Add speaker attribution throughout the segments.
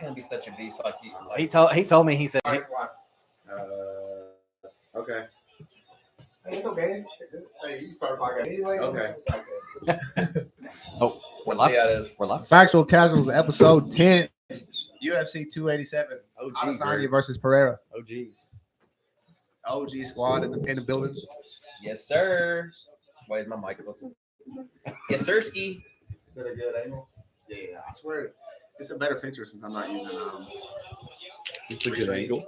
Speaker 1: gonna be such a beast. Like
Speaker 2: he told me, he said,
Speaker 3: Okay.
Speaker 4: Hey, it's okay. Hey, you start talking anyway.
Speaker 3: Okay.
Speaker 2: "Oh, we're
Speaker 1: let's see how
Speaker 2: live.
Speaker 1: it is.
Speaker 2: We're live."
Speaker 4: Factual Casuals, episode 10, UFC 287.
Speaker 3: Oh,
Speaker 4: Adesanya versus Pereira.
Speaker 3: Oh, geez.
Speaker 4: OG squad in the building.
Speaker 1: Yes, sir. Why is my mic closer? Yes, sir, Ski.
Speaker 4: Is that a good angle? Yeah, I swear it's a better picture since I'm not using
Speaker 3: It's a good angle.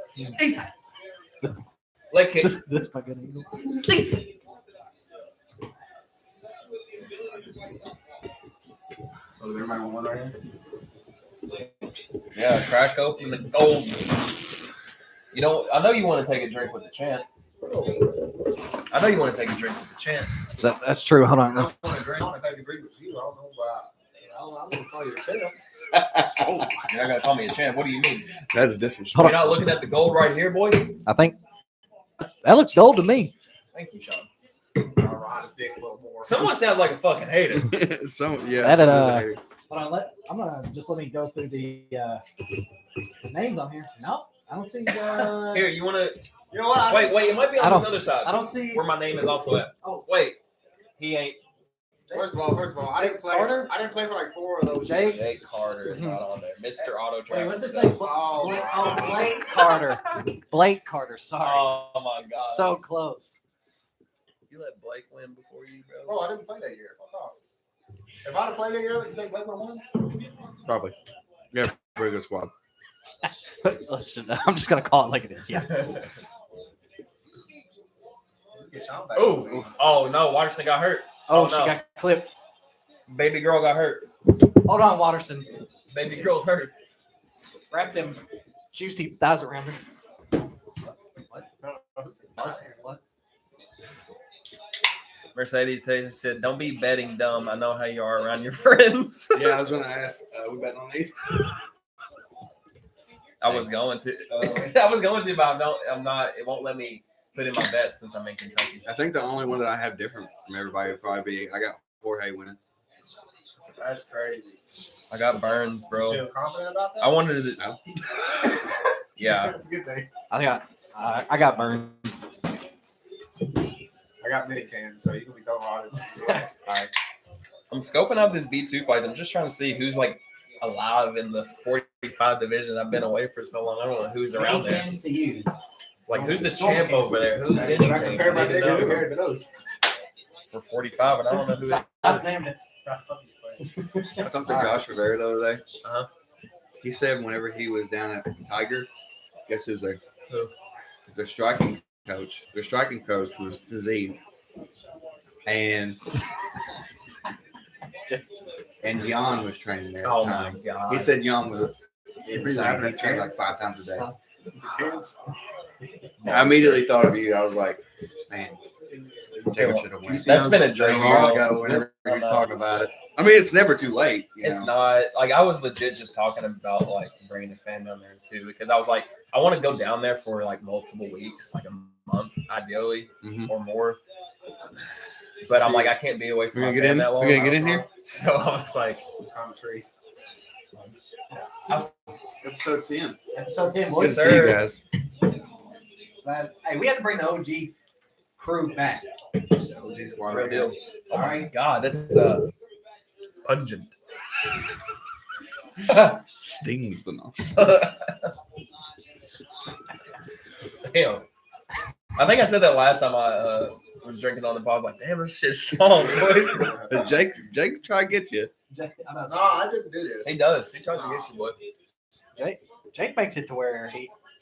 Speaker 1: Like it.
Speaker 2: This fucking angle.
Speaker 4: So does everybody want one right here?
Speaker 1: Yeah, crack open the gold. You know, I know you want to take a drink with the champ. I know you want to take a drink with the champ.
Speaker 2: That's true. Hold on.
Speaker 4: I want to take a drink with you. I don't know about. I'm going to call you a champ.
Speaker 1: Oh, you're not gonna call me a champ. What do you mean?
Speaker 3: That is disrespectful.
Speaker 1: You're not looking at the gold right here, boy.
Speaker 2: I think that looks gold to me.
Speaker 1: Thank you, Sean.
Speaker 4: I'll ride his dick a little more.
Speaker 1: Someone sounds like a fucking hater.
Speaker 2: That hold on. I'm gonna just let me go through the names on here. No, I don't see.
Speaker 1: Here, you want to?
Speaker 4: You know what?
Speaker 1: Wait. It might be
Speaker 2: I
Speaker 1: on this
Speaker 2: don't-
Speaker 1: other side.
Speaker 2: I don't see.
Speaker 1: Where my name is also at.
Speaker 2: Oh.
Speaker 1: Wait. He ain't.
Speaker 4: First of all, I didn't play.
Speaker 2: Carter?
Speaker 4: I didn't play for like 4 of those.
Speaker 1: Jake Carter is not on there. Mr. Auto Track.
Speaker 2: Wait, what's this thing? Blake Carter. Blake Carter. Sorry.
Speaker 1: Oh my God.
Speaker 2: So close.
Speaker 1: You let Blake win before you, bro.
Speaker 4: Bro, I didn't play that year. Fuck off. If I'd have played that year, you think Blake would have won?
Speaker 3: Probably. Yeah, very good squad.
Speaker 2: I'm just gonna call it like it is. Yeah.
Speaker 1: Oh no, Watterson got hurt.
Speaker 2: Oh,
Speaker 1: Oh,
Speaker 2: she
Speaker 1: no.
Speaker 2: got clipped.
Speaker 1: Baby girl got hurt.
Speaker 2: Hold on, Watterson.
Speaker 1: Baby girl's hurt.
Speaker 2: Wrap them juicy thighs around her. What?
Speaker 1: Mercedes Taylor said, "Don't be betting dumb. I know how you are around your friends."
Speaker 3: Yeah, I was going to ask. We betting on these?
Speaker 1: I was going to. But I'm not. It won't let me put in my bets since I'm in Kentucky.
Speaker 3: I think the only one that I have different from everybody would probably be I got Jorge winning.
Speaker 4: That's crazy.
Speaker 1: I got Burns,
Speaker 4: You
Speaker 1: bro.
Speaker 4: feel confident about that?
Speaker 1: I wanted to.
Speaker 3: No.
Speaker 1: Yeah.
Speaker 4: That's a good thing.
Speaker 2: I got Burns.
Speaker 4: I got mini cans, so you can be throwing on it. All right.
Speaker 1: I'm scoping out this B2 fights. I'm just trying to see who's like alive in the 45 division. I've been away for so long. I don't know who's around there.
Speaker 2: To you.
Speaker 1: It's like, who's the champ over there? Who's
Speaker 4: Hey,
Speaker 1: anything?
Speaker 4: when I compare my
Speaker 1: I need to
Speaker 4: nigga
Speaker 1: know.
Speaker 4: compared to those.
Speaker 1: For 45, and I don't know who it is.
Speaker 3: I talked to Josh Rivera the other day.
Speaker 1: Uh-huh.
Speaker 3: He said whenever he was down at Tiger, guess who's there?
Speaker 1: Who?
Speaker 3: The striking coach. The striking coach was Fazeev. And Jan was training there. At
Speaker 1: Oh
Speaker 3: the
Speaker 1: my
Speaker 3: time.
Speaker 1: God.
Speaker 3: He said Jan was insane. He trained like 5 times a day. I immediately thought of you. I was like, man, Taylor should have won.
Speaker 1: That's been a
Speaker 3: A
Speaker 1: dream.
Speaker 3: while
Speaker 1: bro.
Speaker 3: ago whenever he was talking about it. I mean, it's never too late. You
Speaker 1: It's
Speaker 3: know?
Speaker 1: not like I was legit just talking about like bringing a fan down there too, because I was like, I want to go down there for like multiple weeks, like a month ideally
Speaker 3: Mhm.
Speaker 1: or more. But I'm like, I can't be away from
Speaker 3: We're
Speaker 1: my
Speaker 3: gonna get
Speaker 1: fan
Speaker 3: in.
Speaker 1: that long.
Speaker 3: We're gonna get in here.
Speaker 1: So I was like,
Speaker 4: Commentary.
Speaker 3: Episode 10.
Speaker 2: Episode 10,
Speaker 1: Good
Speaker 2: boys.
Speaker 1: sir.
Speaker 3: See you guys.
Speaker 2: But, hey, we had to bring the OG crew back.
Speaker 3: OG squad.
Speaker 1: real deal. Oh my
Speaker 2: Alright.
Speaker 1: God, that's pungent.
Speaker 3: Stings the nostrils.
Speaker 1: Damn. I think I said that last time I was drinking on the pod. I was like, damn, this shit's strong, boy.
Speaker 3: Jake try to get you.
Speaker 4: No, I didn't do this.
Speaker 1: He does. He tries to get you, boy.
Speaker 2: Jake makes it to where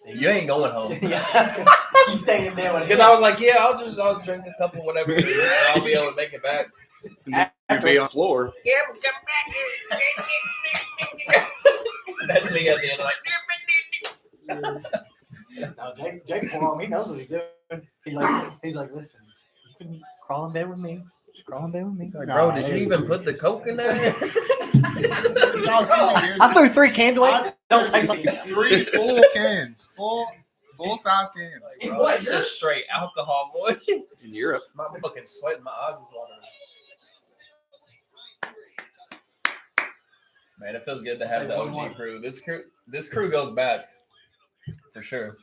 Speaker 1: You ain't going home.
Speaker 2: yeah, he's staying there when
Speaker 1: Because I was like, yeah, I'll drink a couple, whatever, and I'll be able to make it back.
Speaker 3: You'd be on the floor.
Speaker 1: Yeah, that's me at the end. Like,
Speaker 2: No, Jake for him, he knows what he's doing. He's like, listen, you can crawl in bed with me. Just crawl in bed with me.
Speaker 1: he's like, bro, did you even put the Coke in there?
Speaker 2: I threw 3 cans away. Don't taste like
Speaker 4: 3 full cans. Full size cans.
Speaker 1: Like, bro, that's just straight alcohol, boy.
Speaker 3: In Europe.
Speaker 1: My fucking sweating, my eyes is watering. Man, it feels good to have
Speaker 2: Say
Speaker 1: the
Speaker 2: 1-1.
Speaker 1: OG crew. This crew goes back for sure.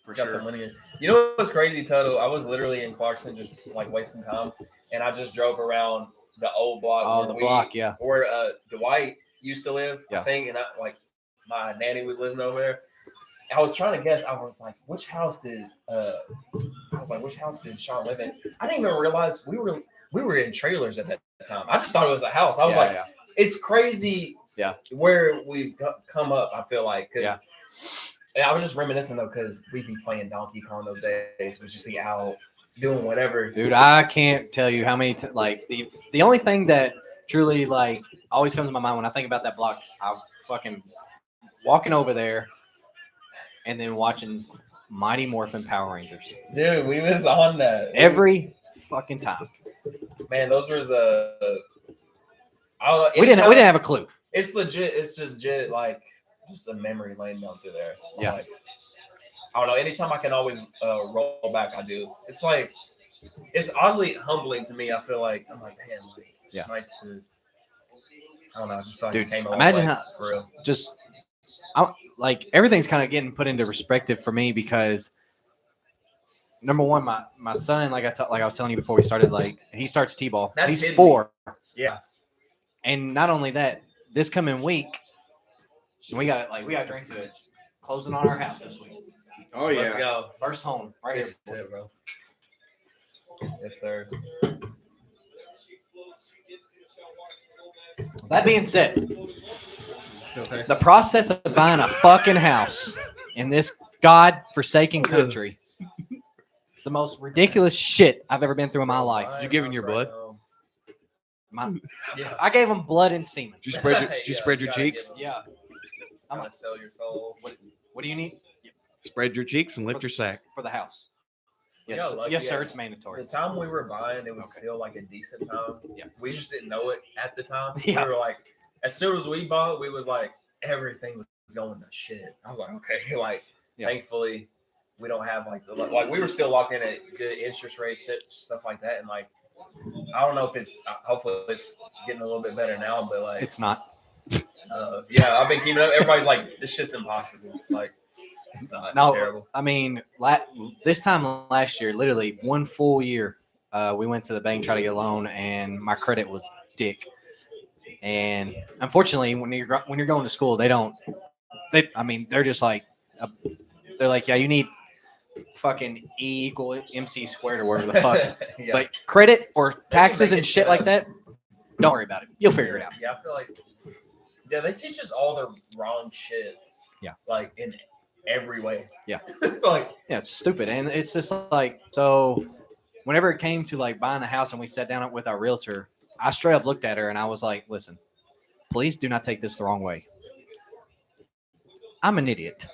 Speaker 1: It's got some money in. You know what's crazy, Tuttle? I was literally in Clarkson just like wasting time, and I just drove around the old block.
Speaker 2: Oh, the block, yeah.
Speaker 1: Where Dwight used to live,
Speaker 2: Yeah.
Speaker 1: I think, and my nanny was living over there. I was trying to guess. I was like, which house did Sean live in? I didn't even realize we were in trailers at that time. I just thought it was a house. I was it's crazy.
Speaker 2: Yeah.
Speaker 1: Where we've come up, I feel like.
Speaker 2: Yeah.
Speaker 1: I was just reminiscing though, because we'd be playing Donkey Kong those days. We'd just be out doing whatever.
Speaker 2: Dude, I can't tell you how many the only thing that truly like always comes to my mind when I think about that block, I'm fucking walking over there and then watching Mighty Morphin Power Rangers.
Speaker 1: Dude, we was on that
Speaker 2: Every fucking time.
Speaker 1: Man, those were the I don't know.
Speaker 2: We didn't have a clue.
Speaker 1: It's legit. It's just legit, like just a memory lane down through there.
Speaker 2: Yeah.
Speaker 1: Like, I don't know. Anytime I can always roll back, I do. It's like it's oddly humbling to me. I feel like I'm like, damn, like it's nice to. I don't know. I just feel like
Speaker 2: Dude,
Speaker 1: it came a long
Speaker 2: imagine
Speaker 1: way,
Speaker 2: how
Speaker 1: for real.
Speaker 2: just like everything's kind of getting put into perspective for me because number one, my son, like I was telling you before we started, like he starts t-ball.
Speaker 1: That's
Speaker 2: He's 4.
Speaker 1: Yeah.
Speaker 2: And not only that, this coming week, we got drink to it. Closing on our house this week.
Speaker 3: Oh yeah.
Speaker 1: Let's go.
Speaker 2: First home right here.
Speaker 1: Yeah, bro. Yes, sir.
Speaker 2: That being said, the process of buying a fucking house in this god-forsaken country is the most ridiculous shit I've ever been through in my life.
Speaker 3: Did you give him your blood?
Speaker 2: I gave him blood and semen.
Speaker 3: Did you spread your cheeks?
Speaker 2: Yeah.
Speaker 1: I'm gonna sell your soul.
Speaker 2: What do you need
Speaker 3: Spread your cheeks and lift your sack.
Speaker 2: for the house?
Speaker 1: Yeah,
Speaker 2: Yes,
Speaker 1: lucky,
Speaker 2: yes, sir.
Speaker 1: yeah.
Speaker 2: It's mandatory.
Speaker 1: The time we were buying, it was
Speaker 2: Okay.
Speaker 1: still like a decent time.
Speaker 2: Yeah.
Speaker 1: We just didn't know it at the time.
Speaker 2: Yeah.
Speaker 1: We were like, as soon as we bought, we was like, everything was going to shit. I was like, okay, like,
Speaker 2: Yeah.
Speaker 1: thankfully, we don't have like we were still locked in at good interest rates, stuff like that, and like, I don't know if it's hopefully it's getting a little bit better now, but like,
Speaker 2: It's not.
Speaker 1: yeah, I've been keeping up. Everybody's like, this shit's impossible. Like, it's not. It's terrible.
Speaker 2: I mean, this time last year, literally one full year, we went to the bank, tried to get a loan, and my credit was dick. And unfortunately, when you're going to school, they're just like, they're like, yeah, you need fucking E equal MC squared or whatever the fuck.
Speaker 1: Yeah.
Speaker 2: But credit or taxes
Speaker 1: make
Speaker 2: and
Speaker 1: it,
Speaker 2: shit like that, don't worry about it. You'll figure it out.
Speaker 1: Yeah, I feel like they teach us all the wrong shit.
Speaker 2: Yeah.
Speaker 1: Like in every way.
Speaker 2: Yeah.
Speaker 1: Like
Speaker 2: Yeah, it's stupid. And it's just like, so whenever it came to like buying a house and we sat down with our realtor, I straight up looked at her and I was like, listen, please do not take this the wrong way. I'm an idiot.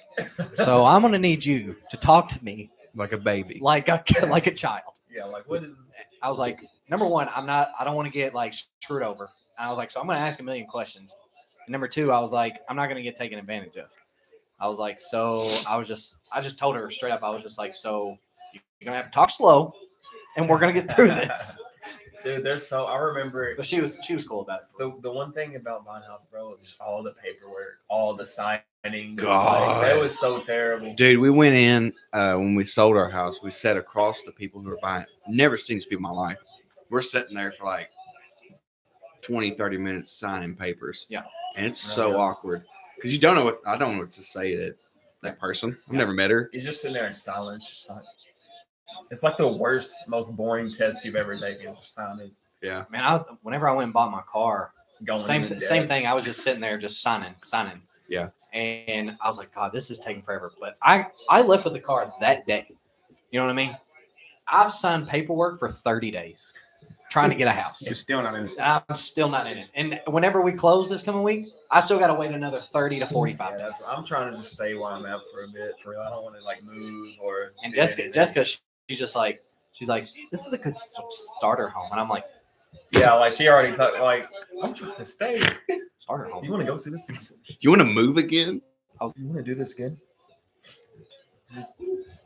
Speaker 2: So I'm going to need you to talk to me
Speaker 3: Like a baby.
Speaker 2: like a child.
Speaker 1: yeah, like what is
Speaker 2: I was like, number one, I don't want to get like screwed over. And I was like, so I'm going to ask a million questions. And number two, I was like, I'm not going to get taken advantage of. I was like, I just told her straight up. I was just like, so you're going to have to talk slow and we're going to get through this.
Speaker 1: dude, I remember
Speaker 2: But she was cool about it.
Speaker 1: the one thing about buying a house, bro, is just all the paperwork, all the signing.
Speaker 3: God.
Speaker 1: Like, that was so terrible.
Speaker 3: Dude, we went in when we sold our house. We sat across the people who were buying. Never seen these people in my life. We're sitting there for like 20, 30 minutes signing papers.
Speaker 2: Yeah.
Speaker 3: And it's so awkward because I don't know what to say to that person. I've never met her.
Speaker 1: He's just sitting there in silence, just like it's like the worst, most boring test you've ever taken. Just signing,
Speaker 3: Yeah.
Speaker 2: Man, whenever I went and bought my car,
Speaker 1: going
Speaker 2: same
Speaker 1: into
Speaker 2: same
Speaker 1: debt.
Speaker 2: thing. I was just sitting there just signing.
Speaker 3: Yeah.
Speaker 2: And I was like, God, this is taking forever. But I left with the car that day. You know what I mean? I've signed paperwork for 30 days trying to get a house.
Speaker 4: You're still not in it.
Speaker 2: I'm still not in it. And whenever we close this coming week, I still got to wait another 30 to 45
Speaker 1: Yeah,
Speaker 2: days.
Speaker 1: I'm trying to just stay where I'm at for a bit. For real, I don't want to like move or.
Speaker 2: And
Speaker 1: do anything.
Speaker 2: Jessica, she's like, this is a good starter home. And I'm like,
Speaker 1: Yeah, like she already talked. Like I'm trying to stay.
Speaker 2: starter home.
Speaker 1: You want to go through this?
Speaker 3: You want to move again?
Speaker 1: You want to do this again?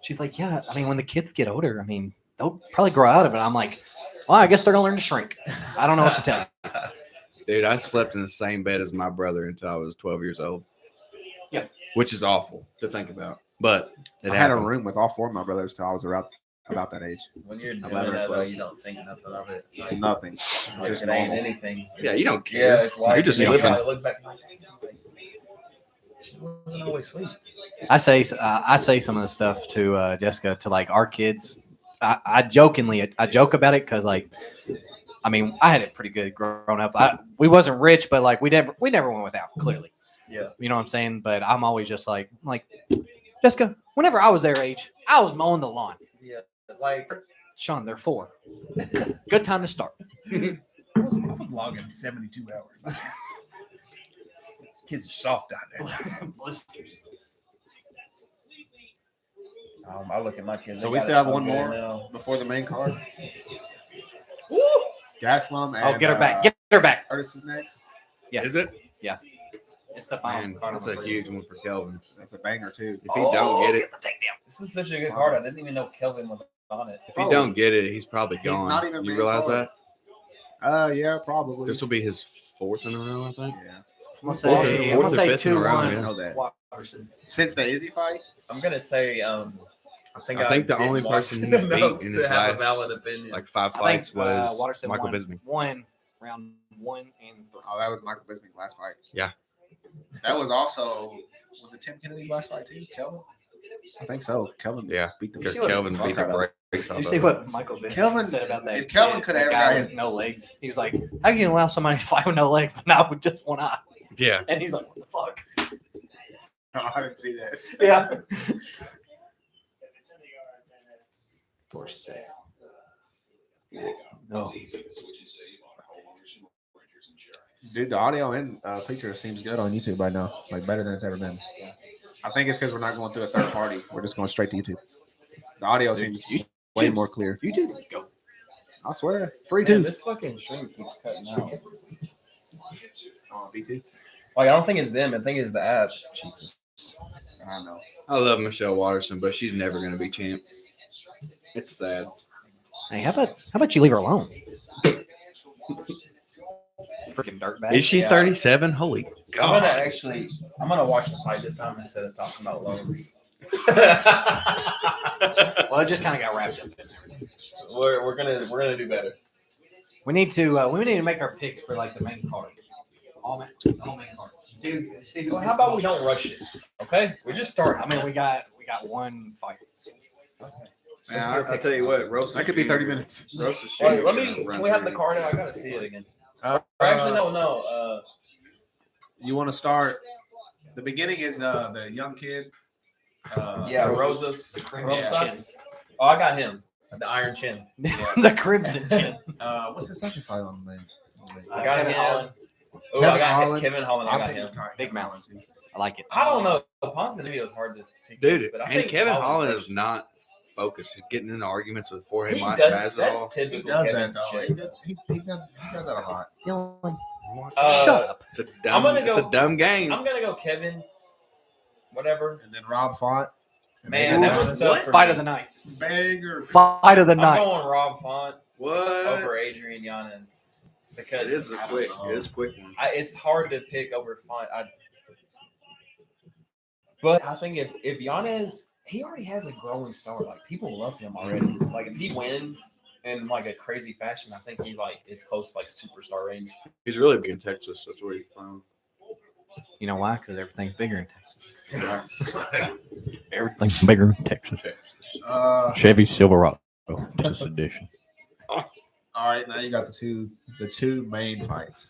Speaker 2: She's like, yeah. I mean, when the kids get older, I mean, they'll probably grow out of it. I'm like, well, I guess they're gonna learn to shrink. I don't know what to tell you.
Speaker 3: Dude, I slept in the same bed as my brother until I was 12 years old.
Speaker 2: Yeah.
Speaker 3: Which is awful to think about. But it
Speaker 4: I had a
Speaker 3: happened.
Speaker 4: room with all 4 of my brothers till I was about that age.
Speaker 1: When you're doing
Speaker 4: 11 or
Speaker 1: that, though,
Speaker 4: 12.
Speaker 1: you don't think nothing of it. Like,
Speaker 4: Nothing.
Speaker 1: like
Speaker 4: just
Speaker 1: it ain't
Speaker 4: normal.
Speaker 1: anything.
Speaker 3: Yeah, you
Speaker 1: It's-
Speaker 3: don't care.
Speaker 1: Yeah, it's like
Speaker 3: You're just
Speaker 1: you
Speaker 3: living.
Speaker 1: probably look back like, damn, like, she wasn't always sweet.
Speaker 2: I say some of the stuff to Jessica to like our kids. I joke about it because like, I mean, I had it pretty good growing up. We wasn't rich, but like we never went without. Clearly,
Speaker 1: Yeah.
Speaker 2: you know what I'm saying. But I'm always just like Jessica. Whenever I was their age, I was mowing the lawn.
Speaker 1: Yeah. Like,
Speaker 2: Sean, they're 4. Good time to start.
Speaker 1: I was logging 72 hours. These kids are soft out there.
Speaker 2: Blisters.
Speaker 1: I look at my kids.
Speaker 4: So
Speaker 1: they
Speaker 4: we
Speaker 1: got
Speaker 4: still
Speaker 1: it
Speaker 4: have
Speaker 1: so
Speaker 4: one
Speaker 1: good
Speaker 4: more
Speaker 1: now.
Speaker 4: before the main card. Gaslam and
Speaker 2: Oh, get her back. Get her back.
Speaker 4: Curtis is next.
Speaker 2: Yeah.
Speaker 3: Is it?
Speaker 2: It's the final.
Speaker 3: Man,
Speaker 2: card
Speaker 3: that's
Speaker 2: of
Speaker 3: a
Speaker 2: the
Speaker 3: huge one for Kelvin.
Speaker 4: That's a banger too.
Speaker 3: If he don't get it,
Speaker 2: the takedown.
Speaker 1: This is such a good card. I didn't even know Kelvin was on it.
Speaker 3: if he don't get it, he's probably
Speaker 4: He's
Speaker 3: gone.
Speaker 4: not even
Speaker 3: You
Speaker 4: main
Speaker 3: realize
Speaker 4: card.
Speaker 3: that?
Speaker 4: Yeah, probably.
Speaker 3: This will be his 4th in a row, I think.
Speaker 4: Yeah.
Speaker 2: I'm
Speaker 3: Fourth or fifth in a row,
Speaker 2: 2-1
Speaker 3: yeah.
Speaker 4: know that.
Speaker 2: Watterson.
Speaker 4: Since the Izzy fight,
Speaker 1: I'm gonna say I think
Speaker 3: I think the
Speaker 1: didn't
Speaker 3: only
Speaker 1: watch
Speaker 3: person
Speaker 1: it
Speaker 3: he's
Speaker 1: enough
Speaker 3: beat in
Speaker 1: to
Speaker 3: his
Speaker 1: have a
Speaker 3: last
Speaker 1: valid opinion.
Speaker 3: like 5
Speaker 2: I
Speaker 3: fights
Speaker 2: think
Speaker 3: was
Speaker 2: Watterson
Speaker 3: Michael
Speaker 2: won,
Speaker 3: Bisping.
Speaker 2: won round 1 and 3.
Speaker 4: oh, that was Michael Bisping's last fight.
Speaker 3: Yeah.
Speaker 4: That was also it Tim Kennedy's last fight too, Kelvin? I think so. Kelvin
Speaker 3: Yeah,
Speaker 4: beat the
Speaker 3: because
Speaker 2: see what-
Speaker 3: Kelvin beat the brakes off
Speaker 2: Did you
Speaker 3: of
Speaker 2: see
Speaker 3: him.
Speaker 2: what Michael Bisping
Speaker 4: Kelvin-
Speaker 2: said about that?
Speaker 4: if Kelvin
Speaker 2: kid,
Speaker 4: could
Speaker 2: that
Speaker 4: have
Speaker 2: guy
Speaker 4: got
Speaker 2: with
Speaker 4: his-
Speaker 2: no legs, he was like, "How can you allow somebody to fight with no legs, but not with just one eye?"
Speaker 3: Yeah.
Speaker 2: And he's like, "What the fuck?"
Speaker 4: Oh, I didn't see that.
Speaker 2: Yeah. Poor Sam. No.
Speaker 4: Dude, the audio and picture seems good on YouTube right now. Like better than it's ever been. I think it's because we're not going through a third party. We're just going straight to YouTube. The audio seems way more clear.
Speaker 2: YouTube, go.
Speaker 4: I swear. Free
Speaker 1: Man,
Speaker 4: too.
Speaker 1: this fucking stream keeps cutting out.
Speaker 4: Oh, B2.
Speaker 1: Like, I don't think it's them. I think it's the app.
Speaker 2: Jesus.
Speaker 4: I know.
Speaker 3: I love Michelle Watterson, but she's never going to be champ. It's sad.
Speaker 2: Hey, how about you leave her alone? Freaking dirtbag.
Speaker 3: Is she
Speaker 1: Yeah.
Speaker 3: 37? Holy
Speaker 1: I'm
Speaker 3: God.
Speaker 1: gonna watch the fight this time instead of talking about loans.
Speaker 2: Well, it just kind of got wrapped up.
Speaker 1: We're gonna do better.
Speaker 2: We need to make our picks for like the main card. All main card. See
Speaker 1: Well, how about we don't rush it? Okay, we just start.
Speaker 2: I mean, we got one fight.
Speaker 3: Man, I'll tell you what, Rosa.
Speaker 4: That could be 30 minutes.
Speaker 3: Rosa
Speaker 1: Wait, can we have the card out? I gotta see it again. Or actually, no.
Speaker 4: You want to start? The beginning is the young kid.
Speaker 1: Yeah, Rosas. Oh, I got him. The Iron Chin.
Speaker 2: The Crimson Chin.
Speaker 4: What's the second fight on the main?
Speaker 1: I got
Speaker 2: Kevin
Speaker 1: him.
Speaker 2: Holland.
Speaker 1: Oh, I got Kevin Holland. I got him.
Speaker 2: Big mouth. I like it.
Speaker 1: I don't know. Ponzinibbio is hard to pick.
Speaker 3: Dude,
Speaker 1: but I
Speaker 3: and
Speaker 1: think
Speaker 3: Kevin Holland
Speaker 1: versus-
Speaker 3: is not focused. He's getting into arguments with Jorge
Speaker 1: He
Speaker 3: Masvidal.
Speaker 1: does. That's
Speaker 4: He
Speaker 1: typical
Speaker 4: does that
Speaker 1: Kevin's
Speaker 4: though.
Speaker 1: shit.
Speaker 4: He does that a lot.
Speaker 2: Dylan,
Speaker 1: Uh,
Speaker 2: shut up.
Speaker 3: It's a dumb,
Speaker 1: I'm gonna
Speaker 3: it's
Speaker 1: go-
Speaker 3: a dumb game.
Speaker 1: I'm gonna go Kevin. Whatever.
Speaker 4: And then Rob Font.
Speaker 1: Man, that was tough for
Speaker 2: Fight
Speaker 1: me.
Speaker 2: of the night.
Speaker 4: banger.
Speaker 2: Fight of the
Speaker 1: I'm
Speaker 2: night.
Speaker 1: going Rob Font
Speaker 3: What?
Speaker 1: over Adrian Yanez because
Speaker 3: It is a quick one.
Speaker 1: it's hard to pick over Font. But I think if Yanez, he already has a growing star. Like people love him already. Like if he wins in like a crazy fashion, I think he's like it's close to like superstar range.
Speaker 3: He's really big in Texas. That's where he's from.
Speaker 2: You know why? Because everything's bigger in Texas. Everything's bigger in Texas. Chevy Silverado, Texas edition.
Speaker 4: All right, now you got the two main fights.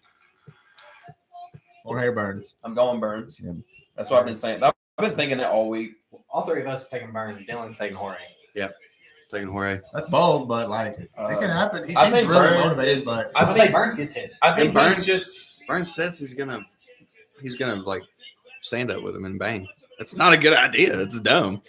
Speaker 4: Jorge Burns.
Speaker 1: I'm going Burns.
Speaker 4: Yeah.
Speaker 1: That's what I've been saying. I've been thinking that all week.
Speaker 2: All three of us are taking Burns. Dylan's taking Jorge.
Speaker 3: Taking Jorge.
Speaker 4: That's bold, but like it can happen. He
Speaker 1: I
Speaker 4: seems
Speaker 1: think
Speaker 4: really
Speaker 1: Burns
Speaker 4: motivated,
Speaker 1: is.
Speaker 4: but
Speaker 1: I
Speaker 2: I say
Speaker 1: think
Speaker 2: Burns gets hit.
Speaker 1: I think
Speaker 3: And Burns
Speaker 1: he's just.
Speaker 3: Burns says he's gonna like stand up with him and bang. That's not a good idea. It's dumb.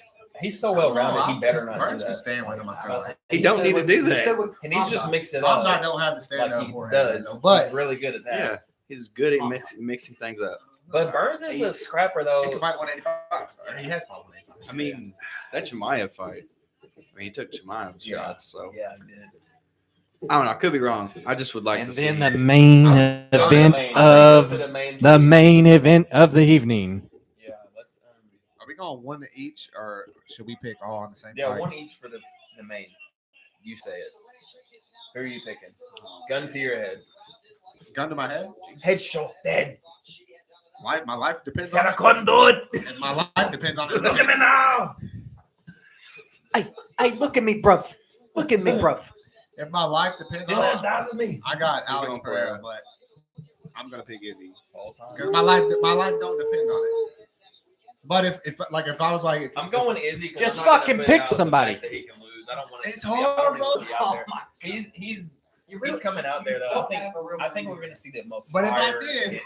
Speaker 1: He's so well rounded. He better not
Speaker 4: Burns
Speaker 1: do
Speaker 4: can
Speaker 1: that.
Speaker 4: stand with him. I feel like
Speaker 3: He don't need to do that.
Speaker 1: He needs to just mix it
Speaker 4: I'm
Speaker 1: up
Speaker 4: not gonna have to stand
Speaker 1: like
Speaker 4: up
Speaker 1: he
Speaker 4: for him,
Speaker 1: does.
Speaker 4: though, but
Speaker 1: He's really good at that.
Speaker 3: Yeah, he's good at mixing things up.
Speaker 1: But Burns is a scrapper
Speaker 4: he
Speaker 1: though.
Speaker 4: can fight 185. Or he has fought 185.
Speaker 3: I mean, that Chimaev fight. I mean, he took Chimaev's
Speaker 1: Yeah.
Speaker 3: shots, so
Speaker 1: Yeah, he did.
Speaker 3: I don't know. I could be wrong. I just would like
Speaker 2: And
Speaker 3: to
Speaker 2: then
Speaker 3: see.
Speaker 2: the main
Speaker 1: Go to the
Speaker 2: event
Speaker 1: main.
Speaker 2: of
Speaker 1: Let's go to the main.
Speaker 2: the
Speaker 1: two.
Speaker 2: main event of the evening.
Speaker 1: Yeah, let's.
Speaker 4: Are we going one to each, or should we pick all on the same?
Speaker 1: Yeah,
Speaker 4: fight?
Speaker 1: one each for the main. You say it. Who are you picking? Gun to your head.
Speaker 4: Gun to my head.
Speaker 1: Headshot dead.
Speaker 4: My life depends on it.
Speaker 1: Dude.
Speaker 4: And my life depends on it.
Speaker 1: Look at me now.
Speaker 2: Hey, look at me, bruv. Look at me, bruv.
Speaker 4: If my life depends
Speaker 1: Do
Speaker 4: on
Speaker 1: not
Speaker 4: it,
Speaker 1: die to me.
Speaker 4: I got Alex
Speaker 3: going
Speaker 4: Pereira,
Speaker 3: Pereira.
Speaker 4: but I'm gonna pick Izzy
Speaker 1: All time.
Speaker 4: because my life don't depend on it. But if I was like,
Speaker 1: I'm going Izzy. 'cause
Speaker 2: Just
Speaker 1: I'm not gonna
Speaker 2: fucking
Speaker 1: put
Speaker 2: pick
Speaker 1: out the
Speaker 2: somebody.
Speaker 1: fact that he can lose. I don't want it.
Speaker 4: It's
Speaker 1: to be- I don't
Speaker 4: hard,
Speaker 1: want it to be out
Speaker 2: Oh
Speaker 1: there.
Speaker 2: my.
Speaker 1: He's coming out there though. I think we're gonna see the most.
Speaker 4: But if I
Speaker 1: fire-
Speaker 4: did-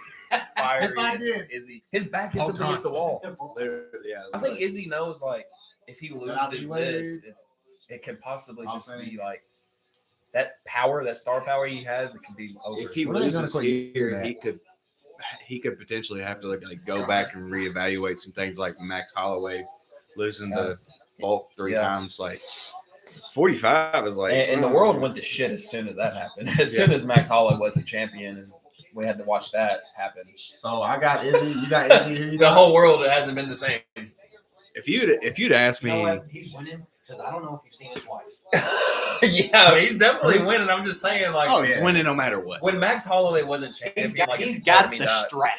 Speaker 1: fiery
Speaker 4: if I
Speaker 1: is
Speaker 4: did-
Speaker 1: Izzy. His back is
Speaker 4: Hold
Speaker 1: up against the wall.
Speaker 3: Yeah,
Speaker 1: I think Izzy knows like if he loses
Speaker 4: Wade.
Speaker 1: this, it could possibly
Speaker 4: I'll
Speaker 1: just
Speaker 4: say-
Speaker 1: be like that power, that star power he has. It could be over.
Speaker 3: if he
Speaker 4: What are they gonna
Speaker 3: loses
Speaker 4: quit using
Speaker 3: here,
Speaker 4: that?
Speaker 3: he could potentially have to like go back and reevaluate some things like Max Holloway losing the bulk 3
Speaker 1: Yeah.
Speaker 3: times. Like 45 is like,
Speaker 1: and the world went to shit as soon as that happened. As soon as Max Holloway was a champion, and we had to watch that happen.
Speaker 4: so I got Izzy, you got Izzy, who you
Speaker 1: The
Speaker 4: got?
Speaker 1: whole world hasn't been the same.
Speaker 3: if you'd asked
Speaker 2: You know
Speaker 3: me,
Speaker 2: what? He's winning because I don't know if you've seen his wife.
Speaker 1: Yeah, he's definitely winning. I'm just saying, like,
Speaker 4: Oh,
Speaker 3: he's
Speaker 4: yeah.
Speaker 3: winning no matter what.
Speaker 1: when Max Holloway wasn't champion,
Speaker 2: He's got
Speaker 1: me
Speaker 2: the
Speaker 1: not.
Speaker 2: strap.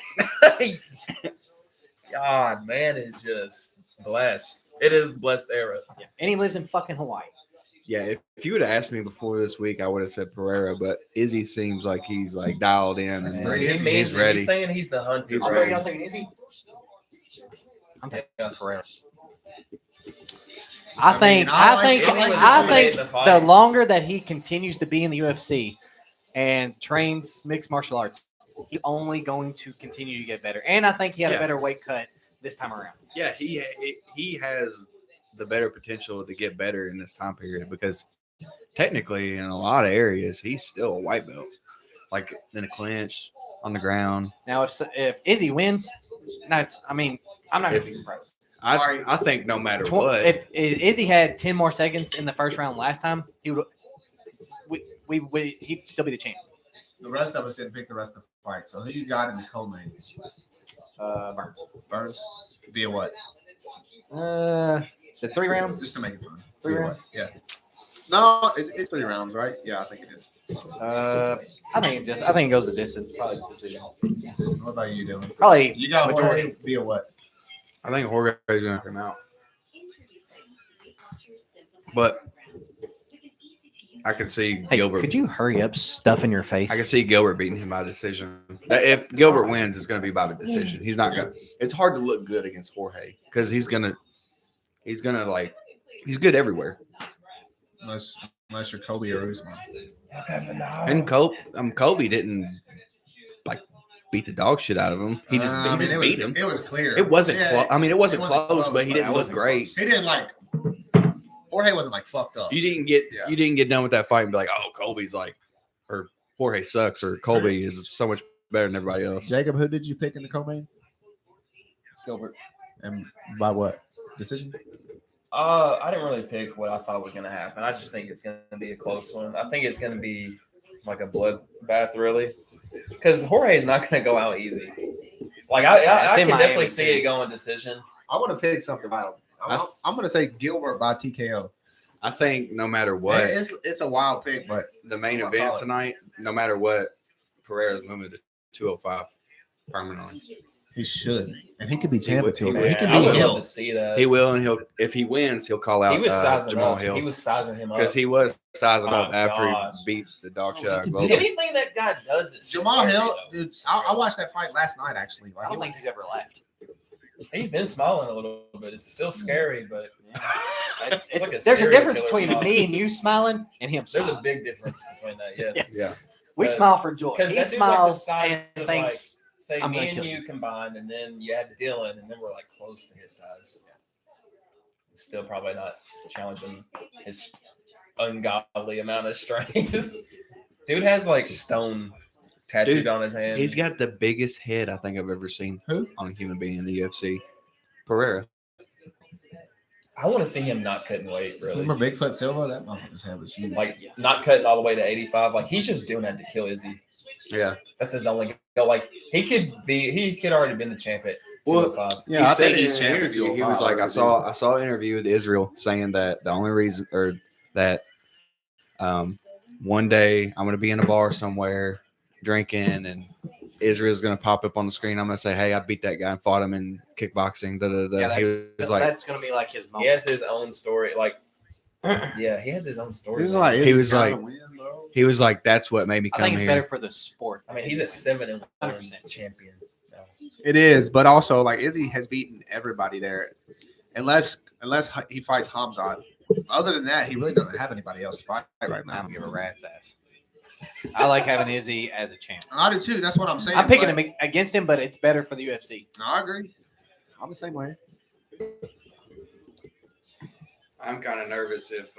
Speaker 1: God, man, is just blessed. It is blessed era.
Speaker 2: Yeah. And he lives in fucking Hawaii.
Speaker 3: Yeah, if you would have asked me before this week, I would have said Pereira, but Izzy seems like he's like dialed in and
Speaker 4: Three.
Speaker 1: It means
Speaker 3: he's ready.
Speaker 1: He's saying he's the hunter.
Speaker 3: He's
Speaker 2: I'm
Speaker 3: ready.
Speaker 2: taking Izzy. I'm taking Pereira. I think the longer that he continues to be in the UFC and trains mixed martial arts, he's only going to continue to get better. And I think he had a better weight cut this time around.
Speaker 3: Yeah, he has the better potential to get better in this time period because technically in a lot of areas he's still a white belt, like in a clinch on the ground.
Speaker 2: Now, if Izzy wins, I'm not going to be surprised.
Speaker 3: I think no matter what,
Speaker 2: If Izzy had 10 more seconds in the first round last time, he would. He'd still be the champ.
Speaker 4: The rest of us didn't pick the rest of the fight. So who you got in the co-main?
Speaker 2: Burns.
Speaker 4: Burns via what?
Speaker 2: The 3 rounds.
Speaker 4: Just to make it fun.
Speaker 2: 3
Speaker 4: Via
Speaker 2: rounds.
Speaker 4: what? Yeah. No, it's 3 rounds, right? Yeah, I think it is.
Speaker 2: I think it goes the distance. Probably decision.
Speaker 4: What about you, Dylan?
Speaker 2: Probably
Speaker 4: You got
Speaker 2: majority.
Speaker 4: Jorge via what?
Speaker 3: I think Jorge's gonna come out, but I can see
Speaker 2: Hey,
Speaker 3: Gilbert.
Speaker 2: could you hurry up stuffing your face?
Speaker 3: I can see Gilbert beating him by decision. If Gilbert wins, it's going to be by a decision. He's not going to. It's hard to look good against Jorge because he's good everywhere.
Speaker 4: Unless you're Kobe or Usman.
Speaker 3: And Kobe didn't like beat the dog shit out of him. He just beat him.
Speaker 4: It was clear.
Speaker 3: It wasn't
Speaker 4: Yeah,
Speaker 3: close. I mean, it wasn't close,
Speaker 4: close,
Speaker 3: but he
Speaker 4: but
Speaker 3: didn't
Speaker 4: it
Speaker 3: look
Speaker 4: wasn't
Speaker 3: great.
Speaker 4: He didn't Jorge wasn't like fucked up.
Speaker 3: You didn't get done with that fight and be like, oh, Kobe's like, or Jorge sucks, or Kobe is so much better than everybody else.
Speaker 4: Jacob, who did you pick in the co-main?
Speaker 1: Gilbert.
Speaker 4: And by what decision?
Speaker 1: I didn't really pick what I thought was going to happen. I just think it's going to be a close one. I think it's going to be like a bloodbath, really, because Jorge is not going to go out easy. Like I can definitely see it going decision.
Speaker 4: I want to pick something wild. I'm going to say Gilbert by TKO.
Speaker 3: I think no matter what,
Speaker 4: It's a wild pick, but
Speaker 3: the main event tonight, no matter what, Pereira's moving to 205 permanently.
Speaker 4: he should, and he could be champ at
Speaker 3: He would.
Speaker 4: 205. He could
Speaker 1: I
Speaker 4: be
Speaker 1: would love
Speaker 4: Hill.
Speaker 1: to see that.
Speaker 3: He will, and if he wins, he'll call out
Speaker 1: He was sizing
Speaker 3: Jamal
Speaker 1: up.
Speaker 3: Hill.
Speaker 1: He was sizing him up.
Speaker 3: Because he was sizing
Speaker 1: Oh,
Speaker 3: up after
Speaker 1: gosh.
Speaker 3: he beat the dog shit out of Glover.
Speaker 1: Anything that guy does is
Speaker 4: Jamal
Speaker 1: scary,
Speaker 4: Hill,
Speaker 1: though.
Speaker 4: dude, I watched that fight last night, actually.
Speaker 2: I don't think he's ever left.
Speaker 1: He's been smiling a little bit. It's still scary, but it's like a
Speaker 2: There's a
Speaker 1: serial
Speaker 2: difference
Speaker 1: killer
Speaker 2: between
Speaker 1: smile.
Speaker 2: me and you smiling and him
Speaker 1: There's
Speaker 2: smiling.
Speaker 1: a big difference between that. Yes.
Speaker 3: Yeah.
Speaker 2: We
Speaker 1: Because-
Speaker 2: smile for joy.
Speaker 1: because
Speaker 2: He
Speaker 1: that dude's
Speaker 2: smiles
Speaker 1: like the size
Speaker 2: and
Speaker 1: of,
Speaker 2: thinks,
Speaker 1: Say
Speaker 2: I'm
Speaker 1: me
Speaker 2: gonna
Speaker 1: and
Speaker 2: kill
Speaker 1: you combined, and then you had Dylan, and then we're like close to his size. Still probably not challenging his ungodly amount of strength. Dude has like stone tattooed
Speaker 3: Dude,
Speaker 1: on his hand.
Speaker 3: He's got the biggest head I think I've ever seen
Speaker 4: Who?
Speaker 3: on a human being in the UFC. Pereira.
Speaker 1: I want to see him not cutting weight, really.
Speaker 4: Remember Bigfoot Silva? That motherfucker's head was huge.
Speaker 1: Like, not cutting all the way to 85. Like, he's just doing that to kill Izzy.
Speaker 3: Yeah.
Speaker 1: That's his only goal. Like, he could already been the champ at 205.
Speaker 4: Yeah, I
Speaker 3: he said
Speaker 4: think he's
Speaker 3: in an
Speaker 4: champion.
Speaker 3: interview, he was like, I saw an interview with Israel saying that the only reason, or that one day I'm going to be in a bar somewhere drinking and Israel's going to pop up on the screen. I'm going to say, hey, I beat that guy and fought him in kickboxing. Da, da, da.
Speaker 2: Yeah,
Speaker 3: He was like,
Speaker 2: that's gonna be like his moment.
Speaker 1: He has his own story. Like, yeah, he has his own story.
Speaker 4: This is
Speaker 1: man.
Speaker 4: like
Speaker 3: He was
Speaker 4: Izzy's
Speaker 3: like-
Speaker 4: gotta win, bro.
Speaker 3: he was like, that's what made me
Speaker 2: I
Speaker 3: come
Speaker 2: think it's
Speaker 3: here.
Speaker 2: better for the sport.
Speaker 1: I mean, he's a 7-1
Speaker 2: 100%.
Speaker 1: champion. No.
Speaker 4: It is, but also like Izzy has beaten everybody there, unless he fights Hamzat. Other than that, he really doesn't have anybody else to fight right
Speaker 2: I
Speaker 4: now.
Speaker 2: don't give a rat's ass. I like having Izzy as a champ.
Speaker 4: I do too. That's what I'm saying.
Speaker 2: I'm picking
Speaker 4: but-
Speaker 2: him against him, but it's better for the UFC.
Speaker 4: No, I agree. I'm the same way.
Speaker 3: I'm kind of nervous if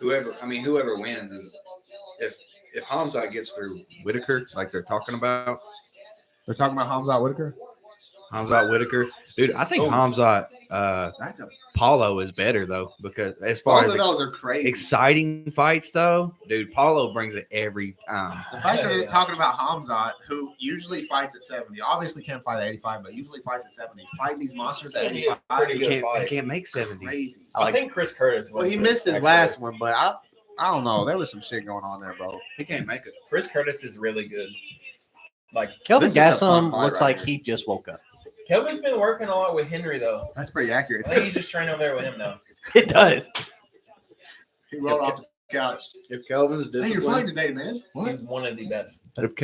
Speaker 3: whoever wins is if Hamzat gets through Whitaker like they're talking about.
Speaker 4: They're talking about Hamzat Whitaker.
Speaker 3: Hamzat Whitaker, dude. I think
Speaker 1: Oh.
Speaker 3: Hamzat
Speaker 4: That's a
Speaker 3: Paulo is better though, because as far
Speaker 4: both
Speaker 3: as
Speaker 4: of those are crazy.
Speaker 3: exciting fights though, dude, Paulo brings it every time.
Speaker 4: The fact that they're talking about Hamzat, who usually fights at 70, obviously can't fight at 85, but usually fights at 70. Fighting these monsters at
Speaker 1: gonna be a
Speaker 4: 85
Speaker 1: pretty
Speaker 3: He
Speaker 1: good
Speaker 3: can't,
Speaker 1: fight.
Speaker 3: he can't make 70.
Speaker 4: crazy.
Speaker 1: I think Chris Curtis.
Speaker 4: Well,
Speaker 1: wins
Speaker 4: he
Speaker 1: this,
Speaker 4: missed his
Speaker 1: actually.
Speaker 4: last one, but I don't know. There was some shit going on there, bro.
Speaker 3: He can't make it.
Speaker 1: Chris Curtis is really good. Like,
Speaker 2: Kelvin
Speaker 4: This is a fun
Speaker 2: Gastelum
Speaker 4: fight
Speaker 2: looks
Speaker 4: right
Speaker 2: like
Speaker 4: here.
Speaker 2: he just woke up.
Speaker 1: Kelvin's been working a lot with Henry, though.
Speaker 4: That's pretty accurate.
Speaker 1: I think he's just training over there with him now.
Speaker 2: It does.
Speaker 4: He rolled off the couch.
Speaker 3: If Kelvin's
Speaker 4: Hey, you're fighting today, man. What?
Speaker 1: He's one of the best.
Speaker 3: if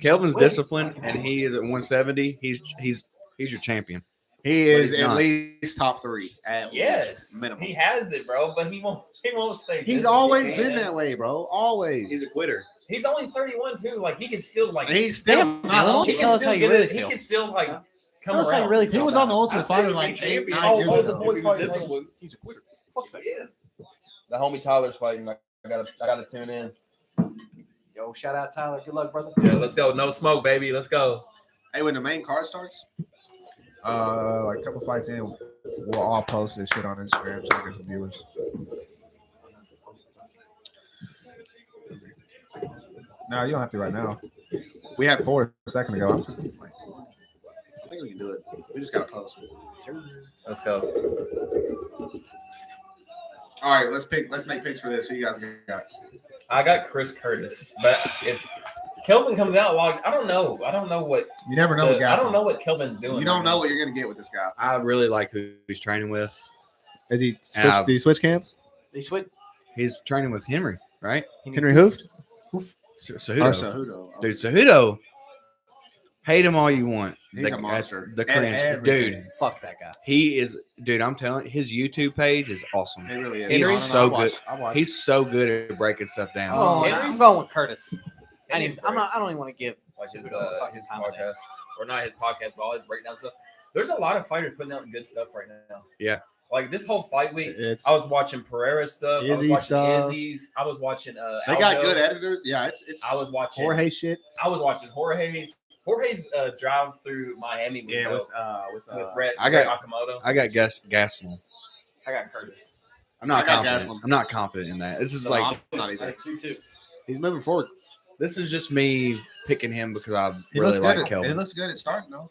Speaker 3: Kelvin's disciplined and he is at 170, he's your champion.
Speaker 4: He is
Speaker 3: he's
Speaker 4: at
Speaker 3: not.
Speaker 4: least top 3. At
Speaker 1: Yes,
Speaker 4: least, minimum.
Speaker 1: he has it, bro. But he won't stay.
Speaker 4: He's
Speaker 1: disciplined,
Speaker 4: always
Speaker 1: man.
Speaker 4: been that way, bro. Always.
Speaker 3: He's a quitter.
Speaker 1: He's only 31 too. Like, he can still like.
Speaker 4: He's still
Speaker 2: Damn,
Speaker 4: not
Speaker 2: man, why don't
Speaker 4: old.
Speaker 2: you
Speaker 1: He
Speaker 2: tell
Speaker 1: can
Speaker 2: us how
Speaker 1: still
Speaker 2: you
Speaker 1: get
Speaker 2: really
Speaker 1: it. He
Speaker 2: feel?
Speaker 1: can still like come
Speaker 2: Tell us how you
Speaker 1: around.
Speaker 2: really
Speaker 4: He
Speaker 2: feel.
Speaker 4: was
Speaker 2: about
Speaker 4: on the
Speaker 2: him.
Speaker 4: Ultimate Fighter like 8, 9 years ago.
Speaker 2: He's a quitter. Fuck that.
Speaker 1: The homie Tyler's fighting. I gotta tune in.
Speaker 2: Yo, shout out Tyler. Good luck, brother.
Speaker 1: Yeah, let's go. No smoke, baby. Let's go.
Speaker 4: Hey, when the main card starts, like a couple fights in, we'll all post this shit on Instagram so we get some viewers. No, you don't have to right now. We had 4 a second ago. I think we can do it. We just gotta post.
Speaker 1: Let's go.
Speaker 4: All right, let's make picks for this. Who you guys got?
Speaker 1: I got Chris Curtis, but if Kelvin comes out locked, I don't know. I don't know what.
Speaker 4: You never know what
Speaker 1: I
Speaker 4: guys.
Speaker 1: don't know what Kelvin's doing.
Speaker 4: You don't
Speaker 1: right
Speaker 4: know
Speaker 1: now.
Speaker 4: what you're gonna get with this guy.
Speaker 3: I really like who he's training with.
Speaker 4: Is he
Speaker 3: Yeah.
Speaker 4: did he switch camps?
Speaker 2: They switch.
Speaker 3: He's training with Henry, right?
Speaker 4: Henry Hoof?
Speaker 3: Cejudo.
Speaker 4: Cejudo.
Speaker 3: Dude, Cejudo. Hate him all you want.
Speaker 4: He's a monster.
Speaker 3: The
Speaker 4: At
Speaker 3: cringe.
Speaker 4: everything.
Speaker 3: Dude,
Speaker 2: Fuck that guy.
Speaker 3: he is, dude, I'm telling you, his YouTube page is awesome.
Speaker 4: It really is.
Speaker 3: Henry's
Speaker 4: I
Speaker 3: so
Speaker 4: watch-
Speaker 3: good.
Speaker 4: I watch.
Speaker 3: He's so good at breaking stuff down.
Speaker 2: Oh,
Speaker 1: Henry's-
Speaker 2: I'm going with Curtis.
Speaker 1: Henry's
Speaker 2: I'm
Speaker 1: great.
Speaker 2: not. I don't even want to give
Speaker 1: Like his
Speaker 2: fucking time of day.
Speaker 1: podcast, or not his podcast, but all his breakdown stuff. There's a lot of fighters putting out good stuff right now.
Speaker 3: Yeah.
Speaker 1: Like this whole fight week,
Speaker 4: It's
Speaker 1: I was watching Pereira stuff. I was
Speaker 4: Izzy
Speaker 1: watching
Speaker 4: stuff.
Speaker 1: Izzy's. I was watching.
Speaker 4: they got good editors. Yeah, it's
Speaker 1: I was watching.
Speaker 4: Jorge shit.
Speaker 1: I was watching Jorge's. Jorge's drive through Miami was
Speaker 4: Yeah,
Speaker 1: dope.
Speaker 4: with
Speaker 1: with Brett.
Speaker 3: I got-
Speaker 1: Brett Okamoto.
Speaker 3: I got Gastelum.
Speaker 2: I got Curtis.
Speaker 3: I'm not
Speaker 4: I got
Speaker 3: confident.
Speaker 4: Gastelum.
Speaker 3: I'm not confident in that. This is
Speaker 4: No,
Speaker 3: like
Speaker 4: I'm not either.
Speaker 2: 2-2.
Speaker 4: He's moving forward.
Speaker 3: this is just me picking him because I
Speaker 4: He
Speaker 3: really
Speaker 4: looks
Speaker 3: like
Speaker 4: good. It
Speaker 3: Kelvin.
Speaker 4: looks good at starting though.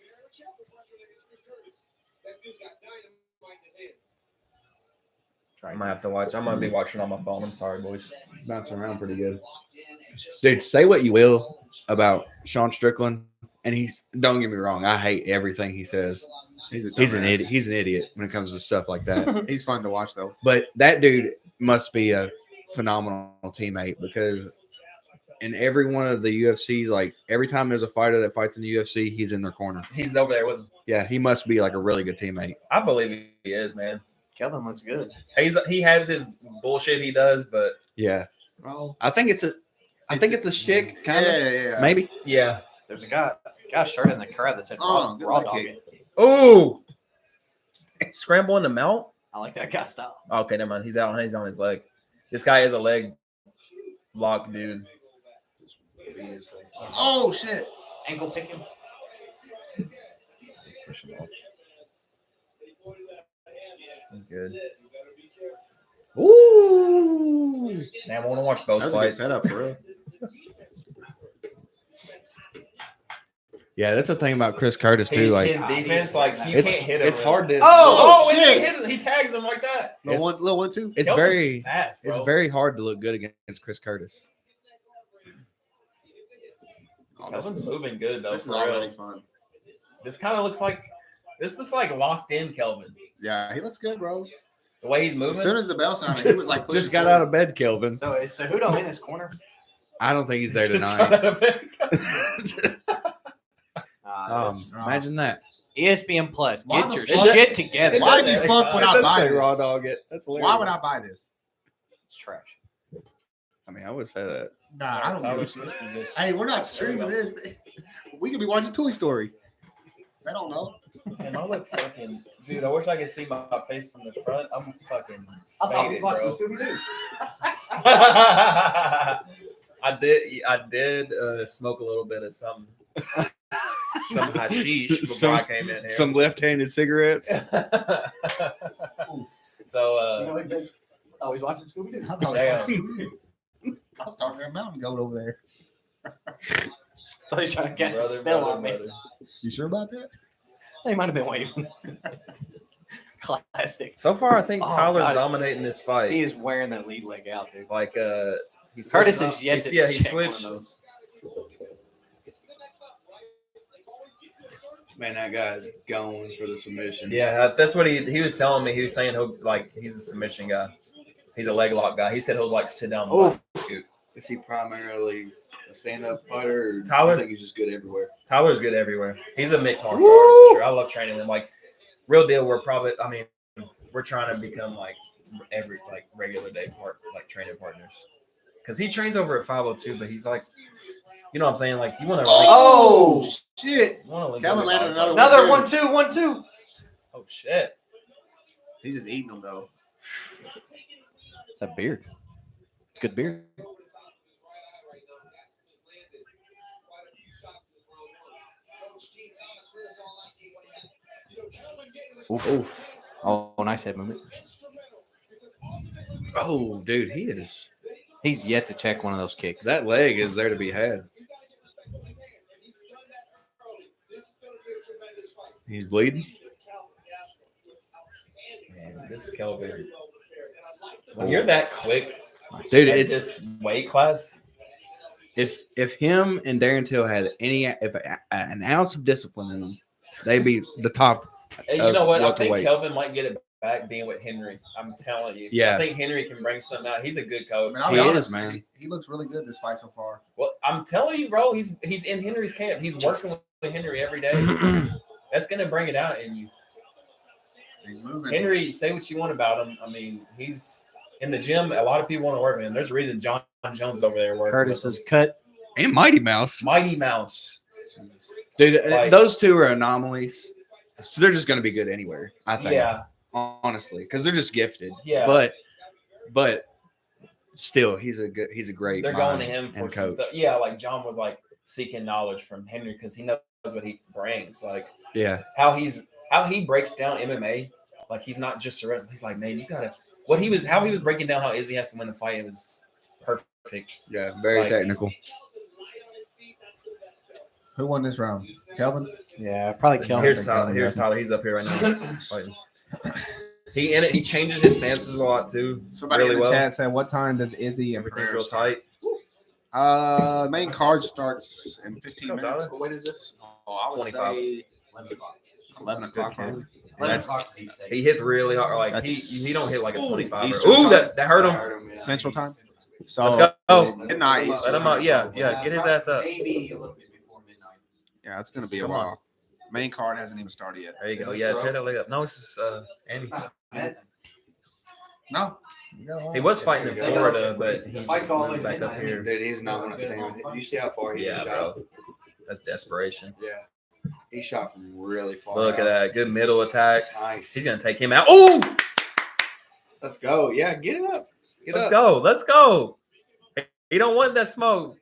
Speaker 1: I might have to watch. I'm gonna be watching on my phone. I'm sorry, boys.
Speaker 3: Bouncing around pretty good. Dude, say what you will about Sean Strickland, and he's don't get me wrong, I hate everything he says. He's an
Speaker 4: dumbass.
Speaker 3: idiot. He's an idiot when it comes to stuff like that.
Speaker 4: He's fun to watch though.
Speaker 3: But that dude must be a phenomenal teammate because in every one of the UFCs, like every time there's a fighter that fights in the UFC, he's in their corner.
Speaker 1: He's over there with him.
Speaker 3: Yeah, he must be like a really good teammate.
Speaker 1: I believe he is, man.
Speaker 2: Kelvin looks good.
Speaker 1: He has his bullshit he does, but
Speaker 3: Yeah,
Speaker 4: Well,
Speaker 3: I think it's a shtick, kind of.
Speaker 4: yeah.
Speaker 3: Maybe.
Speaker 1: yeah.
Speaker 2: There's a guy shirt in the crowd that said
Speaker 4: Oh, good
Speaker 2: raw
Speaker 4: leg
Speaker 2: dog
Speaker 4: kick.
Speaker 2: it.
Speaker 1: Oh, scramble in the mount.
Speaker 2: I like that guy style.
Speaker 1: Okay, never mind. He's out. He's on his leg. This guy is a leg lock, dude.
Speaker 4: Oh shit.
Speaker 2: Ankle picking.
Speaker 1: He's pushing off. Good.
Speaker 3: Ooh.
Speaker 1: Man, I want to watch both
Speaker 4: That was a good
Speaker 1: fights.
Speaker 4: setup for real.
Speaker 3: Yeah, that's the thing about Chris Curtis too. Like
Speaker 1: his defense, like you
Speaker 3: it's
Speaker 1: can't hit him.
Speaker 3: it's hard to.
Speaker 1: Oh, and
Speaker 4: shit.
Speaker 1: he tags him like that.
Speaker 4: Little one too.
Speaker 3: It's
Speaker 1: Kelvin's
Speaker 3: very
Speaker 1: fast, bro.
Speaker 3: it's very hard to look good against Chris Curtis.
Speaker 1: Kelvin's moving good though.
Speaker 4: This is
Speaker 1: For
Speaker 4: already
Speaker 1: real.
Speaker 4: fun.
Speaker 1: This kind of looks like locked in Kelvin.
Speaker 4: Yeah, he looks good, bro.
Speaker 1: The way he's
Speaker 4: As
Speaker 1: moving.
Speaker 4: soon as the bell sounded, he was like
Speaker 3: Just got out of bed, Kelvin.
Speaker 2: So is Cejudo in his corner?
Speaker 3: I don't think he's there
Speaker 1: Just
Speaker 3: tonight.
Speaker 1: got out of bed.
Speaker 3: Imagine that.
Speaker 2: ESPN Plus,
Speaker 4: Why
Speaker 2: get
Speaker 4: the
Speaker 2: your
Speaker 4: fuck-
Speaker 2: shit together.
Speaker 4: Why the fuck would I buy this?
Speaker 3: raw dog it. That's hilarious.
Speaker 4: Why would I buy this?
Speaker 2: It's trash.
Speaker 3: I mean, I would say that.
Speaker 4: Nah, I don't
Speaker 1: Tyler
Speaker 4: know.
Speaker 1: Swiss position.
Speaker 4: Hey, we're not streaming this. We could be watching Toy Story. I don't know.
Speaker 1: Damn, I look fucking dude. I wish I could see my face from the front. I'm fucking
Speaker 2: I thought we
Speaker 1: faded,
Speaker 2: watched
Speaker 1: bro.
Speaker 2: Scooby-Doo.
Speaker 1: I did smoke a little bit of some hashish before I came in here.
Speaker 3: Some left-handed cigarettes.
Speaker 1: So
Speaker 2: Oh, he's watching Scooby-Doo.
Speaker 4: I thought
Speaker 1: Damn.
Speaker 4: I was talking to a mountain goat over there.
Speaker 2: Thought he was trying to catch a
Speaker 1: brother,
Speaker 2: spell on me.
Speaker 1: brother.
Speaker 4: You sure about that?
Speaker 2: They might have been waving. Classic.
Speaker 1: So far, I think
Speaker 2: Oh,
Speaker 1: Tyler's
Speaker 2: God.
Speaker 1: dominating this fight.
Speaker 2: He is wearing that lead leg out, dude.
Speaker 1: Like he
Speaker 2: Curtis
Speaker 1: switched
Speaker 2: is
Speaker 1: up.
Speaker 2: yet to
Speaker 1: Yeah, he
Speaker 2: check one of
Speaker 1: switched.
Speaker 2: those.
Speaker 3: Man, that guy's going for the submissions.
Speaker 1: Yeah, that's what he was telling me. He was saying he's a submission guy. He's a leg lock guy. He said he'll like sit down.
Speaker 2: Oh.
Speaker 1: And scoot.
Speaker 3: Is he primarily a stand-up fighter? Or
Speaker 1: Tyler?
Speaker 3: I think he's just good everywhere.
Speaker 1: Tyler's good everywhere. He's a mixed martial artist for sure. I love training him. Like real deal. We're trying to become like regular day training partners. Because he trains over at 502, but he's like, you know what I'm saying? Like you want to.
Speaker 4: Oh, shit. Calvin landed another
Speaker 2: Another 1-2.
Speaker 1: Oh shit!
Speaker 4: He's just eating them though.
Speaker 2: It's a beard. It's good beard. Oof. Oh, nice head movement.
Speaker 3: Oh, dude, he is.
Speaker 2: He's yet to check one of those kicks.
Speaker 3: That leg is there to be had. He's bleeding.
Speaker 1: Man, this Kelvin. When you're that quick,
Speaker 3: Dude,
Speaker 1: at
Speaker 3: it's
Speaker 1: this weight class.
Speaker 3: if him and Darren Till had an ounce of discipline in them, they'd be the top.
Speaker 1: Hey, you know what? I think
Speaker 3: welterweights.
Speaker 1: Kelvin might get it back being with Henry. I'm telling you.
Speaker 3: Yeah.
Speaker 1: I think Henry can bring something out. He's a good coach.
Speaker 4: Man, I'll
Speaker 3: He
Speaker 4: be
Speaker 3: is,
Speaker 4: honest,
Speaker 3: man.
Speaker 4: He looks really good this fight so far.
Speaker 1: Well, I'm telling you, bro. He's in Henry's camp. He's working with Henry every day. That's gonna bring it out in you.
Speaker 4: He's moving.
Speaker 1: Henry, say what you want about him. I mean, he's in the gym. A lot of people want to work with him. There's a reason John Jones is over there working.
Speaker 2: Curtis
Speaker 1: with
Speaker 2: is cut.
Speaker 3: And Mighty Mouse.
Speaker 1: him. Mighty Mouse.
Speaker 3: Dude,
Speaker 1: Like-
Speaker 3: those two are anomalies. So they're just going to be good anywhere, I think.
Speaker 1: Yeah,
Speaker 3: Honestly, because they're just gifted.
Speaker 1: yeah.
Speaker 3: But still, he's a great.
Speaker 1: They're going
Speaker 3: mind
Speaker 1: to him for
Speaker 3: and
Speaker 1: some
Speaker 3: coach.
Speaker 1: stuff. Yeah, like John was like seeking knowledge from Henry because he knows what he brings. Like
Speaker 3: Yeah,
Speaker 1: how he breaks down MMA. Like he's not just a wrestler. He's like, man, you gotta. How he was breaking down how Izzy has to win the fight. It was perfect.
Speaker 3: yeah, very
Speaker 1: Like-
Speaker 3: technical.
Speaker 4: Who won this round? Kelvin?
Speaker 2: Yeah, probably kill him.
Speaker 1: Here's Tyler. Here's Tyler. He's up here right now. Fighting. He changes his stances a lot too.
Speaker 4: Somebody
Speaker 1: really
Speaker 4: in the
Speaker 1: well.
Speaker 4: chat said, what time does Izzy and
Speaker 1: Everything's
Speaker 4: Pereira
Speaker 1: real
Speaker 4: start?
Speaker 1: tight.
Speaker 4: Main card starts in 15
Speaker 1: Let's go,
Speaker 4: minutes.
Speaker 1: Tyler.
Speaker 2: What weight is this?
Speaker 4: Oh, I would
Speaker 1: 25.
Speaker 4: say 11 o'clock.
Speaker 1: Good
Speaker 4: probably.
Speaker 2: 11 o'clock.
Speaker 1: He hits really hard. Like
Speaker 4: That's-
Speaker 1: he don't hit like a 25.
Speaker 4: Eastern
Speaker 1: Ooh,
Speaker 4: time?
Speaker 1: that hurt him.
Speaker 4: Central time. So
Speaker 1: Let's go.
Speaker 4: midnight.
Speaker 1: Let him out. Yeah, get his ass up.
Speaker 2: Maybe a little bit before midnight.
Speaker 4: Yeah, it's gonna be a
Speaker 1: Come on.
Speaker 4: while. Main card hasn't even started yet.
Speaker 1: There you go. Yeah, tear that leg up. No, it's just Andy.
Speaker 4: No.
Speaker 1: He was fighting in Florida, but he
Speaker 2: The fight
Speaker 1: just
Speaker 2: call
Speaker 1: moved back
Speaker 2: at
Speaker 1: up
Speaker 2: midnight.
Speaker 1: here.
Speaker 3: Dude, he's not going to stand. Do you see how far he
Speaker 1: Yeah,
Speaker 3: shot?
Speaker 1: bro. That's desperation.
Speaker 3: Yeah, he shot from really far.
Speaker 1: Look at
Speaker 3: out.
Speaker 1: that. Good middle attacks.
Speaker 3: Nice.
Speaker 1: He's gonna take him out. Ooh!
Speaker 3: Let's go. Yeah, get him up.
Speaker 1: Let's go. Let's go. He don't want that smoke.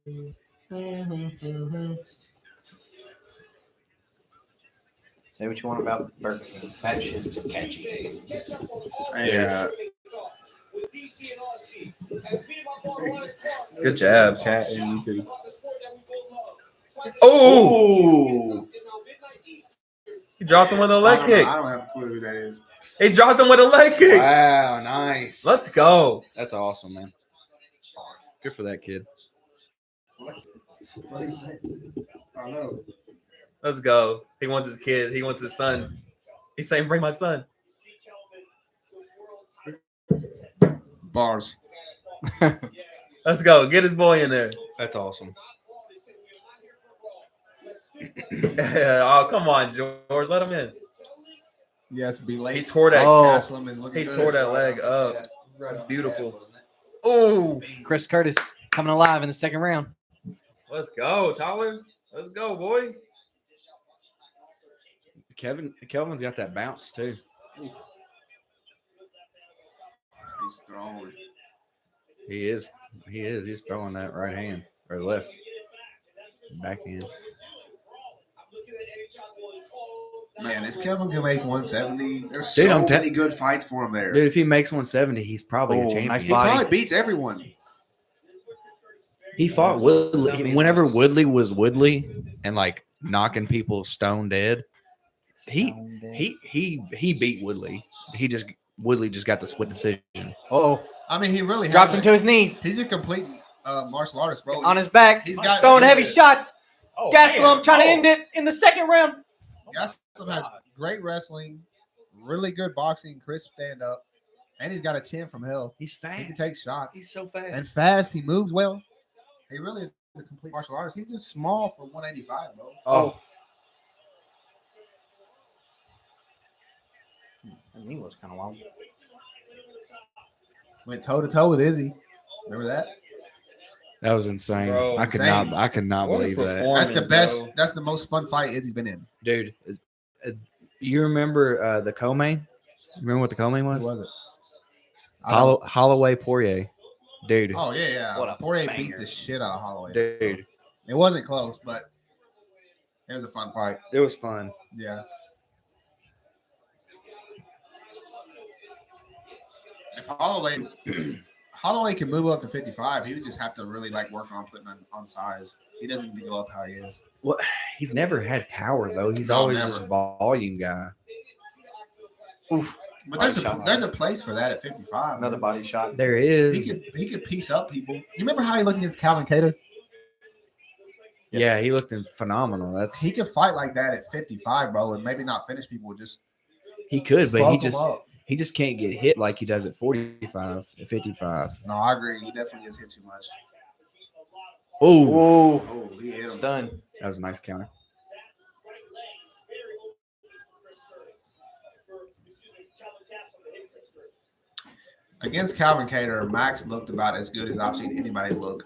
Speaker 2: Say what you want about Burger King. That shit's catchy.
Speaker 4: Yeah.
Speaker 1: Good jab.
Speaker 4: Chat and YouTube.
Speaker 1: Oh, he dropped him with a leg kick.
Speaker 4: I don't have a clue who that is.
Speaker 1: He dropped him with a leg kick.
Speaker 3: Wow, nice.
Speaker 1: Let's go.
Speaker 3: That's awesome, man. Good for that kid.
Speaker 4: I know.
Speaker 1: Let's go. He wants his kid. He wants his son. He's saying, "Bring my son."
Speaker 4: Bars.
Speaker 1: Let's go. Get his boy in there.
Speaker 3: That's awesome.
Speaker 1: Oh, come on, George. Let him in.
Speaker 4: Yes, be late.
Speaker 1: He tore that.
Speaker 4: Gaslam is looking
Speaker 1: He
Speaker 4: good.
Speaker 1: tore that leg up. That's beautiful. Oh,
Speaker 2: Chris Curtis coming alive in the second round.
Speaker 1: let's go, Tyler. Let's go, boy.
Speaker 3: Kelvin's got that bounce too.
Speaker 4: He's throwing.
Speaker 3: He is. He's throwing that right hand or left. Backhand.
Speaker 4: Man, if Kevin can make 170, there's
Speaker 3: Dude,
Speaker 4: so
Speaker 3: I'm
Speaker 4: many good fights for him there.
Speaker 3: Dude, if he makes 170, he's probably a
Speaker 2: Oh,
Speaker 3: champion.
Speaker 2: nice
Speaker 4: He
Speaker 2: body.
Speaker 4: probably beats everyone.
Speaker 3: He fought Woodley. Whenever Woodley was Woodley and like knocking people stone dead, he beat Woodley. Woodley just got the split decision.
Speaker 2: Oh,
Speaker 4: I mean, he really
Speaker 2: dropped him
Speaker 4: has
Speaker 2: to his knees
Speaker 4: He's a complete martial artist, bro.
Speaker 2: on his back.
Speaker 4: He's got
Speaker 2: Throwing heavy shots.
Speaker 1: Oh,
Speaker 2: Gaslam trying to
Speaker 1: Oh.
Speaker 2: end it in the second round.
Speaker 4: Gaslam has great wrestling, really good boxing, crisp stand up, and he's got a chin from hell.
Speaker 3: He's
Speaker 4: He
Speaker 3: fast.
Speaker 4: can take shots.
Speaker 3: He's so
Speaker 4: And
Speaker 3: fast.
Speaker 4: fast. He moves well. He really is a complete martial artist. He's just small for 185, bro.
Speaker 3: Oh,
Speaker 2: He was kind of long.
Speaker 4: Went toe to toe with Izzy. Remember that?
Speaker 3: that was insane.
Speaker 1: Bro,
Speaker 3: I could
Speaker 4: insane.
Speaker 3: not
Speaker 1: What a
Speaker 3: believe that.
Speaker 1: performance.
Speaker 4: That's the best.
Speaker 1: Bro.
Speaker 4: That's the most fun fight Izzy's been in.
Speaker 3: Dude, you remember the co-main? Remember what the co-main
Speaker 4: Who
Speaker 3: was?
Speaker 4: was it? I don't-
Speaker 3: Holloway Poirier. Dude.
Speaker 4: Oh yeah.
Speaker 2: What a
Speaker 4: Poirier beat
Speaker 2: banger.
Speaker 4: the shit out of Holloway.
Speaker 3: Dude.
Speaker 4: It wasn't close, but it was a fun fight.
Speaker 3: It was fun.
Speaker 4: Yeah. If Holloway can move up to 55, he would just have to really like work on putting on size. He doesn't need to go up how he is.
Speaker 3: Well, he's never had power though. He's
Speaker 4: No,
Speaker 3: always
Speaker 4: never.
Speaker 3: this volume guy.
Speaker 2: Oof.
Speaker 4: But
Speaker 2: Body shot.
Speaker 4: there's a place for that at 55.
Speaker 2: Another
Speaker 4: man.
Speaker 2: body shot.
Speaker 3: There is.
Speaker 4: He could piece up people. You remember how he looked against Calvin Kattar?
Speaker 3: Yeah, he looked phenomenal. That's
Speaker 4: He could fight like that at 55, bro, and maybe not finish people. Just
Speaker 3: he could, but
Speaker 4: fuck
Speaker 3: he
Speaker 4: 'em
Speaker 3: just
Speaker 4: up.
Speaker 3: he just can't get hit like he does at 45, at 55.
Speaker 4: No, I agree. He definitely gets hit too much.
Speaker 3: Oh,
Speaker 2: Whoa.
Speaker 4: Oh, he hit him.
Speaker 2: Stun.
Speaker 3: that was a nice counter.
Speaker 4: Against Calvin Kattar, Max looked about as good as I've seen anybody look.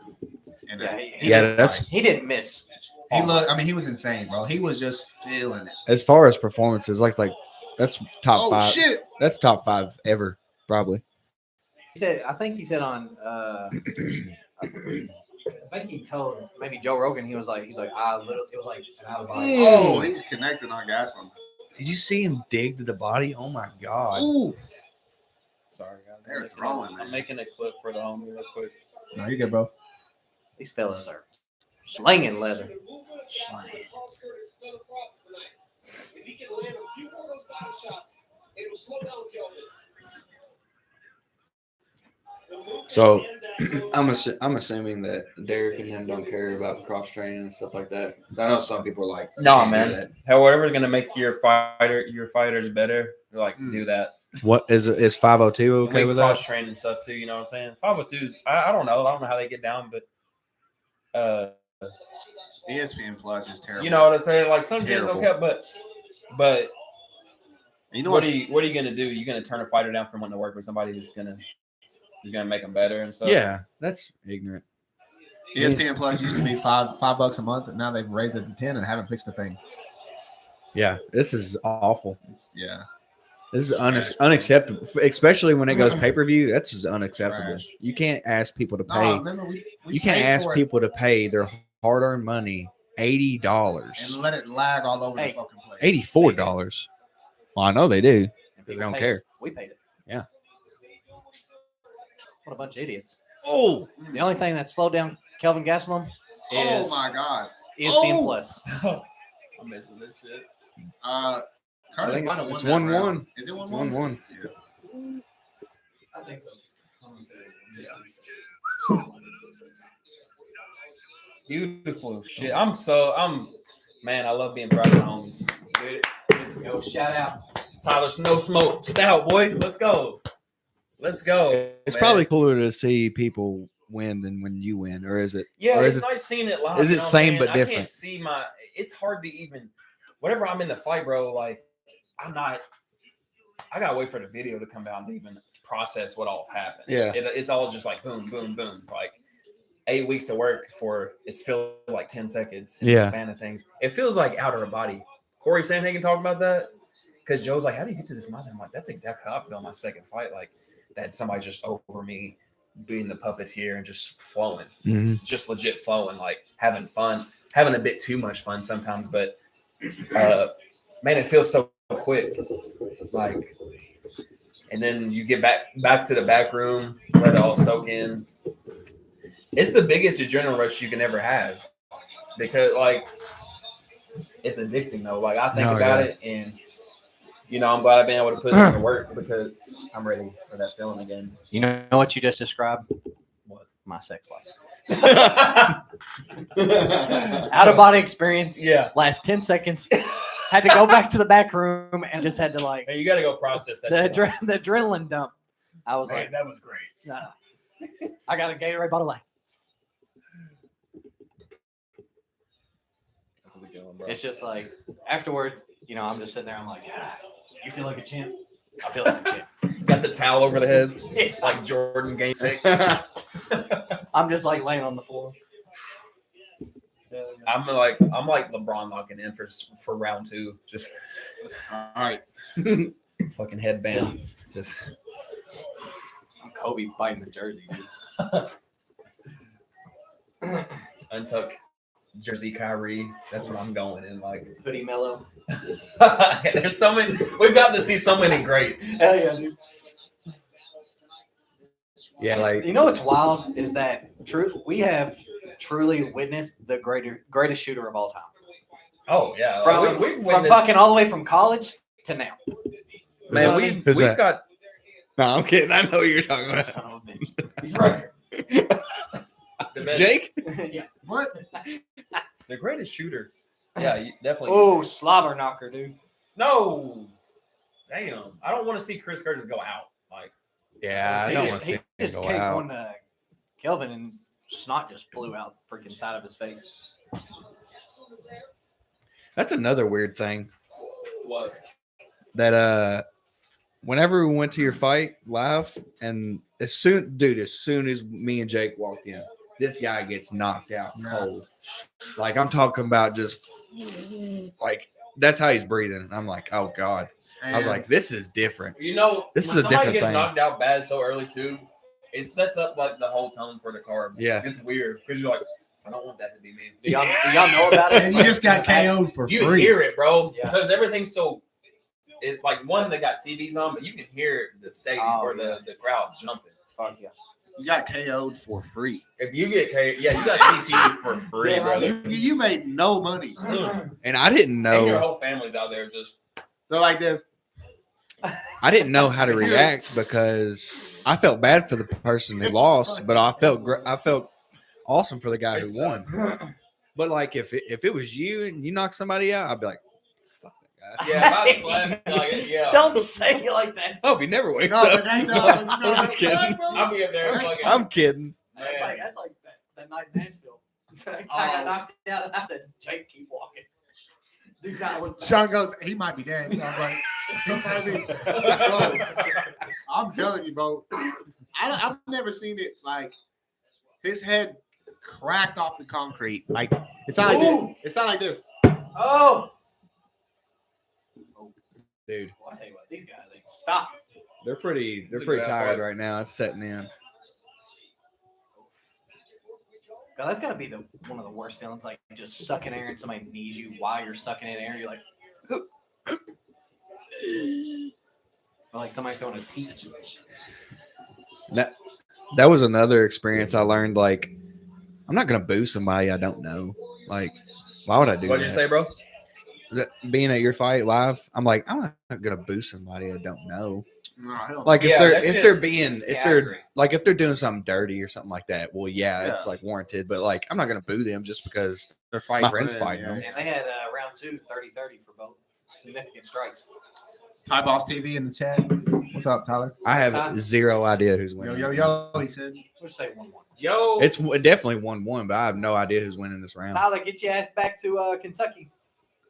Speaker 4: And
Speaker 2: Yeah,
Speaker 3: He
Speaker 2: didn't miss.
Speaker 4: he looked. I mean, he was insane, bro. He was just feeling it.
Speaker 3: As far as performances, like that's top
Speaker 4: Oh
Speaker 3: 5.
Speaker 4: shit!
Speaker 3: That's top 5 ever, probably.
Speaker 2: He said, I think he said on, I think he told maybe Joe Rogan, he's like, it was like an out of body.
Speaker 4: Oh, he's connected on Gaslam.
Speaker 3: Did you see him dig to the body? Oh my god!
Speaker 4: Ooh,
Speaker 1: Sorry, guys.
Speaker 4: They're throwing, man.
Speaker 1: I'm making a clip for the homie real quick.
Speaker 4: no, you good, bro.
Speaker 2: These fellas are slinging leather.
Speaker 3: So I'm assuming that Derek and them don't care about cross training and stuff like that. 'Cause I know some people are like,
Speaker 1: No,
Speaker 3: "Can't do
Speaker 1: man.
Speaker 3: that."
Speaker 1: However's gonna make your fighters better, you're like, do that.
Speaker 3: What is 502
Speaker 1: And
Speaker 3: okay
Speaker 1: we
Speaker 3: with
Speaker 1: cross
Speaker 3: that?
Speaker 1: train and stuff too. You know what I'm saying? 502s. I don't know. I don't know how they get down, but
Speaker 4: ESPN Plus is terrible.
Speaker 1: you know what I'm saying? Like some gyms
Speaker 4: Terrible.
Speaker 1: okay, but
Speaker 4: You know
Speaker 1: what are you gonna do? You're gonna turn a fighter down from wanting to work with somebody who's gonna make them better and stuff.
Speaker 3: Yeah, that's ignorant.
Speaker 4: ESPN Plus used to be $5 a month, and now they've raised it to 10 and haven't fixed the thing.
Speaker 3: Yeah, this is awful.
Speaker 4: Yeah.
Speaker 3: This is unacceptable, especially when it goes pay-per-view. That's just unacceptable.
Speaker 4: Trash.
Speaker 3: You can't ask people to
Speaker 4: No,
Speaker 3: pay.
Speaker 4: remember we
Speaker 3: You can't
Speaker 4: paid
Speaker 3: ask
Speaker 4: for it
Speaker 3: people to pay their hard-earned money, $80,
Speaker 4: and let it lag all over
Speaker 2: Hey,
Speaker 4: the fucking place.
Speaker 3: $84. Well, I know they do.
Speaker 2: And
Speaker 3: They
Speaker 2: people
Speaker 3: don't
Speaker 2: paid
Speaker 3: care.
Speaker 2: it. We paid it.
Speaker 3: Yeah.
Speaker 2: What a bunch of idiots.
Speaker 3: Oh,
Speaker 2: The only thing that slowed down Kelvin Gastelum
Speaker 4: Oh
Speaker 2: is
Speaker 4: my god.
Speaker 2: ESPN
Speaker 4: Oh!
Speaker 2: Plus.
Speaker 1: I'm missing this shit.
Speaker 3: I
Speaker 4: Curtis
Speaker 3: think
Speaker 4: might have
Speaker 3: it's
Speaker 4: won that
Speaker 3: 1-1.
Speaker 4: round. Is it 1-1?
Speaker 3: 1-1.
Speaker 2: I think so.
Speaker 1: Beautiful shit. Man, I love being proud of the homies.
Speaker 2: Let's go. Shout out.
Speaker 1: Tyler Snow Smoke Stout, boy. Let's go. Let's go.
Speaker 3: It's
Speaker 1: man.
Speaker 3: probably cooler to see people win than when you win, or is it?
Speaker 1: Yeah,
Speaker 3: or
Speaker 1: it's
Speaker 3: is it?
Speaker 1: nice seeing it live.
Speaker 3: is it
Speaker 1: you know what I'm
Speaker 3: same
Speaker 1: saying?
Speaker 3: but
Speaker 1: I can't
Speaker 3: different?
Speaker 1: see it's hard to even whenever I'm in the fight, bro, like I gotta wait for the video to come out to even process what all happened.
Speaker 3: Yeah.
Speaker 1: It's all just like boom, boom, boom. Like 8 weeks of work for it feels like 10 seconds in the span of things. It feels like out of her body. Corey Sandhagen talked about that. Because Joe's like, how do you get to this mindset? I'm like, that's exactly how I feel in my second fight. Like that somebody just over me being the puppeteer and just flowing.
Speaker 3: Mhm.
Speaker 1: Just legit flowing, like having fun, having a bit too much fun sometimes. But man, it feels so quick. Like, and then you get back to the back room, let it all soak in. It's the biggest adrenaline rush you can ever have because, like, it's addicting though. Like I think about it, and you know, I'm glad I've been able to put it into work because I'm ready for that feeling again.
Speaker 2: You know what you just described?
Speaker 1: What?
Speaker 2: My sex life. Out of body experience.
Speaker 1: Yeah.
Speaker 2: Last 10 seconds. Had to go back to the back room and just had to like
Speaker 1: Hey, you got to go process that.
Speaker 2: the adrenaline dump. I was
Speaker 1: Man,
Speaker 2: like,
Speaker 1: that was great.
Speaker 2: nah. I got a Gatorade bottle like. It's just like afterwards, you know, I'm just sitting there. I'm like, you feel like a champ. I feel like a champ.
Speaker 1: Got the towel over the head, like Jordan Game 6.
Speaker 2: I'm just like laying on the floor.
Speaker 1: I'm like LeBron locking in for round 2. Just
Speaker 4: All right.
Speaker 1: fucking headband. Just
Speaker 2: I'm Kobe biting the jersey. Dude.
Speaker 1: untuck jersey Kyrie. That's what I'm going in like.
Speaker 2: Hoodie Mellow.
Speaker 1: There's so many. We've gotten to see so many greats.
Speaker 2: Hell yeah, dude.
Speaker 3: Yeah, like
Speaker 2: You know what's wild is that we have truly witnessed the greatest shooter of all time.
Speaker 1: Oh yeah,
Speaker 2: From
Speaker 1: we've
Speaker 2: from
Speaker 1: witnessed-
Speaker 2: fucking all the way from college to now.
Speaker 1: Man,
Speaker 2: Son of
Speaker 1: we've
Speaker 3: Who's that?
Speaker 1: got.
Speaker 3: no, I'm kidding. I know what you're talking about.
Speaker 2: Son of a bitch.
Speaker 1: He's right here. The best,
Speaker 3: Jake?
Speaker 2: Yeah.
Speaker 4: What?
Speaker 1: the greatest shooter. Yeah, you definitely.
Speaker 2: Oh, slobber knocker, dude.
Speaker 1: No, damn! I don't want to see Chris Curtis go out. Like,
Speaker 3: Yeah, I don't want to see
Speaker 2: He
Speaker 3: him
Speaker 2: just
Speaker 3: go
Speaker 2: caved
Speaker 3: out.
Speaker 2: one to Kelvin and snot just flew out the freaking side of his face.
Speaker 3: That's another weird thing.
Speaker 1: what?
Speaker 3: That whenever we went to your fight live, and as soon as me and Jake walked in, this guy gets knocked out cold. Like I'm talking about just like that's how he's breathing. I'm like, oh God. I was like, this is different.
Speaker 1: You know,
Speaker 3: This is
Speaker 1: when
Speaker 3: a
Speaker 1: somebody
Speaker 3: different
Speaker 1: gets
Speaker 3: thing.
Speaker 1: knocked out bad so early too, it sets up like the whole tone for the card.
Speaker 3: Yeah.
Speaker 1: It's weird because you're like, I don't want that to be me.
Speaker 2: Do y'all know about it?
Speaker 4: and you just got KO'd for
Speaker 1: You
Speaker 4: free.
Speaker 1: hear it, bro,
Speaker 2: Yeah.
Speaker 1: because everything's so. It like one they got TVs on, but you can hear the stadium or the crowd jumping.
Speaker 2: Fuck yeah.
Speaker 4: You got KO'd for free.
Speaker 1: If you get you got CTE for free,
Speaker 2: Yeah,
Speaker 1: brother.
Speaker 4: You made no money.
Speaker 3: And I didn't
Speaker 1: And your
Speaker 3: know
Speaker 1: whole family's out there just.
Speaker 4: They're like this.
Speaker 3: how to react because I felt bad for the person who lost, but I felt awesome for the guy
Speaker 1: It
Speaker 3: who won.
Speaker 1: sucks.
Speaker 3: But like if it was you and you knocked somebody out, I'd be like, fuck that guy.
Speaker 1: Yeah, if I slapped, like, yeah.
Speaker 2: Don't say it like that.
Speaker 3: I hope he never wakes
Speaker 4: No, but
Speaker 3: up.
Speaker 4: that's
Speaker 3: I'm just kidding.
Speaker 1: I'll be up there fucking.
Speaker 3: I'm kidding.
Speaker 2: That's
Speaker 1: Man.
Speaker 2: like that night in Nashville. I got knocked out and I said, Jake, keep walking. Dude, not look back.
Speaker 4: Sean goes, he might be dead. I was like, I mean, bro, I'm telling you, bro. I've never seen it like his head cracked off the concrete. Like it's not like this. It's not like this.
Speaker 2: Oh!
Speaker 3: Dude.
Speaker 2: Well, I'll tell you what, these guys ain't Stop.
Speaker 3: They're pretty
Speaker 1: It's a
Speaker 3: tired
Speaker 1: good fight.
Speaker 3: right now. It's setting in.
Speaker 2: God, that's gotta be one of the worst feelings. Like just sucking air and somebody knees you while you're sucking in air. You're like, or like somebody throwing a teeth.
Speaker 3: That was another experience I learned. Like, I'm not gonna boo somebody I don't know. Like, why would I do
Speaker 1: What'd
Speaker 3: that?
Speaker 1: you say, bro?
Speaker 3: Being at your fight live, I'm like, I'm not gonna boo somebody I don't know.
Speaker 4: No, hell
Speaker 3: Like
Speaker 1: Yeah, that's
Speaker 3: if they're
Speaker 1: just-
Speaker 3: being
Speaker 2: I agree.
Speaker 3: if they're doing something dirty or something like that, well, yeah, it's
Speaker 4: Yeah.
Speaker 3: like warranted. But like, I'm not gonna boo them just because
Speaker 4: they're fighting.
Speaker 3: my friends
Speaker 4: for
Speaker 3: fighting
Speaker 4: yeah.
Speaker 3: them.
Speaker 2: And they had round 2, 30-30 for both significant strikes.
Speaker 4: Ty Boss TV in the chat. What's up, Tyler?
Speaker 3: I have
Speaker 2: Time.
Speaker 3: zero idea who's
Speaker 4: Yo,
Speaker 3: winning.
Speaker 4: yo, yo. He said.
Speaker 2: We'll just say 1-1.
Speaker 1: Yo,
Speaker 3: It's definitely 1-1, but I have no idea who's winning this round.
Speaker 2: Tyler, get your ass back to Kentucky.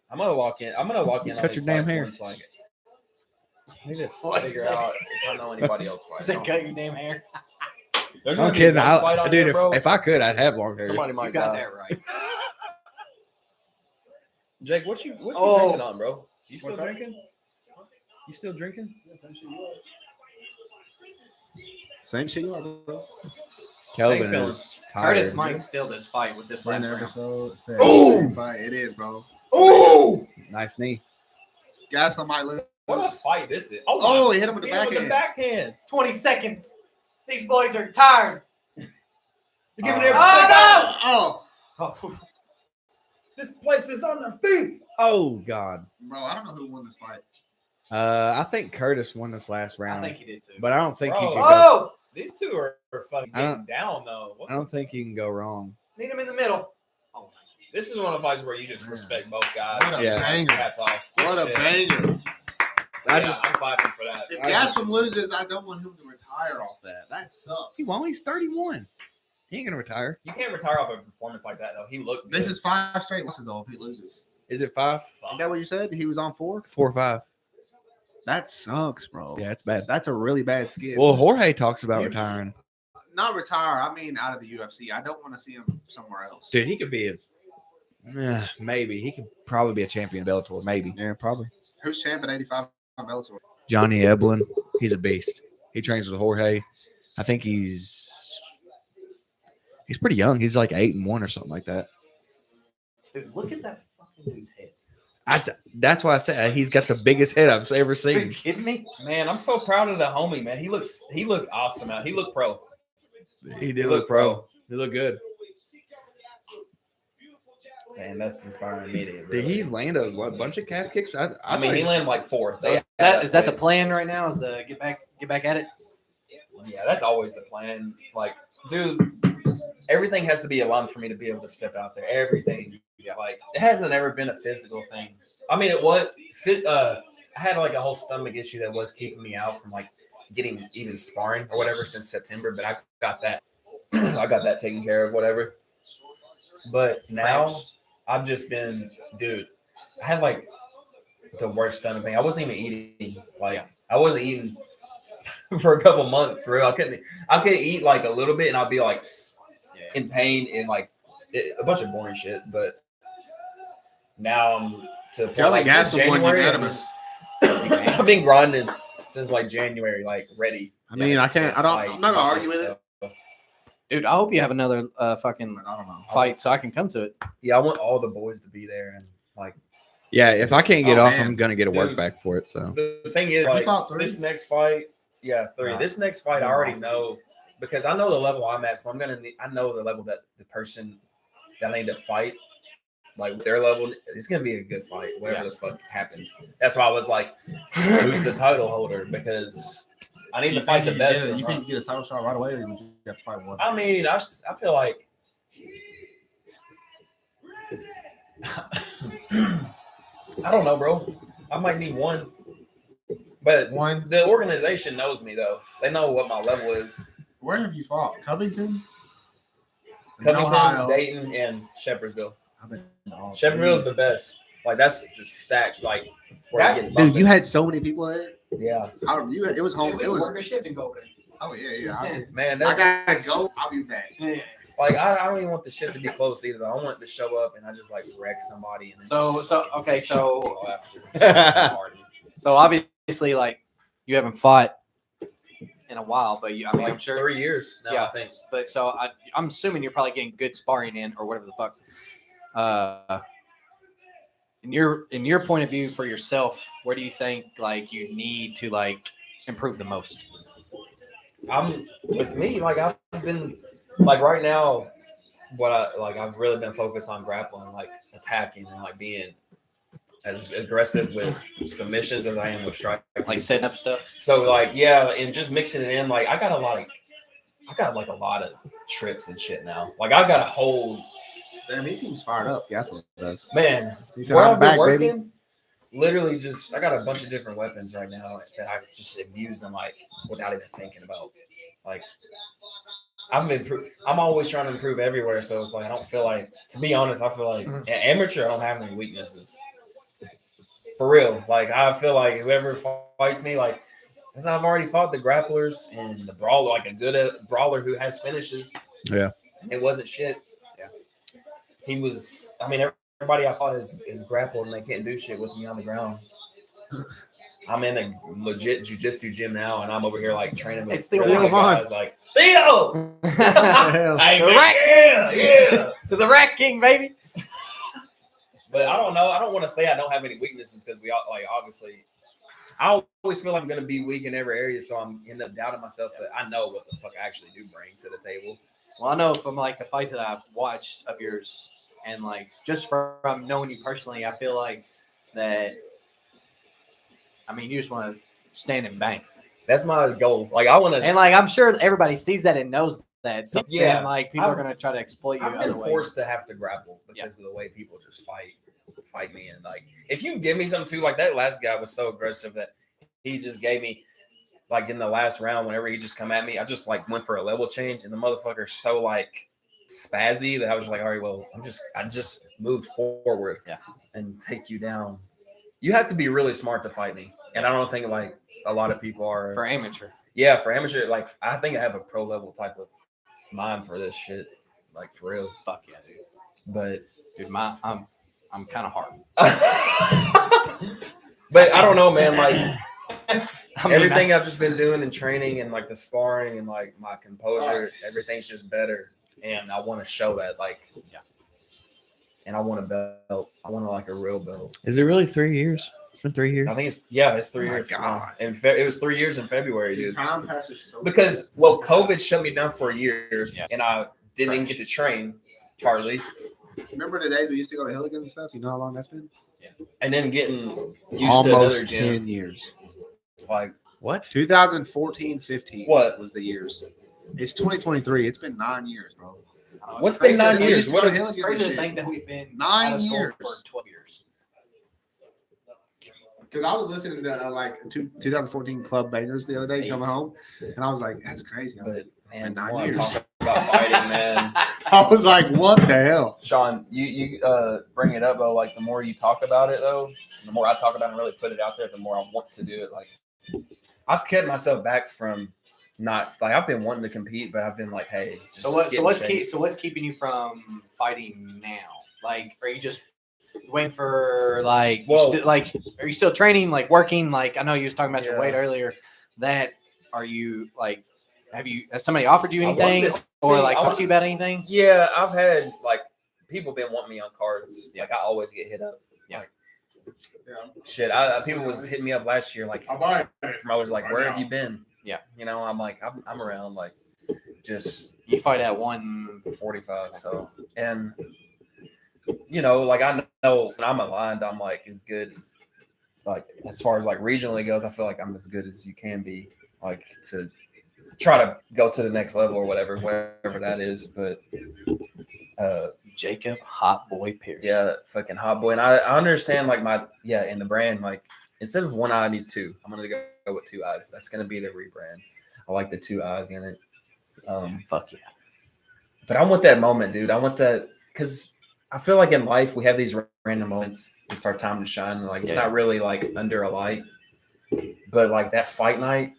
Speaker 1: I'm gonna walk in. On
Speaker 3: Cut
Speaker 1: these
Speaker 3: your damn
Speaker 1: fights
Speaker 3: hair.
Speaker 1: once, like, I need to
Speaker 2: What'd you
Speaker 1: figure
Speaker 2: say?
Speaker 1: out if I know anybody else
Speaker 2: I
Speaker 1: fighting.
Speaker 2: said, cut your damn hair.
Speaker 1: There's
Speaker 3: I'm
Speaker 1: gonna be
Speaker 3: kidding,
Speaker 1: one fight on
Speaker 3: dude.
Speaker 1: there, bro.
Speaker 3: If I could, I'd have long hair.
Speaker 1: Somebody
Speaker 2: You
Speaker 1: might
Speaker 2: got
Speaker 1: die.
Speaker 2: that right.
Speaker 1: Jake, what you
Speaker 2: Oh.
Speaker 1: drinking on, bro? You still
Speaker 4: What's that?
Speaker 1: drinking? You still drinking?
Speaker 4: Same shit you are, bro.
Speaker 3: Kelvin
Speaker 1: feeling?
Speaker 3: is tired.
Speaker 2: Curtis might steal this fight with this last round.
Speaker 4: episode.
Speaker 3: Ooh!
Speaker 4: Fight. It is, bro.
Speaker 1: Ooh!
Speaker 3: Nice knee.
Speaker 4: Gas might lose.
Speaker 1: What a fight this is!
Speaker 4: Oh, he hit him with the
Speaker 1: He hit him with
Speaker 4: backhand.
Speaker 1: the backhand.
Speaker 2: 20 seconds. These boys are tired.
Speaker 1: You're giving
Speaker 3: Oh.
Speaker 1: everything
Speaker 2: Oh,
Speaker 1: up.
Speaker 4: Oh,
Speaker 2: Oh,
Speaker 1: This place is on their feet.
Speaker 3: Oh God.
Speaker 4: bro, I don't know who won this fight.
Speaker 3: I think Curtis won this last
Speaker 2: I
Speaker 3: round,
Speaker 2: think he did too.
Speaker 3: but I don't think you
Speaker 1: Bro.
Speaker 3: can go.
Speaker 2: Oh,
Speaker 1: These two are fucking
Speaker 3: I
Speaker 1: getting down though. What
Speaker 3: I don't think you can go wrong.
Speaker 2: need him in the middle. Oh, nice.
Speaker 1: This is one of the fights where you just respect both guys.
Speaker 4: What a
Speaker 3: Yeah.
Speaker 4: banger.
Speaker 1: Hats off.
Speaker 4: What a
Speaker 1: Shit.
Speaker 4: banger.
Speaker 3: I just
Speaker 1: I'm clapping for that.
Speaker 4: If
Speaker 3: I
Speaker 4: Gaslam loses, I don't want him to retire off that. That sucks.
Speaker 3: he won. He's 31. He ain't gonna retire.
Speaker 1: You can't retire off a performance like that though. He looked good.
Speaker 4: This is 5 straight losses, though, if he loses.
Speaker 3: Is it 5,
Speaker 1: Fuck.
Speaker 4: Is that what you said? He was on 4?
Speaker 3: 4 or 5?
Speaker 4: That sucks, bro.
Speaker 3: Yeah, it's bad.
Speaker 4: That's a really bad skid.
Speaker 3: Well, Jorge talks about retiring.
Speaker 4: Not retire. I mean, out of the UFC. I don't want to see him somewhere else.
Speaker 3: Dude, he could be maybe he could probably be a champion of Bellator. Maybe.
Speaker 4: Yeah, probably. Who's champ at 85 on Bellator?
Speaker 3: Johnny Eblin. He's a beast. He trains with Jorge. I think he's pretty young. He's like 8-1 or something like that.
Speaker 2: Dude, look at that fucking dude's head.
Speaker 3: That's why I said he's got the biggest head I've ever
Speaker 2: Are you
Speaker 3: seen.
Speaker 2: kidding me?
Speaker 1: Man, I'm so proud of the homie, man. He looked awesome out. He looked pro.
Speaker 3: He
Speaker 1: did look pro.
Speaker 3: He looked good.
Speaker 1: Man, that's inspiring me to
Speaker 3: Did he land a bunch of calf kicks?
Speaker 1: I mean, he landed like 4.
Speaker 2: So is that the plan right now? Is to get back at it?
Speaker 1: Yeah, that's always the plan. Like, dude, everything has to be aligned for me to be able to step out there. Everything. Yeah, like it hasn't ever been a physical thing. I mean, it was fit. I had like a whole stomach issue that was keeping me out from like getting even sparring or whatever since September. But I got that. I got that taken care of. Whatever. But now I've just been, dude. I had like the worst stomach pain. I wasn't even eating. Like I wasn't eating for a couple months. Real. I couldn't eat like a little bit, and I'd be like in pain and like a bunch of boring shit. But now I'm to the point like since January. I've been grinding since like January, like ready.
Speaker 4: I mean, I can't. I'm not gonna argue with it.
Speaker 2: Dude, I hope you have another fucking
Speaker 4: I don't know.
Speaker 2: fight so I can come to it.
Speaker 1: Yeah, I want all the boys to be there and like.
Speaker 3: Yeah, if I can't get
Speaker 4: Oh,
Speaker 3: off,
Speaker 4: man.
Speaker 3: I'm gonna get a work
Speaker 1: Dude.
Speaker 3: back for it. So
Speaker 1: The thing is,
Speaker 4: You
Speaker 1: like
Speaker 4: fought 3?
Speaker 1: this next fight, 3.
Speaker 3: Wow.
Speaker 1: This next fight, I already know because I know the level I'm at. So I'm gonna. I know the level that the person that I need to fight, like their level. It's gonna be a good fight, whatever the fuck happens. That's why I was like, who's the title holder? Because I need to fight the best.
Speaker 4: You think you get a title shot right away, or you have to fight one?
Speaker 1: I mean, I feel like I don't know, bro. I might need one, but
Speaker 4: One.
Speaker 1: the organization knows me though. They know what my level is.
Speaker 4: Where have you fought? Covington,
Speaker 1: Covington,
Speaker 4: Ohio.
Speaker 1: Dayton, and Shepherdsville.
Speaker 4: I've been to all
Speaker 1: Shepherdsville is
Speaker 4: 3.
Speaker 1: the best. Like that's the stack. Like where it gets
Speaker 4: Dude,
Speaker 1: bumping.
Speaker 4: you had so many people there.
Speaker 1: Yeah,
Speaker 4: It was home.
Speaker 2: Dude, we
Speaker 4: It
Speaker 2: can
Speaker 4: was.
Speaker 2: work a shift and go over
Speaker 4: Oh yeah.
Speaker 1: man.
Speaker 4: I
Speaker 1: That's
Speaker 4: gotta go. I'll be back.
Speaker 2: there.
Speaker 1: like I don't even want the shit to be close either. I want it to show up and I just like wreck somebody. And then
Speaker 2: So-
Speaker 1: just
Speaker 2: so,
Speaker 1: fucking
Speaker 2: okay,
Speaker 1: take shit
Speaker 2: so-
Speaker 1: to go after.
Speaker 2: So obviously, like you haven't fought in a while, but I mean,
Speaker 1: like
Speaker 2: I'm sure
Speaker 1: 3 years now,
Speaker 2: yeah,
Speaker 1: I think.
Speaker 2: But so I'm assuming you're probably getting good sparring in or whatever the fuck. In your point of view for yourself, where do you think like you need to like improve the most?
Speaker 1: With me, like I've been like right now, I've really been focused on grappling, like attacking and like being as aggressive with submissions as I am with striking.
Speaker 2: Like setting up stuff.
Speaker 1: So like yeah, and just mixing it in. Like I got like a lot of trips and shit now. Like I got a whole
Speaker 3: Damn, he seems fired up. Yes, it does.
Speaker 1: man.
Speaker 4: He said,
Speaker 1: Where
Speaker 4: "I'm
Speaker 1: I've been
Speaker 4: back, baby."
Speaker 1: working, literally just I got a bunch of different weapons right now that I just am using like without even thinking about. Like I'm always trying to improve everywhere, so it's like I don't feel like, to be honest, I feel like amateur. I don't have any weaknesses. For real, like I feel like whoever fights me, like, because I've already fought the grapplers and the brawler, like a good brawler who has finishes.
Speaker 3: Yeah,
Speaker 1: it wasn't shit. Yeah, he was. I mean, everybody I fought is grappled and they can't do shit with me on the ground. I'm in a legit jiu-jitsu gym now, and I'm over here like training with
Speaker 2: It's Theo
Speaker 1: really good
Speaker 2: Vaughn.
Speaker 1: guys. Like Theo, hey,
Speaker 2: The
Speaker 1: man,
Speaker 2: Rat
Speaker 1: yeah.
Speaker 2: The Rat King, baby.
Speaker 1: But I don't know. I don't want to say I don't have any weaknesses because we all like obviously. I always feel like I'm gonna be weak in every area, so I'm end up doubting myself. But I know what the fuck I actually do bring to the table.
Speaker 2: Well, I know from like the fights that I've watched of yours, and like just from knowing you personally, I feel like that. I mean, you just want to stand and bang.
Speaker 1: That's my goal. Like I want to,
Speaker 2: and like I'm sure everybody sees that and knows that. So
Speaker 1: yeah,
Speaker 2: then, like people are gonna try to exploit you.
Speaker 1: I've been
Speaker 2: other
Speaker 1: forced
Speaker 2: ways.
Speaker 1: to have to grapple because of the way people just fight me. And like, if you give me something too, like that last guy was so aggressive that he just gave me, like in the last round, whenever he just come at me, I just like went for a level change, and the motherfucker's so like spazzy that I was like, all right, well, I just moved forward, and take you down. You have to be really smart to fight me, and I don't think like a lot of people are
Speaker 2: for amateur.
Speaker 1: Yeah, for amateur, like I think I have a pro level type of mind for this shit, like for real.
Speaker 2: Fuck yeah, dude.
Speaker 1: But
Speaker 2: dude, I'm kind of hard.
Speaker 1: But I don't know, man. Like everything I've just been doing and training and like the sparring and like my composure, everything's just better. And I want to show that, like, and I want a belt. I want like a real belt.
Speaker 3: Is it really 3 years? It's been 3 years.
Speaker 1: I think it's 3 years.
Speaker 3: God.
Speaker 1: And it was 3 years in February, dude.
Speaker 4: Time passes so
Speaker 1: Because COVID shut me down for a year, and I didn't even get to train hardly.
Speaker 4: Remember the days we used to go to Hilligan and stuff? You know how long that's been?
Speaker 1: Yeah. And then getting used to another gym.
Speaker 4: 10 years.
Speaker 1: Like
Speaker 3: what?
Speaker 4: 2014, 15.
Speaker 1: What
Speaker 4: was the years? It's 2023. It's been 9 years, bro.
Speaker 1: What's been 9 years?
Speaker 4: What
Speaker 2: It's crazy to think that we've been
Speaker 4: 9 years
Speaker 2: for 12 years.
Speaker 4: Because I was listening to like 2014 Club Bangers the other day coming home, and I was like, "That's crazy."
Speaker 1: But man,
Speaker 4: 9
Speaker 1: I
Speaker 4: years.
Speaker 1: talk about fighting, man.
Speaker 4: I was like, "What the hell?"
Speaker 1: Sean, you bring it up though. Like the more you talk about it though, the more I talk about it and really put it out there, the more I want to do it. Like I've kept myself back from not like I've been wanting to compete, but I've been like, hey. Just
Speaker 2: what's keeping you from fighting now? Like, are you just waiting for like? Are you still training? Like working? Like I know you was talking about your weight earlier. That are you like? Has somebody offered you anything or like talked to you about anything?
Speaker 1: Yeah, I've had like people been wanting me on cards. Like I always get hit up. Like, shit, people was hitting me up last year. Like I was like, where have you been?
Speaker 2: Yeah,
Speaker 1: you know, I'm like, I'm around. Like, just
Speaker 2: you fight at 145.
Speaker 1: So, and you know, like I know when I'm aligned, I'm like as good as like as far as like regionally goes. I feel like I'm as good as you can be. Like to try to go to the next level or whatever that is. But
Speaker 2: Jacob Hot Boy Pierce.
Speaker 1: Yeah, fucking Hot Boy. And I understand like in the brand, like instead of one eye, it needs two. I'm gonna go with 2 eyes. That's gonna be the rebrand. I like the 2 eyes in it.
Speaker 2: Fuck yeah.
Speaker 1: But I want that moment, dude. I want that because I feel like in life we have these random moments. It's our time to shine. Like it's not really like under a light, but like that fight night,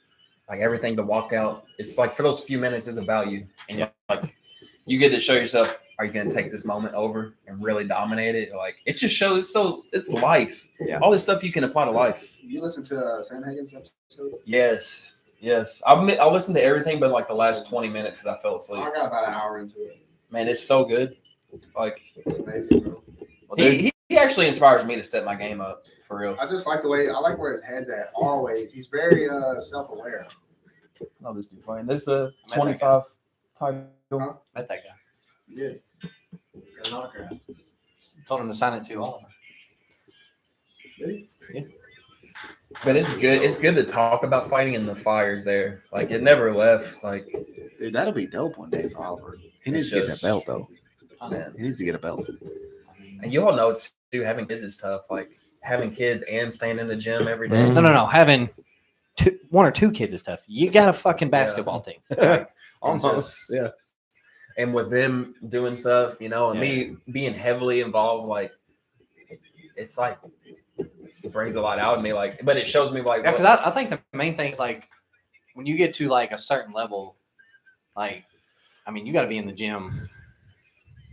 Speaker 1: like everything to walk out. It's like for those few minutes is about you, and like you get to show yourself. Are you going to take this moment over and really dominate it? Like it just shows. It's life.
Speaker 2: Yeah.
Speaker 1: All this stuff you can apply to life.
Speaker 4: You listen to Sam Hagen's episode?
Speaker 1: Yes. I'll listen to everything, but like the last 20 minutes because I fell asleep.
Speaker 4: I got about an hour into it.
Speaker 1: Man, it's so good. Like
Speaker 4: It's amazing, bro.
Speaker 1: he actually inspires me to step my game up for real.
Speaker 4: I just like where his head's at. Always, he's very self-aware.
Speaker 1: Oh, this dude fine. This is a 25 title.
Speaker 2: Met that guy.
Speaker 4: Yeah. Got an autograph.
Speaker 2: Told him to sign it to Oliver.
Speaker 4: Did he?
Speaker 1: But it's good. It's good to talk about fighting in the fires there. Like it never left. Like
Speaker 5: Dude, that'll be dope one day for Oliver. He needs
Speaker 1: It's
Speaker 5: to get
Speaker 1: just-
Speaker 5: that belt though.
Speaker 1: man,
Speaker 5: He needs to get a belt.
Speaker 1: and you all know too. Having kids is tough. Like having kids and staying in the gym every day.
Speaker 2: No. Having one or two kids is tough. You got a fucking basketball team.
Speaker 3: Almost.
Speaker 1: Just- And with them doing stuff, and me being heavily involved, like it's like it brings a lot out of me. Like, but it shows me like
Speaker 2: Yeah, because I think the main thing is like when you get to like a certain level, like I mean, you got to be in the gym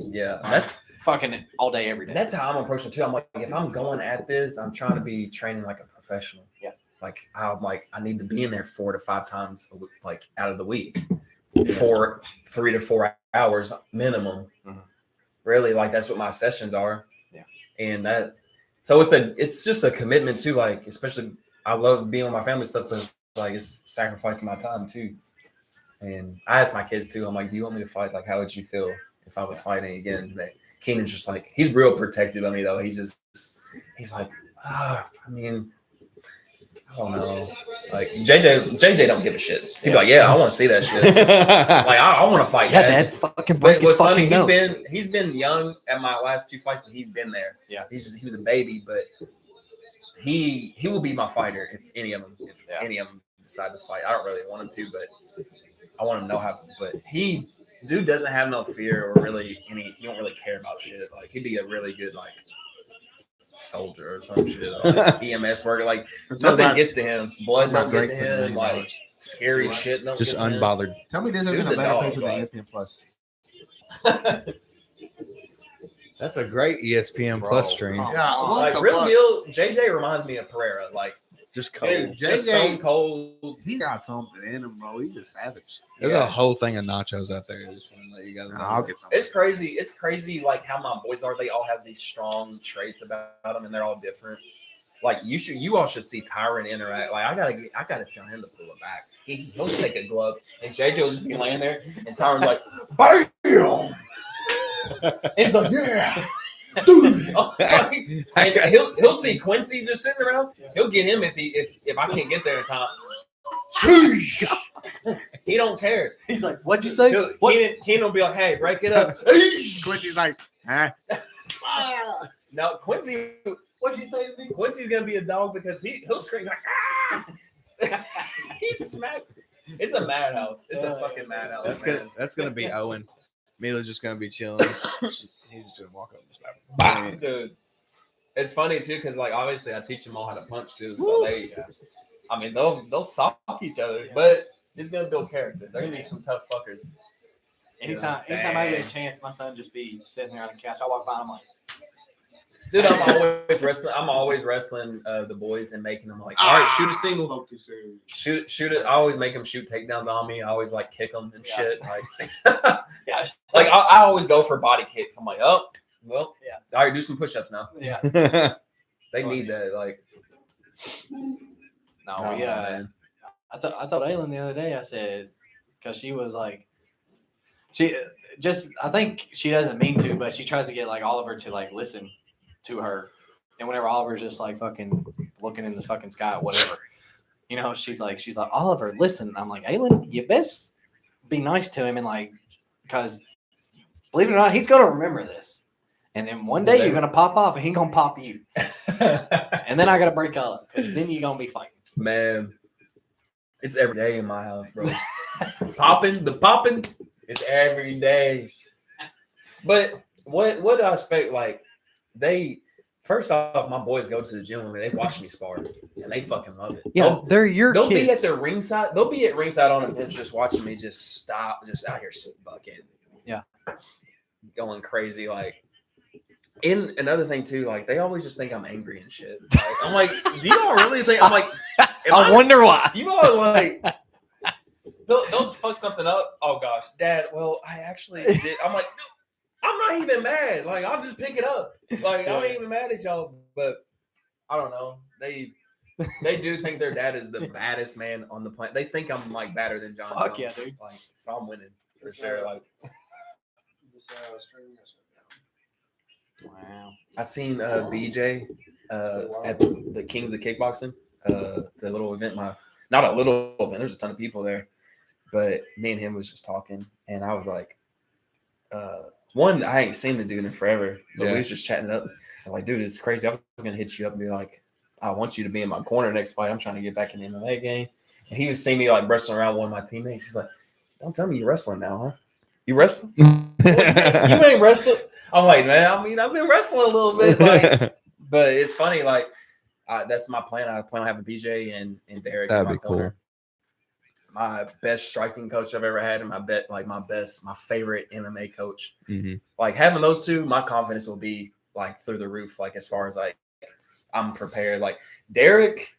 Speaker 1: that's
Speaker 2: fucking all day, every day.
Speaker 1: that's how I'm approaching it too. I'm like, if I'm going at this, I'm trying to be training like a professional.
Speaker 2: Yeah.
Speaker 1: Like I'm like I need to be in there 4 to 5 times like out of the week, for 3 to 4 hours minimum.
Speaker 2: Mhm.
Speaker 1: Really, like that's what my sessions are.
Speaker 2: Yeah.
Speaker 1: And so it's just a commitment to like, especially I love being with my family stuff, but like it's sacrificing my time too. And I asked my kids too. I'm like, do you want me to fight? Like, how would you feel if I was fighting again? But Keenan's just like, he's real protective of me though. He's like, I mean, I don't know. Like JJ don't give a shit. He'd be like, yeah, I want to see that shit. Like I want to fight.
Speaker 2: yeah,
Speaker 1: Dad.
Speaker 2: Dad fucking
Speaker 1: But
Speaker 2: break his
Speaker 1: what's funny,
Speaker 2: fucking nose.
Speaker 1: he's been young at my last 2 fights, but he's been there.
Speaker 2: Yeah.
Speaker 1: He was a baby, but he will be my fighter if any of them decide to fight. I don't really want him to, but I want him to know how. But dude doesn't have no fear or really he don't really care about shit. Like he'd be a really good like soldier or some shit, like EMS worker. Like nothing gets to him. Blood don't get to him. Like scary shit don't
Speaker 3: Just
Speaker 1: get to him.
Speaker 3: unbothered.
Speaker 4: Tell me this
Speaker 1: Dude's
Speaker 4: isn't a
Speaker 1: a
Speaker 4: better
Speaker 1: dog,
Speaker 4: picture than
Speaker 1: bro.
Speaker 4: ESPN Plus.
Speaker 3: That's a great ESPN
Speaker 2: Bro.
Speaker 3: Plus stream.
Speaker 4: Yeah, what
Speaker 1: Like
Speaker 4: the
Speaker 1: real
Speaker 4: fuck?
Speaker 1: deal, JJ reminds me of Pereira. Like
Speaker 3: Just cold.
Speaker 4: Dude,
Speaker 1: just so
Speaker 4: JJ,
Speaker 1: cold.
Speaker 4: he got something in him, bro. He's a savage.
Speaker 3: There's
Speaker 1: Yeah.
Speaker 3: a whole thing of nachos out there. I just want to let you guys know.
Speaker 4: I'll get some.
Speaker 1: It's crazy. It's crazy, like how my boys are. They all have these strong traits about them, and they're all different. Like you all should see Tyron interact. Like I gotta tell him to pull it back. He'll take a glove, and JJ will just be laying there, and Tyron's like, "Bam!" And he's like, "Yeah, dude." And he'll see Quincy just sitting around. He'll get him if I can't get there in time. Sheesh. He don't care.
Speaker 2: He's like, "What'd you say?"
Speaker 1: Dude,
Speaker 2: What?
Speaker 1: Keenan will be like, "Hey, break it up."
Speaker 4: Quincy's like, huh?
Speaker 1: No, Quincy.
Speaker 2: What'd you say to me?
Speaker 1: Quincy's gonna be a dog because he'll scream like, "Ah!" He's smacked. It's a madhouse. It's a fucking madhouse.
Speaker 3: That's gonna be Owen. Mila's just gonna be chilling. He's just gonna walk up and just
Speaker 1: Man. Dude. It's funny too because like obviously I teach them all how to punch too, so they'll sock each other, but it's gonna build character. They're gonna be some tough fuckers.
Speaker 2: Anytime I get a chance, my son just be sitting there on the couch. I walk by, I'm like,
Speaker 1: Dude, I'm always wrestling the boys and making them like, all right, shoot a single.
Speaker 4: Spoke too soon.
Speaker 1: Shoot it. I always make them shoot takedowns on me. I always like kick them and
Speaker 2: Yeah.
Speaker 1: shit. Like,
Speaker 2: yeah,
Speaker 1: like I always go for body kicks. I'm like, oh, well,
Speaker 2: Yeah.
Speaker 1: all right, do some push-ups now.
Speaker 2: yeah.
Speaker 1: They need that. Like,
Speaker 2: No,
Speaker 1: oh,
Speaker 2: yeah.
Speaker 1: man.
Speaker 2: I told Aylin the other day. I said because she was like, I think she doesn't mean to, but she tries to get like Oliver to like listen to her, and whenever Oliver's just like fucking looking in the fucking sky, whatever, she's like Oliver, listen. I'm like, Aylin, you best be nice to him and like, because believe it or not, he's gonna remember this, and then one day you're gonna pop off and he's gonna pop you, and then I gotta break up because then you're gonna be fighting.
Speaker 1: Man, it's every day in my house, bro. The popping is every day. But what do I expect? Like, first off, my boys go to the gym with me. They watch me spar, and they fucking love it.
Speaker 2: Yeah, they're your
Speaker 1: They'll
Speaker 2: kids.
Speaker 1: be at the ringside. They'll be at ringside on a bench just watching me just out here bucking.
Speaker 2: Yeah.
Speaker 1: going crazy. Like, in another thing too, like they always just think I'm angry and shit. Like, I'm like, do y'all really think I'm like?
Speaker 2: I wonder why.
Speaker 1: You all like. They'll just fuck something up. Oh gosh, Dad. Well, I actually did. I'm like, I'm not even mad. Like, I'll just pick it up. Like, I ain't even mad at y'all. But I don't know. They do think their dad is the baddest man on the planet. They think I'm like badder than John.
Speaker 2: Fuck
Speaker 1: Jones.
Speaker 2: yeah, dude.
Speaker 1: Like, so I'm winning for sure. Like,
Speaker 2: Wow.
Speaker 1: I seen BJ at the Kings of Kickboxing, the little event. Not a little event. There's a ton of people there. But me and him was just talking, and I was like, one, I ain't seen the dude in forever, but we was just chatting it up. I was like, dude, it's crazy. I was going to hit you up and be like, I want you to be in my corner next fight. I'm trying to get back in the MMA game. And he was seeing me like wrestling around one of my teammates. He's like, don't tell me you're wrestling now, huh? You wrestling? Well, you ain't wrestling. I'm like, man, I mean, I've been wrestling a little bit. Like, but it's funny. Like, that's my plan. I plan on having BJ and Derek
Speaker 3: That'd
Speaker 1: in my
Speaker 3: be
Speaker 1: corner.
Speaker 3: cool.
Speaker 1: My best striking coach I've ever had, and my favorite MMA coach.
Speaker 3: Mm-hmm.
Speaker 1: Like, having those two, my confidence will be like through the roof. Like, as far as like I'm prepared. Like Derek,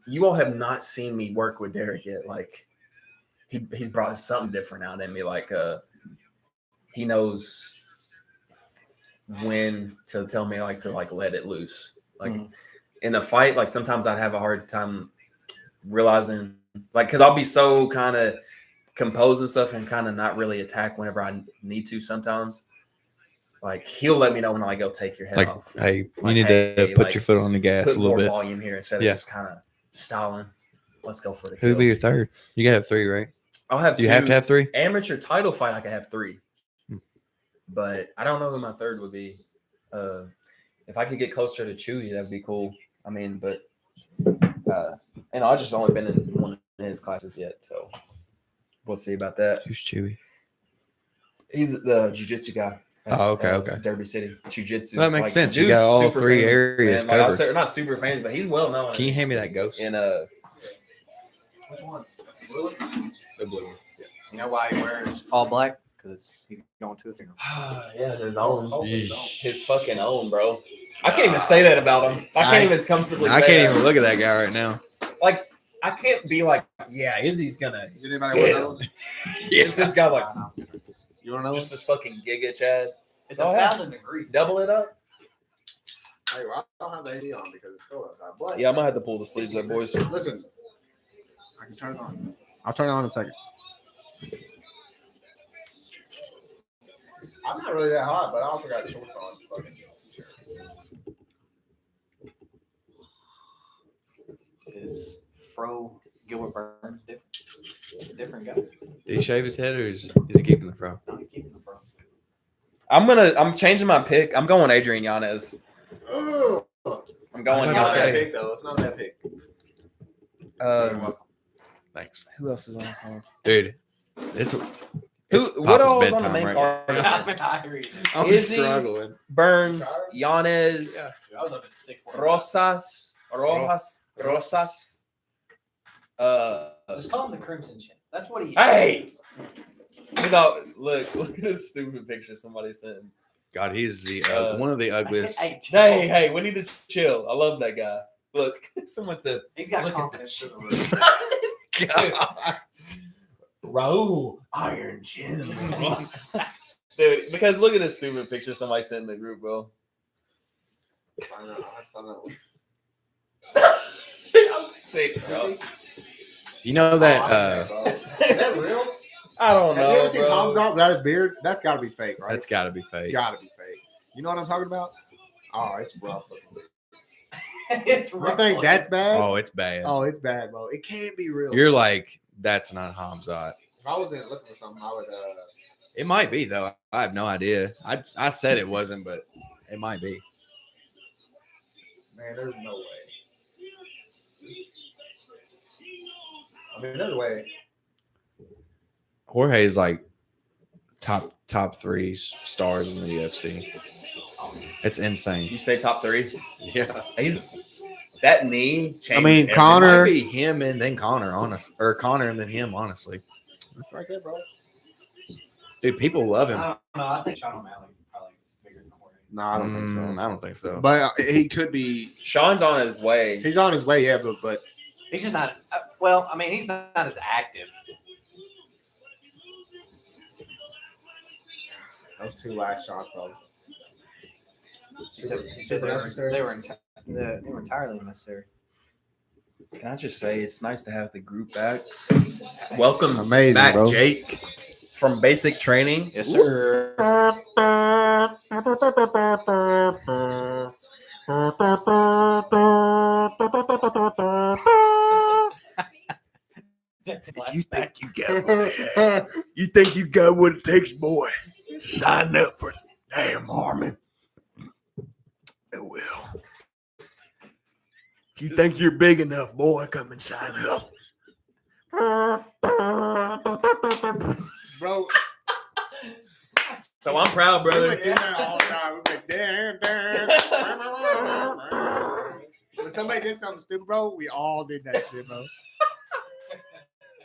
Speaker 1: you all have not seen me work with Derek yet. Like he's brought something different out in me. Like he knows when to tell me like to like let it loose. Like in the fight, like sometimes I'd have a hard time realizing. Like, because I'll be so kind of composed and stuff and kind of not really attack whenever I need to sometimes. Like, he'll let me know when I go take your head
Speaker 3: Like,
Speaker 1: off.
Speaker 3: hey,
Speaker 1: Like,
Speaker 3: you need to put your foot on the gas
Speaker 1: put
Speaker 3: a little
Speaker 1: more
Speaker 3: bit.
Speaker 1: volume here instead of just kind of stalling. Let's go for the kill.
Speaker 3: Who'll be your third? You got to have 3, right?
Speaker 1: I'll have
Speaker 3: Do you
Speaker 1: two.
Speaker 3: have to have 3?
Speaker 1: Amateur title fight, I could have 3. But I don't know who my third would be. If I could get closer to Chewy, that'd be cool. I mean, but I've just only been in one of his classes yet, so we'll see about that.
Speaker 3: Who's Chewy?
Speaker 1: He's the jiu-jitsu guy.
Speaker 3: Okay.
Speaker 1: Derby City jiu-jitsu.
Speaker 3: Well, that makes sense. You got all 3 areas
Speaker 1: Like,
Speaker 3: covered.
Speaker 1: I'm not super famous, but he's well known.
Speaker 3: Can you hand me that ghost?
Speaker 1: In
Speaker 4: Which one? Blue one?
Speaker 3: The blue one.
Speaker 2: You know why he wears all black? Because he's going to a funeral.
Speaker 1: yeah, his own.
Speaker 3: Yeesh.
Speaker 1: His fucking own, bro. I can't even say that about him. I can't even comfortably say
Speaker 3: I can't
Speaker 1: that.
Speaker 3: even look at that guy right now.
Speaker 1: Like, I can't be like, yeah, Izzy's gonna.
Speaker 4: Is anybody want to know?
Speaker 1: It's this guy like,
Speaker 4: You want to know?
Speaker 1: just this fucking Giga Chad.
Speaker 2: It's
Speaker 1: Oh, yeah.
Speaker 2: 1,000 degrees.
Speaker 1: Double it up.
Speaker 4: Hey, well, I don't have the AD on because it's cold outside. But
Speaker 1: Yeah, I might have to pull the sleeves up, boys.
Speaker 4: listen, I can turn it on. I'll turn it on in a second. I'm not really that hot, but I also got shorts on. Fucking t-shirts.
Speaker 2: Is Fro Gilbert Burns different? Different guy.
Speaker 3: Did he shave his head or is he keeping the fro?
Speaker 2: No, he's keeping the Fro.
Speaker 1: I'm changing my pick. I'm going Adrian Yanez.
Speaker 4: Ugh.
Speaker 1: I'm going
Speaker 3: I'm
Speaker 4: It's not
Speaker 3: gonna
Speaker 4: that
Speaker 3: say-
Speaker 4: big though. It's not that big.
Speaker 3: Thanks.
Speaker 1: Who else is on the card?
Speaker 3: Dude, it's
Speaker 1: What
Speaker 3: Papa's
Speaker 1: all is on the
Speaker 3: bedtime
Speaker 1: main
Speaker 3: right
Speaker 1: card?
Speaker 3: I'm
Speaker 1: Izzy,
Speaker 3: struggling.
Speaker 1: Burns, Yanez,
Speaker 2: I was up at 6.
Speaker 1: Rojas.
Speaker 2: Just call him the Crimson Chin. That's what he is.
Speaker 1: Hey, look at this stupid picture somebody sent.
Speaker 3: God, he's the one of the ugliest.
Speaker 1: Hey, we need to chill. I love that guy. Look, someone said
Speaker 2: He's got
Speaker 1: look at
Speaker 2: confidence
Speaker 1: this
Speaker 2: to the roof.
Speaker 1: Raul Iron Chin. Dude, because look at this stupid picture somebody sent in the group, bro.
Speaker 4: I know.
Speaker 1: I'm sick, bro.
Speaker 3: You know that
Speaker 4: Is that real?
Speaker 1: I don't
Speaker 4: Have you
Speaker 1: know,
Speaker 4: ever seen Hamza
Speaker 1: bro.
Speaker 4: without his beard? That's got to be fake, right?
Speaker 3: that's got to be fake.
Speaker 4: Got to be fake. You know what I'm talking about? Oh, it's rough looking.
Speaker 2: It's
Speaker 4: You
Speaker 2: rough.
Speaker 4: think that's bad?
Speaker 3: Oh, it's bad.
Speaker 4: Oh, it's bad, bro. It can't be real.
Speaker 3: You're like, that's not Hamzat.
Speaker 4: If I wasn't looking for something, I would.
Speaker 3: It might be though. I have no idea. I said it wasn't, but it might be.
Speaker 4: Man, there's no way. I mean, there's a way.
Speaker 3: Jorge is like top 3 stars in the UFC. It's insane.
Speaker 1: You say top 3?
Speaker 3: Yeah,
Speaker 1: He's that knee changed.
Speaker 4: I mean,
Speaker 1: everything.
Speaker 3: it
Speaker 4: Connor-
Speaker 3: might be him and then Connor, honest, or Connor and then him, honestly.
Speaker 4: That's right there, bro.
Speaker 3: Dude, people love him.
Speaker 2: I don't know. I think Sean O'Malley probably bigger than Jorge.
Speaker 4: No, I don't think so.
Speaker 3: I don't think so.
Speaker 4: But he could be.
Speaker 1: Sean's on his way.
Speaker 4: He's on his way, yeah, but
Speaker 2: He's just not. Well, I mean, he's not as active.
Speaker 4: those two last shots, though.
Speaker 2: He said they were entirely unnecessary.
Speaker 1: Can I just say it's nice to have the group back. Welcome
Speaker 4: Amazing,
Speaker 1: back,
Speaker 4: bro.
Speaker 1: Jake, from basic training.
Speaker 2: Yes, sir.
Speaker 1: You think you got what it takes, boy, to sign up for the damn army? It will. If you think you're big enough, boy, come and sign up.
Speaker 4: Bro,
Speaker 1: So I'm proud,
Speaker 4: we
Speaker 1: brother.
Speaker 4: would do that all the time. We'd be like, "Damn." When somebody did something stupid, bro, we all did that shit, bro.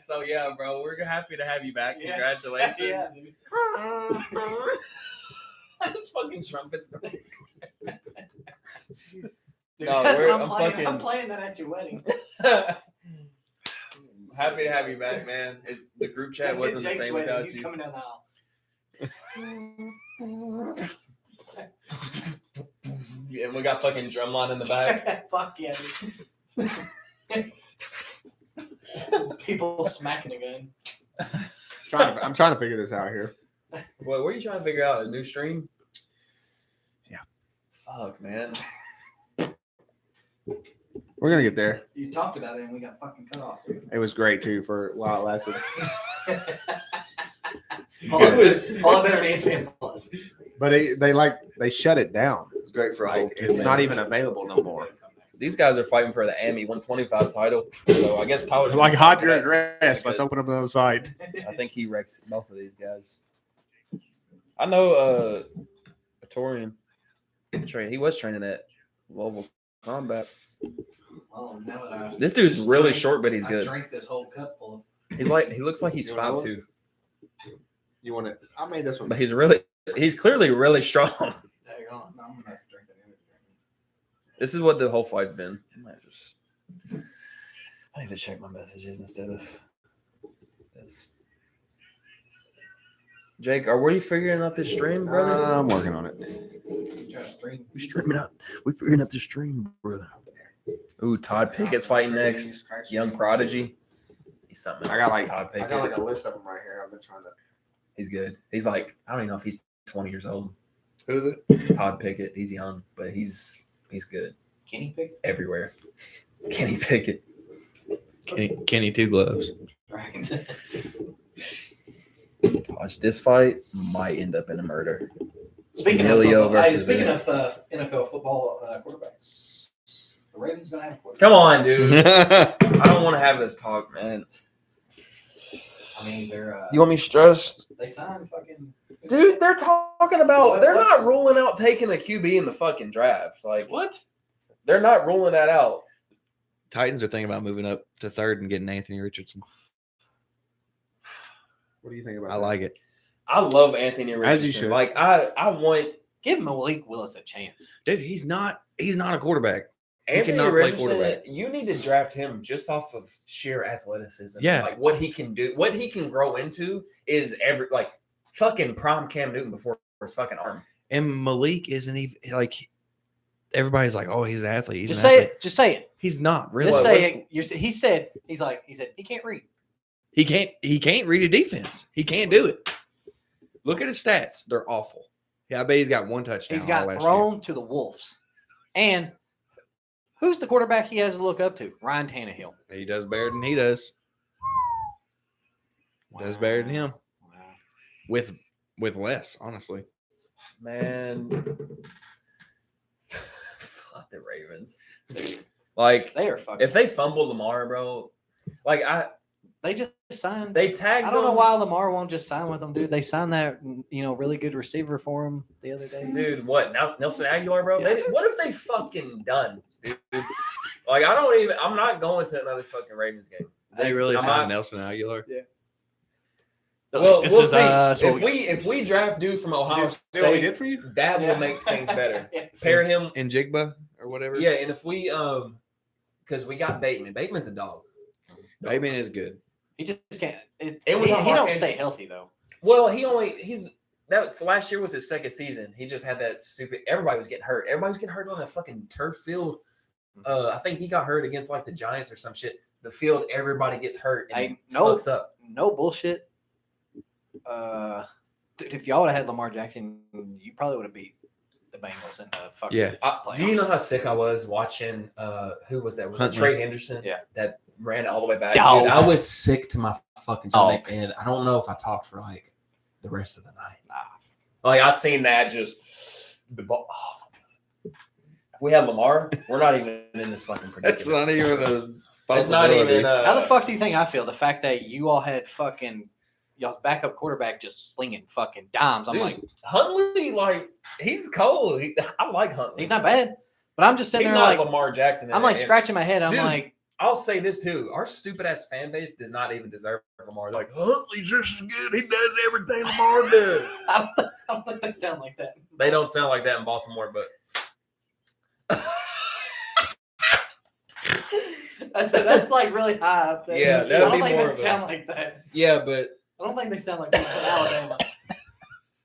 Speaker 1: So yeah, bro, we're happy to have you back.
Speaker 2: Yeah.
Speaker 1: Congratulations.
Speaker 2: Yeah, dude.
Speaker 1: Just fucking trumpets, bro.
Speaker 2: Dude,
Speaker 1: No,
Speaker 2: that's what
Speaker 1: I'm
Speaker 2: I'm
Speaker 1: fucking-
Speaker 2: playing that at your wedding.
Speaker 1: Happy to have you back, man. The group chat wasn't the
Speaker 2: Jake's
Speaker 1: same
Speaker 2: wedding,
Speaker 1: without
Speaker 2: he's
Speaker 1: you.
Speaker 2: coming down the aisle.
Speaker 1: And we got fucking drumline in the back.
Speaker 2: Fuck yeah, dude. People smacking again.
Speaker 4: I'm trying to figure this out here.
Speaker 1: What were you trying to figure out? A new stream?
Speaker 3: Yeah.
Speaker 1: Fuck, man.
Speaker 4: We're gonna get there.
Speaker 2: You talked about it and we got fucking cut off, dude.
Speaker 4: It was great too for a while it lasted.
Speaker 2: All that better than ESPN Plus.
Speaker 4: But they shut it down.
Speaker 3: It's great for
Speaker 4: Like it's not even available no more.
Speaker 1: These guys are fighting for the AMI 125 title. So I guess Tyler's
Speaker 4: Like
Speaker 1: gonna
Speaker 4: hot
Speaker 1: fight
Speaker 4: your
Speaker 1: for that
Speaker 4: dress. Let's
Speaker 1: because
Speaker 4: open up the other side.
Speaker 1: I think he wrecks both of these guys. I know Torian train. He was training at Louisville Combat.
Speaker 2: Well, now that I
Speaker 1: This dude's really short, but he's
Speaker 2: I
Speaker 1: good.
Speaker 2: drank this whole cup full of.
Speaker 1: He looks like he's
Speaker 4: You want
Speaker 1: 5'2",
Speaker 4: You want it? I made this one.
Speaker 1: but he's clearly really strong.
Speaker 2: There you go. No, I'm gonna have to drink that energy drink.
Speaker 1: This is what the whole fight's been. I need to check my messages instead of this. Jake, are we figuring out this stream, brother?
Speaker 4: I'm working on it.
Speaker 2: You try to stream.
Speaker 1: We streaming out. We figuring out the stream, brother. Ooh, Todd Pickett's fighting next. Young Prodigy. He's something else. Todd
Speaker 4: I
Speaker 1: Pickett.
Speaker 4: got like a list of them right here. I've been trying to.
Speaker 1: He's good. He's like, I don't even know if he's 20 years old.
Speaker 3: Who's it?
Speaker 1: Todd Pickett. He's young, but he's good
Speaker 2: Kenny Pick.
Speaker 1: everywhere. Kenny Pickett.
Speaker 3: Kenny Two Gloves.
Speaker 2: Right.
Speaker 1: Gosh, this fight might end up in a murder.
Speaker 2: Speaking of
Speaker 1: Emilio
Speaker 2: football, hey,
Speaker 1: versus
Speaker 2: speaking
Speaker 1: Vic.
Speaker 2: of NFL football quarterbacks, the Ravens gonna have a quarterback.
Speaker 1: Come on, dude. I don't want to have this talk, man.
Speaker 2: I mean, they're
Speaker 1: You want me stressed?
Speaker 2: they signed fucking
Speaker 1: Dude, they're talking about they're not ruling out taking a QB in the fucking draft. Like
Speaker 2: what?
Speaker 1: They're not ruling that out.
Speaker 3: Titans are thinking about moving up to third and getting Anthony Richardson.
Speaker 4: What do you think about?
Speaker 3: I
Speaker 4: that?
Speaker 3: like it.
Speaker 1: I love Anthony Richardson.
Speaker 4: As you should.
Speaker 1: Like I want
Speaker 2: Give Malik Willis a chance.
Speaker 3: Dude, he's not a quarterback. He
Speaker 1: Anthony
Speaker 3: cannot play
Speaker 1: Richardson.
Speaker 3: quarterback.
Speaker 1: You need to draft him just off of sheer athleticism.
Speaker 3: Yeah.
Speaker 1: Like what he can do, what he can grow into is fucking prime Cam Newton before his fucking arm.
Speaker 3: And Malik isn't even like everybody's like, oh, he's an athlete. He's
Speaker 2: Just
Speaker 3: an
Speaker 2: say
Speaker 3: athlete.
Speaker 2: it. Just say it.
Speaker 3: He's not really.
Speaker 2: Just
Speaker 1: What-
Speaker 2: say it. He said he can't read.
Speaker 3: He can't read a defense. He can't do it. Look at his stats. They're awful. Yeah, I bet he's got one touchdown.
Speaker 2: He's
Speaker 3: all
Speaker 2: got
Speaker 3: last
Speaker 2: thrown to the wolves. And who's the quarterback he has to look up to? Ryan Tannehill.
Speaker 3: year. He does better than he does. Does better than him
Speaker 2: Wow.
Speaker 3: with less, honestly.
Speaker 1: Man, fuck the Ravens. Like
Speaker 2: They are fucking.
Speaker 1: if they fumble Lamar, bro, like
Speaker 2: They just signed.
Speaker 1: they tagged.
Speaker 2: I don't know
Speaker 1: them.
Speaker 2: why Lamar won't just sign with them, dude. They signed that really good receiver for him the other day.
Speaker 1: Dude, what now? Nelson Aguilar, bro.
Speaker 2: Yeah.
Speaker 1: What if they fucking done, dude? Like I'm not going to another fucking Ravens game.
Speaker 3: They really
Speaker 1: I'm
Speaker 3: signed
Speaker 1: not-
Speaker 3: Nelson Aguilar.
Speaker 1: Well,
Speaker 2: This
Speaker 1: we'll
Speaker 2: is,
Speaker 1: see.
Speaker 2: so
Speaker 1: If we draft dude from Ohio
Speaker 4: See what we
Speaker 1: State,
Speaker 4: did for you?
Speaker 1: that will make things better. Pair him,
Speaker 3: in Jigba or whatever.
Speaker 1: yeah. And if we because we got Bateman. Bateman's a dog.
Speaker 3: Bateman is good.
Speaker 2: He just can't.
Speaker 1: And
Speaker 2: He
Speaker 1: with
Speaker 2: don't
Speaker 1: Hawkins-
Speaker 2: stay healthy though.
Speaker 1: Well, last year was his second season. He just had that stupid. Everybody was getting hurt. Everybody was getting hurt on that fucking turf field. I think he got hurt against like the Giants or some shit. The field, everybody gets hurt and it fucks up.
Speaker 2: No bullshit. Dude, if y'all would have had Lamar Jackson, you probably would have beat the Bengals in the fucking
Speaker 1: Do you know how sick I was watching? Who was that? Was it
Speaker 3: Huntley.
Speaker 1: Trey Henderson?
Speaker 2: Yeah.
Speaker 1: That ran all the way back.
Speaker 2: Dog.
Speaker 1: Dude, I was sick to my fucking stomach,
Speaker 2: Dog.
Speaker 1: and I don't know if I talked for like the rest of the night. Like I seen that just the ball. If we had Lamar, we're not even in this fucking predicament.
Speaker 3: That's not even a
Speaker 1: It's not even.
Speaker 2: How the fuck do you think I feel? The fact that you all had fucking y'all's backup quarterback just slinging fucking dimes. I'm
Speaker 1: Dude,
Speaker 2: like,
Speaker 1: Huntley, like he's cold. I like Huntley.
Speaker 2: he's not bad, but I'm just sitting
Speaker 1: He's
Speaker 2: there
Speaker 1: not
Speaker 2: like,
Speaker 1: Lamar Jackson.
Speaker 2: I'm like
Speaker 1: And
Speaker 2: scratching my head. I'm
Speaker 1: Dude,
Speaker 2: like,
Speaker 1: I'll say this too: our stupid ass fan base does not even deserve Lamar. Like Huntley's just as good. He does everything Lamar does.
Speaker 2: I don't think they sound like that.
Speaker 1: They don't sound like that in Baltimore, but
Speaker 2: That's like really high up there.
Speaker 1: Yeah,
Speaker 2: I
Speaker 1: that'd
Speaker 2: don't
Speaker 1: be
Speaker 2: think
Speaker 1: more
Speaker 2: they
Speaker 1: of a-
Speaker 2: sound like that.
Speaker 1: yeah, but
Speaker 2: I don't think they sound like people from Alabama.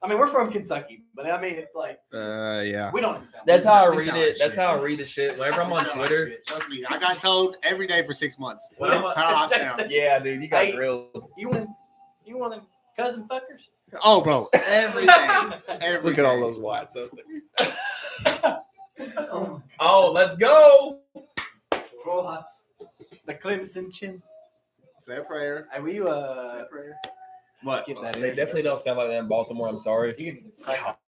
Speaker 2: I mean, we're from Kentucky, but I mean, it's like
Speaker 3: yeah.
Speaker 2: we don't even sound.
Speaker 1: that's
Speaker 2: like
Speaker 1: how I
Speaker 4: They
Speaker 1: read
Speaker 4: sound
Speaker 1: it.
Speaker 4: like
Speaker 1: That's
Speaker 4: shit.
Speaker 1: how I read the shit. Whenever I'm on
Speaker 4: Sound like
Speaker 1: Twitter,
Speaker 4: shit. Trust me, I got told every day for 6 months.
Speaker 1: When I'm on-
Speaker 4: How I sound.
Speaker 1: yeah, dude, you got
Speaker 2: Hey.
Speaker 1: grilled.
Speaker 2: You want them cousin fuckers?
Speaker 4: Oh, bro, every day. Every
Speaker 3: Look at all
Speaker 4: day.
Speaker 3: those whites up there.
Speaker 1: Oh, let's go.
Speaker 2: Rojas, the Crimson Chin.
Speaker 4: Say a prayer.
Speaker 2: Hey, will you
Speaker 4: Say a prayer. What?
Speaker 2: get that?
Speaker 1: They definitely don't sound like that in Baltimore. I'm sorry.
Speaker 2: You can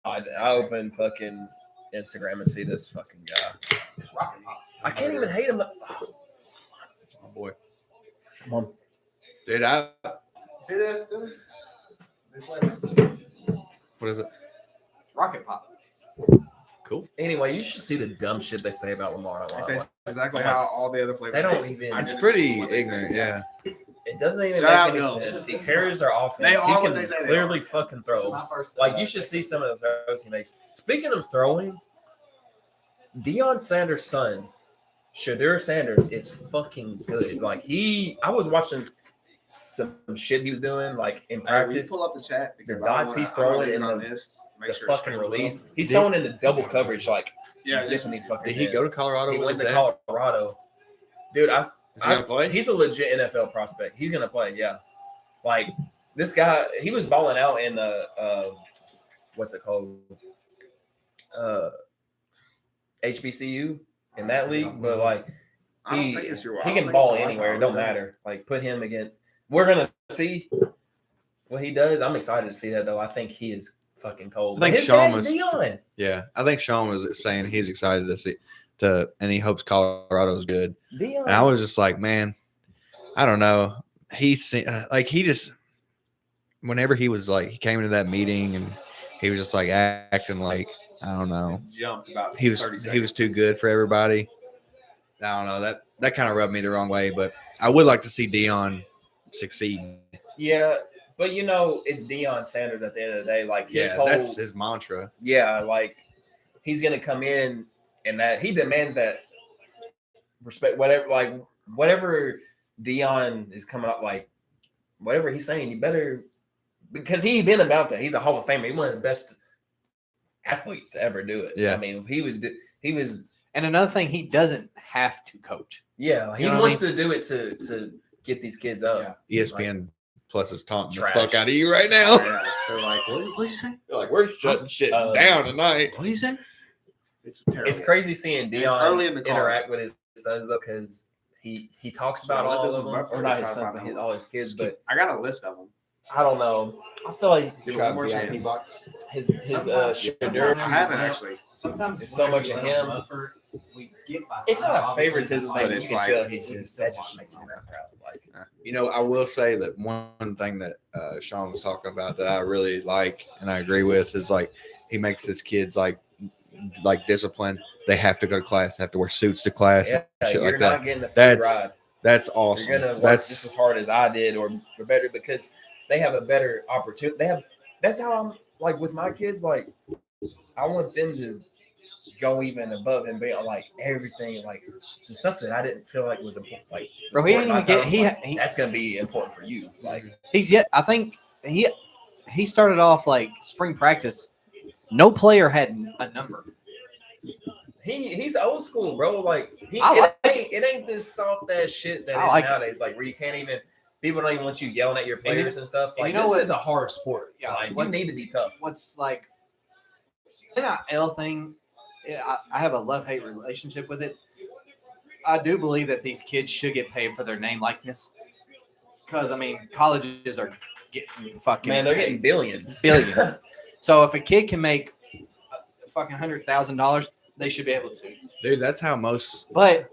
Speaker 1: God, I open fucking Instagram and see this fucking guy.
Speaker 2: just rock and pop.
Speaker 1: I can't even hate him.
Speaker 3: That's my boy.
Speaker 1: Come on.
Speaker 3: Dude,
Speaker 4: See this?
Speaker 3: what is it?
Speaker 2: Rocket pop.
Speaker 3: Cool.
Speaker 1: Anyway, you should see the dumb shit they say about Lamar.
Speaker 4: That's exactly how all the other flavors.
Speaker 1: They don't
Speaker 4: taste.
Speaker 1: even-
Speaker 4: I
Speaker 3: It's
Speaker 4: didn't
Speaker 3: pretty
Speaker 4: know what they
Speaker 3: ignorant,
Speaker 4: said.
Speaker 3: yeah.
Speaker 1: It doesn't even
Speaker 4: Shout out
Speaker 1: make any
Speaker 4: Bill.
Speaker 1: sense. He carries our offense.
Speaker 4: They
Speaker 1: He
Speaker 4: are what
Speaker 1: can
Speaker 4: they say they
Speaker 1: clearly
Speaker 4: are.
Speaker 1: fucking
Speaker 2: This is
Speaker 1: throw.
Speaker 2: my first,
Speaker 1: Like you should see some of the throws he makes. Speaking of throwing, Deion Sanders' son, Shadur Sanders, is fucking good. Like I was watching some shit he was doing like in
Speaker 4: Hey, will you
Speaker 1: practice.
Speaker 4: pull up the chat.
Speaker 1: The
Speaker 4: Because
Speaker 1: dots he's throwing in the fucking release. He's throwing into double coverage, like
Speaker 4: Yeah,
Speaker 1: zipping these fuckers.
Speaker 3: Did he
Speaker 1: in.
Speaker 3: go to Colorado
Speaker 1: He
Speaker 3: with
Speaker 1: went
Speaker 3: his
Speaker 1: to
Speaker 3: dad?
Speaker 1: Colorado, dude.
Speaker 3: Is he gonna play?
Speaker 1: He's a legit NFL prospect. He's gonna play, yeah. Like this guy, he was balling out in the what's it called? HBCU in that league, but like
Speaker 4: I don't
Speaker 1: he
Speaker 4: think it's your. I
Speaker 1: he
Speaker 4: don't
Speaker 1: can
Speaker 4: think
Speaker 1: ball
Speaker 4: it's your
Speaker 1: anywhere. It
Speaker 4: Wi-Fi
Speaker 1: don't
Speaker 4: over there.
Speaker 1: matter. Like put him against. We're gonna see what he does. I'm excited to see that though. I think he is fucking cold.
Speaker 3: I think
Speaker 1: But his
Speaker 3: Sean
Speaker 1: dad's
Speaker 3: was-
Speaker 1: Deion.
Speaker 3: Yeah, I think Sean was saying he's excited to see and he hopes Colorado's good.
Speaker 1: Deion.
Speaker 3: And I was just like, man, I don't know. He just whenever he came into that meeting and he was just like acting like I don't know.
Speaker 4: Jumped about
Speaker 3: He was
Speaker 4: 30
Speaker 3: he was
Speaker 4: seconds.
Speaker 3: too good for everybody. I don't know that kind of rubbed me the wrong way, but I would like to see Deion succeed.
Speaker 1: Yeah, but you know, it's Deion Sanders at the end of the day. Like his
Speaker 3: Yeah,
Speaker 1: whole,
Speaker 3: that's his mantra.
Speaker 1: yeah, like he's gonna come in and that he demands that respect. Whatever Deion is coming up, like whatever he's saying, you better because he's been about that. He's a Hall of Famer. He's one of the best athletes to ever do it.
Speaker 3: Yeah.
Speaker 1: I mean, he was.
Speaker 2: And another thing, he doesn't have to coach.
Speaker 1: Yeah, he
Speaker 2: You know what I
Speaker 1: wants to do it to get these kids up.
Speaker 2: Yeah.
Speaker 3: ESPN Plus is taunting
Speaker 1: Trash.
Speaker 3: the fuck out of you right now.
Speaker 4: Yeah, they're like, what did you say?
Speaker 3: They're like, we're shutting shit
Speaker 1: Uh,
Speaker 3: down tonight.
Speaker 4: What did you say? It's terrible.
Speaker 1: It's crazy seeing
Speaker 4: It's early in
Speaker 1: Deion
Speaker 4: the call.
Speaker 1: interact with his sons though, because he talks about
Speaker 4: Yeah, let
Speaker 1: all
Speaker 4: this
Speaker 1: of
Speaker 4: one
Speaker 1: them,
Speaker 4: buffer
Speaker 1: or not
Speaker 4: to
Speaker 1: his
Speaker 4: try to
Speaker 1: sons,
Speaker 4: find
Speaker 1: but
Speaker 4: out.
Speaker 1: all his kids. But
Speaker 4: I got a list of them.
Speaker 1: I don't know. I feel like
Speaker 4: Give me one more chance.
Speaker 3: box.
Speaker 1: his
Speaker 2: Sometimes-
Speaker 1: Shadur.
Speaker 4: I haven't actually.
Speaker 2: Sometimes
Speaker 1: It's so much of him.
Speaker 2: We get behind.
Speaker 1: It's not a
Speaker 2: Obviously,
Speaker 1: favoritism
Speaker 2: behind
Speaker 1: thing.
Speaker 4: but
Speaker 1: You
Speaker 4: it's
Speaker 1: can
Speaker 4: like-
Speaker 1: tell he's just that just makes him real proud. Like
Speaker 3: You know, I will say that one thing that Sean was talking about that I really like and I agree with is like he makes his kids like disciplined. They have to go to class. They have to wear suits to class.
Speaker 1: yeah,
Speaker 3: and shit
Speaker 1: you're
Speaker 3: like
Speaker 1: not
Speaker 3: that.
Speaker 1: getting a free
Speaker 3: That's
Speaker 1: ride.
Speaker 3: That's awesome.
Speaker 1: You're gonna work
Speaker 3: That's
Speaker 1: just as hard as I did, or better, because they have a better opportunity. That's how I'm like with my kids. Like I want them to go even above and beyond like everything, like the stuff that I didn't feel like was important. Like
Speaker 2: Bro, he ain't even get
Speaker 1: that's gonna be important for you. Like
Speaker 2: I think he started off like spring practice. No player had a number.
Speaker 1: he's old school, bro. Like it ain't this soft ass shit that is nowadays. Like where you can't even people don't even want you yelling at your players and stuff. Like this is a hard sport.
Speaker 2: Yeah,
Speaker 1: like you need to be tough.
Speaker 2: What's like NIL thing? I have a love-hate relationship with it. I do believe that these kids should get paid for their name likeness. Because I mean, colleges are getting fucking
Speaker 1: they're getting billions.
Speaker 2: So if a kid can make fucking $100,000, they should be able to.
Speaker 3: Dude, that's how most.
Speaker 2: But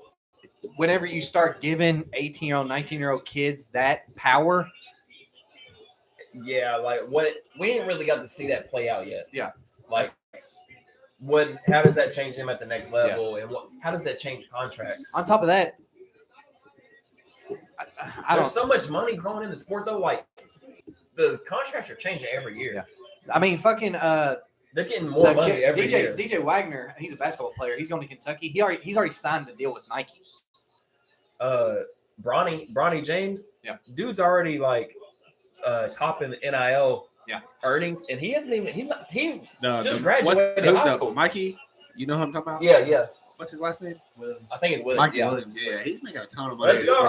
Speaker 2: whenever you start giving 18-year-old, 19-year-old kids that power,
Speaker 1: yeah, like what we ain't really got to see that play out yet.
Speaker 2: Yeah,
Speaker 1: like how does that change them at the next level, and how does that change contracts?
Speaker 2: On top of that,
Speaker 1: there's so much money growing in the sport though. Like the contracts are changing every year.
Speaker 2: Yeah. I mean, fucking
Speaker 1: they're getting more money every year.
Speaker 2: DJ Wagner, he's a basketball player. He's going to Kentucky. He's already signed the deal with Nike.
Speaker 1: Bronny James,
Speaker 2: yeah,
Speaker 1: dude's already like top in the NIL earnings, and he hasn't even he just graduated high school.
Speaker 4: Mikey, you know who I'm talking about?
Speaker 1: Yeah.
Speaker 4: What's his last name?
Speaker 1: Williams. I think it's Williams.
Speaker 4: Mikey Williams. Yeah, he's making a ton of money.
Speaker 1: Let's go,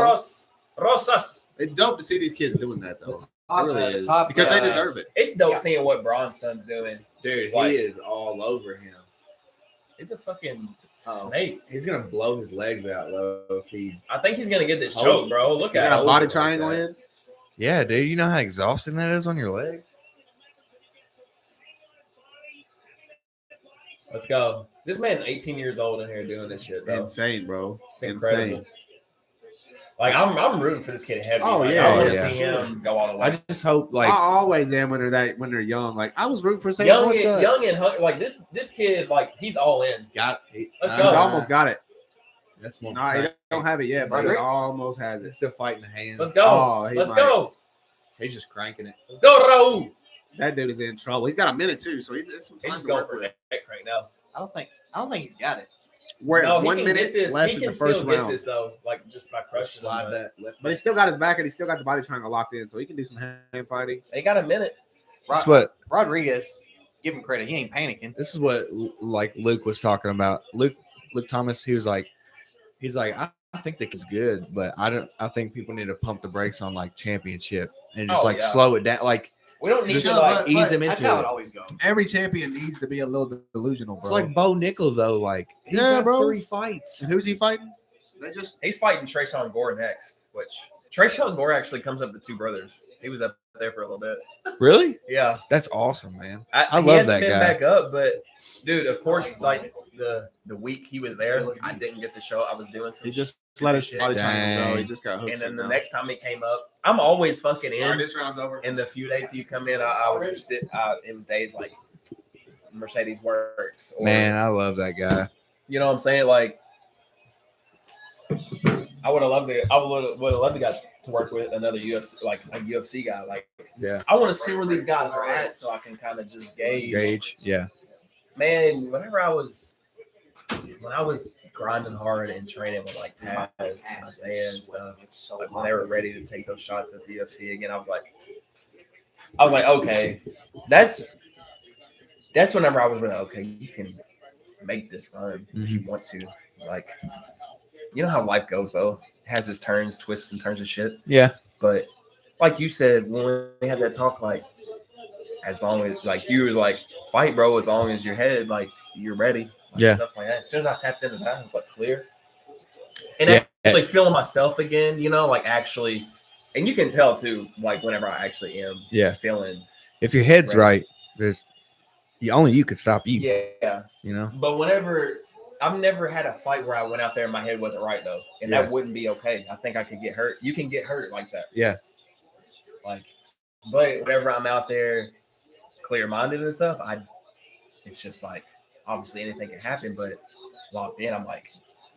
Speaker 1: Rosas.
Speaker 4: It's dope to see these kids doing that though.
Speaker 2: Top,
Speaker 4: because they deserve it.
Speaker 1: It's dope seeing what Braun's son's doing.
Speaker 3: Dude, he is all over him.
Speaker 1: He's a fucking snake.
Speaker 3: He's gonna blow his legs out, low if he.
Speaker 1: I think he's gonna get this choke, bro. Look at
Speaker 4: a body triangle in.
Speaker 3: Yeah, dude. You know how exhausting that is on your legs.
Speaker 1: Let's go. This man's 18 years old in here doing this shit, though.
Speaker 4: Insane, bro.
Speaker 1: It's incredible. Like I'm rooting for this kid heavy.
Speaker 4: Oh
Speaker 1: like,
Speaker 4: yeah,
Speaker 1: I want to see him go all the way.
Speaker 3: I just hope like
Speaker 4: I always am when they're young. Like I was rooting for St.
Speaker 1: young and like this kid, like he's all in.
Speaker 3: Got it.
Speaker 1: Let's
Speaker 4: He
Speaker 1: go.
Speaker 4: almost got it.
Speaker 3: That's one.
Speaker 4: No, he don't have it yet, but he almost has
Speaker 3: He's
Speaker 4: it.
Speaker 3: still fighting the hands.
Speaker 1: Let's go. Let's go.
Speaker 3: He's just cranking it.
Speaker 1: Let's go, Raul.
Speaker 4: That dude is in trouble. He's got a minute too, so he's
Speaker 1: just going for a neck crank now.
Speaker 2: I don't think he's got it.
Speaker 4: We're
Speaker 1: no,
Speaker 4: 1 minute left
Speaker 1: he
Speaker 4: in
Speaker 1: can
Speaker 4: the first
Speaker 1: still
Speaker 4: round.
Speaker 1: get this though, like just by crushing
Speaker 3: Slide
Speaker 1: him.
Speaker 3: that.
Speaker 4: But he still got his back and he still got the body triangle locked in, so he can do some hand fighting.
Speaker 1: They got a minute.
Speaker 3: That's what
Speaker 2: Rodriguez. Give him credit. He ain't panicking.
Speaker 3: This is what like Luke was talking about. Luke Thomas. He's like, I think that kid's good, but I think people need to pump the brakes on like championship and just slow it down. Like
Speaker 1: we don't need
Speaker 3: just
Speaker 1: to like
Speaker 3: ease him into
Speaker 2: That's how it always goes.
Speaker 4: Every champion needs to be a little delusional, bro.
Speaker 3: It's like Bo Nickel though. Like he's had 3 fights.
Speaker 4: And who's he fighting?
Speaker 1: He's fighting Trayshawn Gore next, which Trayshawn Gore actually comes up to 2 brothers. He was up there for a little bit.
Speaker 3: Really?
Speaker 1: Yeah.
Speaker 3: That's awesome, man.
Speaker 1: I
Speaker 3: love that
Speaker 1: been
Speaker 3: guy.
Speaker 1: Back up, but dude, of course, like the week he was there, I didn't get the show. I was doing some.
Speaker 4: He just let his
Speaker 1: shit.
Speaker 4: body triangle go. He just got hooked.
Speaker 1: And then the next time he came up, I'm always fucking in.
Speaker 4: All right, this round's over.
Speaker 1: And the few days he come in, I was just it was days like Mercedes works. Or,
Speaker 3: Man, I love that guy.
Speaker 1: You know what I'm saying? Like, I would have loved it. I would have loved to got to work with another UFC, like a UFC guy. Like,
Speaker 3: yeah,
Speaker 1: I want to see where these guys are at, so I can kind of just gauge.
Speaker 3: Yeah,
Speaker 1: man. When I was grinding hard and training with like Taz and Isaiah and stuff, like when they were ready to take those shots at the UFC again, I was like, okay, that's whenever I was really okay. You can make this run if you want to. Like, you know how life goes though. It has its turns, twists, and turns of shit.
Speaker 3: Yeah.
Speaker 1: But like you said, when we had that talk, like as long as like you was like fight, bro, as long as your head like you're ready. Like, stuff like that. As soon as I tapped into that, I was like clear. And actually feeling myself again, you know, like actually, and you can tell too, like whenever I actually am feeling.
Speaker 3: If your head's right, there's only you could stop you.
Speaker 1: Yeah.
Speaker 3: You know?
Speaker 1: But whenever I've never had a fight where I went out there and my head wasn't right though. And that wouldn't be okay. I think I could get hurt. You can get hurt like that.
Speaker 3: Yeah.
Speaker 1: Like, but whenever I'm out there clear-minded and stuff, it's just like, obviously anything can happen, but locked in, I'm like,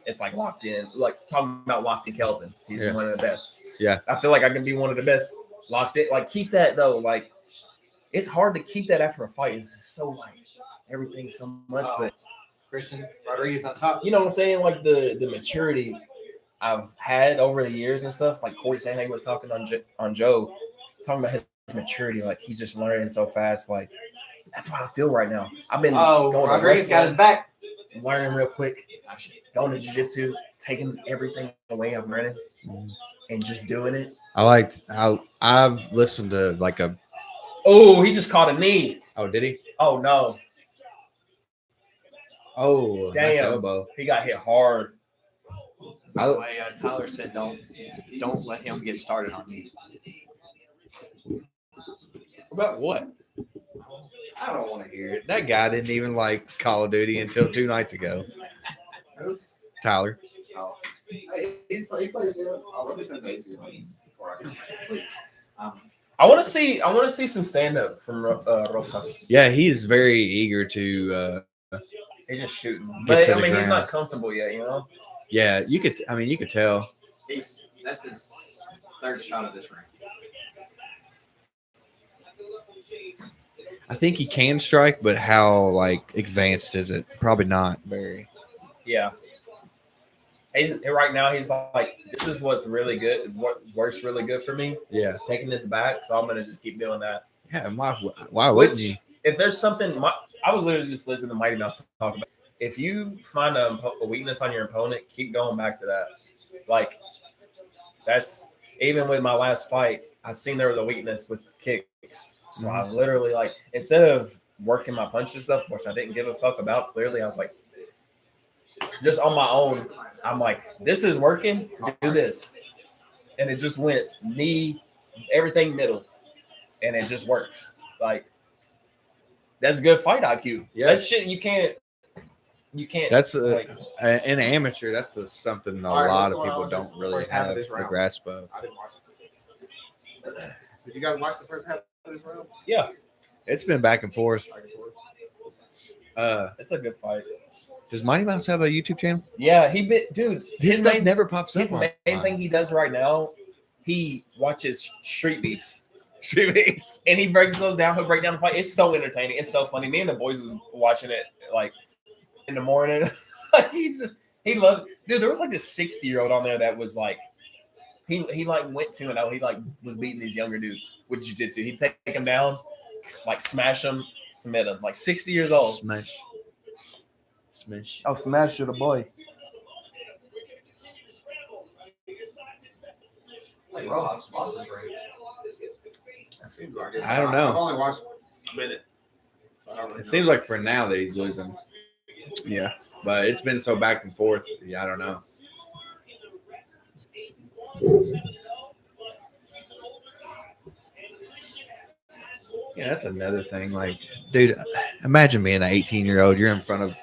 Speaker 1: it's like locked in, like talking about locked in Kelvin. He's one of the best.
Speaker 3: Yeah.
Speaker 1: I feel like I can be one of the best locked it. Like keep that though. Like it's hard to keep that after a fight. It's just so like everything so much, but
Speaker 2: Christian Rodriguez on top.
Speaker 1: you know what I'm saying? Like the maturity I've had over the years and stuff. Like Corey Sandhagen was talking on Joe, talking about his maturity. Like he's just learning so fast. Like that's how I feel right now. I've been going to
Speaker 2: Rodriguez got his
Speaker 1: wrestling,
Speaker 2: back.
Speaker 1: learning real quick, going to jiu-jitsu, taking everything away I'm learning, and just doing it.
Speaker 3: I've listened to like a.
Speaker 1: Oh, he just caught a knee.
Speaker 3: Oh, did he?
Speaker 1: Oh no,
Speaker 3: Oh, nice
Speaker 1: damn!
Speaker 3: elbow.
Speaker 1: He got hit hard.
Speaker 2: By the way, Tyler said don't let him get started on you.
Speaker 3: About what? I don't want to hear it. That guy didn't even like Call of Duty until 2 nights ago. Tyler.
Speaker 5: He plays good. Let me turn basic before I can. Please.
Speaker 1: I want to see some stand up from Rosas.
Speaker 3: Yeah, he is very eager to.
Speaker 1: He's just shooting,
Speaker 3: Get
Speaker 1: but
Speaker 3: to
Speaker 1: I
Speaker 3: the
Speaker 1: mean he's
Speaker 3: ground.
Speaker 1: not comfortable yet. You know.
Speaker 3: Yeah, you could. I mean, you could tell.
Speaker 2: That's his third shot of this round.
Speaker 3: I think he can strike, but how like advanced is it? Probably not very.
Speaker 1: Yeah. He's right now. He's like, this is what's really good. What works really good for me.
Speaker 3: Yeah.
Speaker 1: Taking this back, so I'm gonna just keep doing that.
Speaker 3: Yeah. Why wouldn't
Speaker 1: Which,
Speaker 3: you?
Speaker 1: if there's something, I was literally just listening to Mighty Mouse talk about. If you find a weakness on your opponent, keep going back to that. Like, that's even with my last fight. I seen there was a weakness with kicks, so I literally like instead of working my punch and stuff, which I didn't give a fuck about. Clearly, I was like, just on my own. I'm like, this is working. Do this, and it just went knee, everything middle, and it just works. Like, that's good fight IQ.
Speaker 3: Yeah.
Speaker 1: That shit you can't.
Speaker 3: That's
Speaker 1: like,
Speaker 3: an amateur. That's something a
Speaker 4: All right,
Speaker 3: lot
Speaker 4: what's
Speaker 3: of
Speaker 4: going
Speaker 3: people
Speaker 4: on
Speaker 3: don't
Speaker 4: this
Speaker 3: really
Speaker 4: first half of
Speaker 3: have
Speaker 4: this
Speaker 3: the
Speaker 4: round?
Speaker 3: grasp of.
Speaker 4: I didn't watch it. Did you guys watch the first half of this round?
Speaker 1: yeah,
Speaker 3: It's been back and forth.
Speaker 1: it's a good fight.
Speaker 3: Does Mighty Mouse have a YouTube channel?
Speaker 1: Yeah, dude.
Speaker 3: His stuff
Speaker 1: main,
Speaker 3: never pops up.
Speaker 1: his main thing he does right now, he watches street beefs.
Speaker 3: Street beefs.
Speaker 1: And he breaks those down. He'll break down the fight. It's so entertaining. It's so funny. Me and the boys was watching it like in the morning. He loved it. Dude, there was like this 60-year-old on there that was like he like went 2-0. He like was beating these younger dudes with jiu-jitsu. He'd take them down, like smash them, submit them. Like 60 years old.
Speaker 3: Smash.
Speaker 1: I'll smash you, the boy.
Speaker 2: Like Rojas lost his ring.
Speaker 3: I don't
Speaker 4: I've
Speaker 3: know.
Speaker 4: only watched a minute. So I don't really
Speaker 3: It
Speaker 4: know.
Speaker 3: seems like for now that he's losing.
Speaker 1: Yeah.
Speaker 3: But it's been so back and forth. Yeah, I don't know. Yeah, that's another thing. Like, dude, imagine being an 18-year-old. You're in front of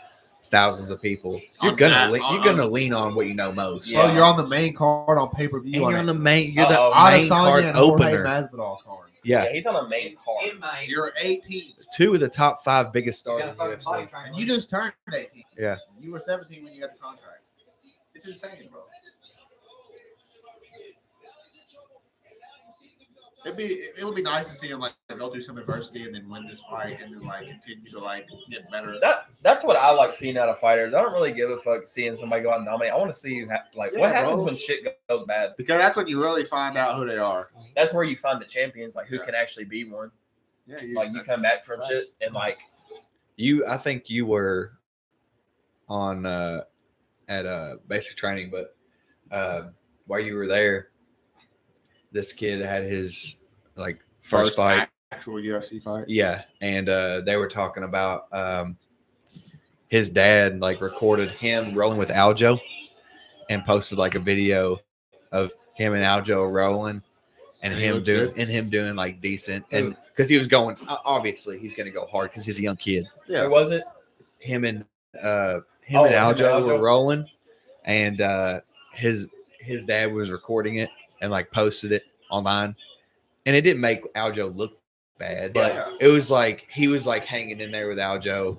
Speaker 3: thousands of people. You're gonna lean on what you know most.
Speaker 4: So you're on the main card on pay-per-view.
Speaker 3: And you're on the main. You're
Speaker 1: Uh-oh.
Speaker 3: the main card
Speaker 4: Adesanya and Jorge
Speaker 3: opener.
Speaker 4: Masvidal card.
Speaker 3: Yeah,
Speaker 1: He's on a main card.
Speaker 4: You're 18.
Speaker 3: 2 of the top 5 biggest stars in
Speaker 2: Got a fucking body
Speaker 3: UFC.
Speaker 2: triangle.
Speaker 4: And you just turned 18.
Speaker 3: Yeah.
Speaker 4: You were 17 when you got the contract. It's insane, bro. It would be nice to see him like go through some adversity and then win this fight and then like continue to like get better.
Speaker 1: That's what I like seeing out of fighters. I don't really give a fuck seeing somebody go out and dominate. I want to see you what
Speaker 4: Yeah,
Speaker 1: happens
Speaker 4: bro.
Speaker 1: when shit goes bad.
Speaker 4: Because that's when you really find out who they are.
Speaker 1: That's where you find the champions, like who
Speaker 4: Yeah.
Speaker 1: can actually be one.
Speaker 4: Yeah,
Speaker 1: Like you come back from shit and like
Speaker 3: I think you were on at basic training, but while you were there, this kid had his like first fight.
Speaker 4: actual UFC fight.
Speaker 3: Yeah, and they were talking about his dad like recorded him rolling with Aljo and posted like a video of him and Aljo rolling and
Speaker 4: And he
Speaker 3: him
Speaker 4: looked
Speaker 3: doing
Speaker 4: good?
Speaker 3: and him doing like decent and because he was going obviously he's gonna go hard because he's a young kid.
Speaker 4: Yeah.
Speaker 1: who was it?
Speaker 3: Him and
Speaker 1: Oh,
Speaker 3: Aljo
Speaker 1: Aljo.
Speaker 3: were rolling, and his dad was recording it and like posted it online, and it didn't make Aljo look bad, but
Speaker 4: Yeah.
Speaker 3: it was like he was like hanging in there with Aljo,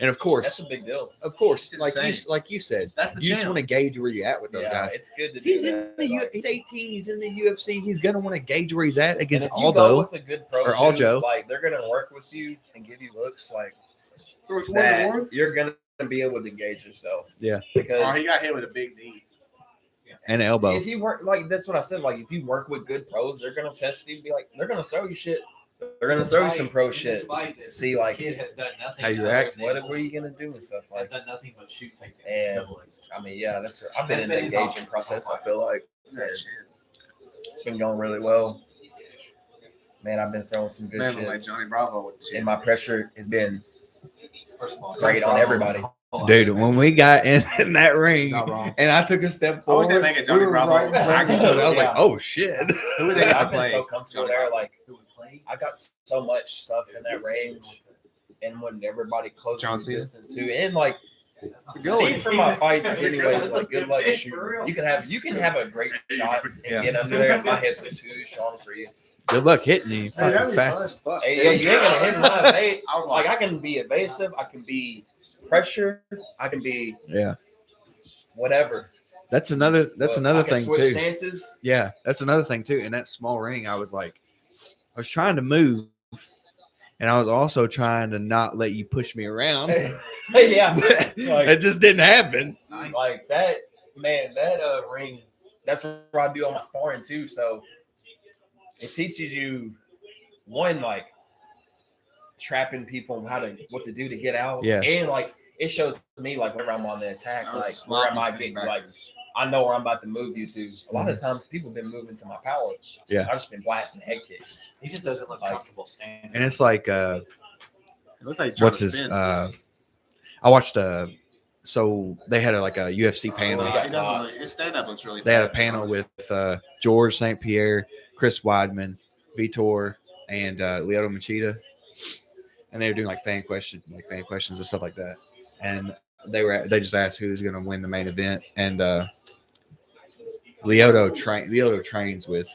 Speaker 3: And of
Speaker 1: That's
Speaker 3: course,
Speaker 1: a big deal.
Speaker 4: It's
Speaker 3: like
Speaker 4: insane.
Speaker 3: you said,
Speaker 4: That's the
Speaker 3: you just
Speaker 4: champ.
Speaker 3: want to gauge where you're at with those
Speaker 1: Yeah,
Speaker 3: guys.
Speaker 1: it's good to do
Speaker 3: He's
Speaker 1: that.
Speaker 3: he's 18. He's in the UFC. He's gonna want to gauge where he's at
Speaker 1: And
Speaker 3: against
Speaker 1: if you go
Speaker 3: Aldo.
Speaker 1: with a good pro
Speaker 3: or
Speaker 1: too,
Speaker 3: Aljo.
Speaker 1: like they're gonna work with you and give you looks like
Speaker 4: First one
Speaker 1: that.
Speaker 4: to one.
Speaker 1: You're gonna be able to gauge yourself.
Speaker 3: Yeah.
Speaker 4: Oh,
Speaker 1: Because
Speaker 4: he got hit with a big knee.
Speaker 3: And elbow.
Speaker 1: if you work like that's what I said. Like if you work with good pros, they're gonna test you. Be like they're gonna throw you shit. They're gonna throw you some pro shit. To see like
Speaker 2: kid has done nothing.
Speaker 3: how you
Speaker 2: other
Speaker 3: act.
Speaker 2: than-
Speaker 1: what are you gonna do and stuff
Speaker 2: Has
Speaker 1: like.
Speaker 2: done nothing but shoot takedowns.
Speaker 1: And
Speaker 2: double legs.
Speaker 1: I mean, yeah, that's I've been in
Speaker 2: That's
Speaker 1: the
Speaker 2: been his
Speaker 1: engaging
Speaker 2: offense
Speaker 1: process.
Speaker 2: the whole
Speaker 1: I feel like it's been going really well. Man, I've been throwing some good
Speaker 4: Man,
Speaker 1: shit,
Speaker 4: like Johnny Bravo with shit.
Speaker 1: and my pressure has been
Speaker 2: First of all,
Speaker 1: great on everybody.
Speaker 3: Dude, when we got in that ring
Speaker 4: Not wrong.
Speaker 3: and I took a step
Speaker 4: I wish
Speaker 3: forward,
Speaker 4: they'd make a Johnny Bravo
Speaker 3: right behind each other. I was like,
Speaker 1: Yeah.
Speaker 3: oh shit.
Speaker 4: Who would they got
Speaker 1: I've
Speaker 4: to
Speaker 1: been
Speaker 4: play?
Speaker 1: so comfortable there. Like
Speaker 2: who would play?
Speaker 1: I got so much stuff in that range, and when everybody closes
Speaker 4: John
Speaker 1: the
Speaker 4: Cena.
Speaker 1: distance too, and like
Speaker 2: That's not
Speaker 1: see for my fights
Speaker 2: That's a good
Speaker 1: anyways,
Speaker 2: one.
Speaker 1: like good luck
Speaker 2: For
Speaker 1: shooting.
Speaker 2: real.
Speaker 1: You can have a great shot and
Speaker 3: Yeah.
Speaker 1: get under there, and my hips are too strong for you.
Speaker 3: Good luck hitting you
Speaker 4: Hey, that'd
Speaker 3: fucking
Speaker 4: be
Speaker 3: fast
Speaker 4: fun.
Speaker 3: as fuck.
Speaker 1: Hey, yeah, you ain't gonna hit mine. Hey,
Speaker 4: I was
Speaker 1: like I can be evasive, I can be pressure, I can be
Speaker 3: Yeah.
Speaker 1: whatever.
Speaker 3: That's another
Speaker 1: But
Speaker 3: another
Speaker 1: I can
Speaker 3: thing
Speaker 1: switch
Speaker 3: too.
Speaker 1: stances.
Speaker 3: Yeah, that's another thing too. In that small ring, I was trying to move, and I was also trying to not let you push me around.
Speaker 1: Yeah,
Speaker 3: But
Speaker 1: Like-
Speaker 3: it just didn't happen.
Speaker 2: Nice.
Speaker 1: like that, man. That ring. That's where I do all my sparring too. So it teaches you one like trapping people and what to do to get out.
Speaker 3: Yeah.
Speaker 1: and like it shows me like whenever I'm on the attack,
Speaker 4: That was
Speaker 1: like where am I
Speaker 4: sloppy
Speaker 1: getting
Speaker 4: spinning
Speaker 1: like
Speaker 4: backwards.
Speaker 1: I know where I'm about to move you to. A lot of times people have been moving to my power.
Speaker 3: Yeah.
Speaker 1: I've just been blasting head kicks.
Speaker 2: He just doesn't look
Speaker 1: Like-
Speaker 2: comfortable standing.
Speaker 3: And it's like,
Speaker 4: It looks like he's
Speaker 3: what's
Speaker 4: trying
Speaker 3: his?
Speaker 4: to spin.
Speaker 3: I watched so they had a UFC panel.
Speaker 1: He got
Speaker 4: He doesn't
Speaker 1: caught.
Speaker 4: really- his stand up looks really
Speaker 3: They had a
Speaker 4: bad, to be
Speaker 3: panel
Speaker 4: honest.
Speaker 3: with George St. Pierre, Chris Weidman, Vitor, and Lyoto Machida, and they were doing like fan questions and stuff like that. And they just asked who's going to win the main event, and Lyoto trains with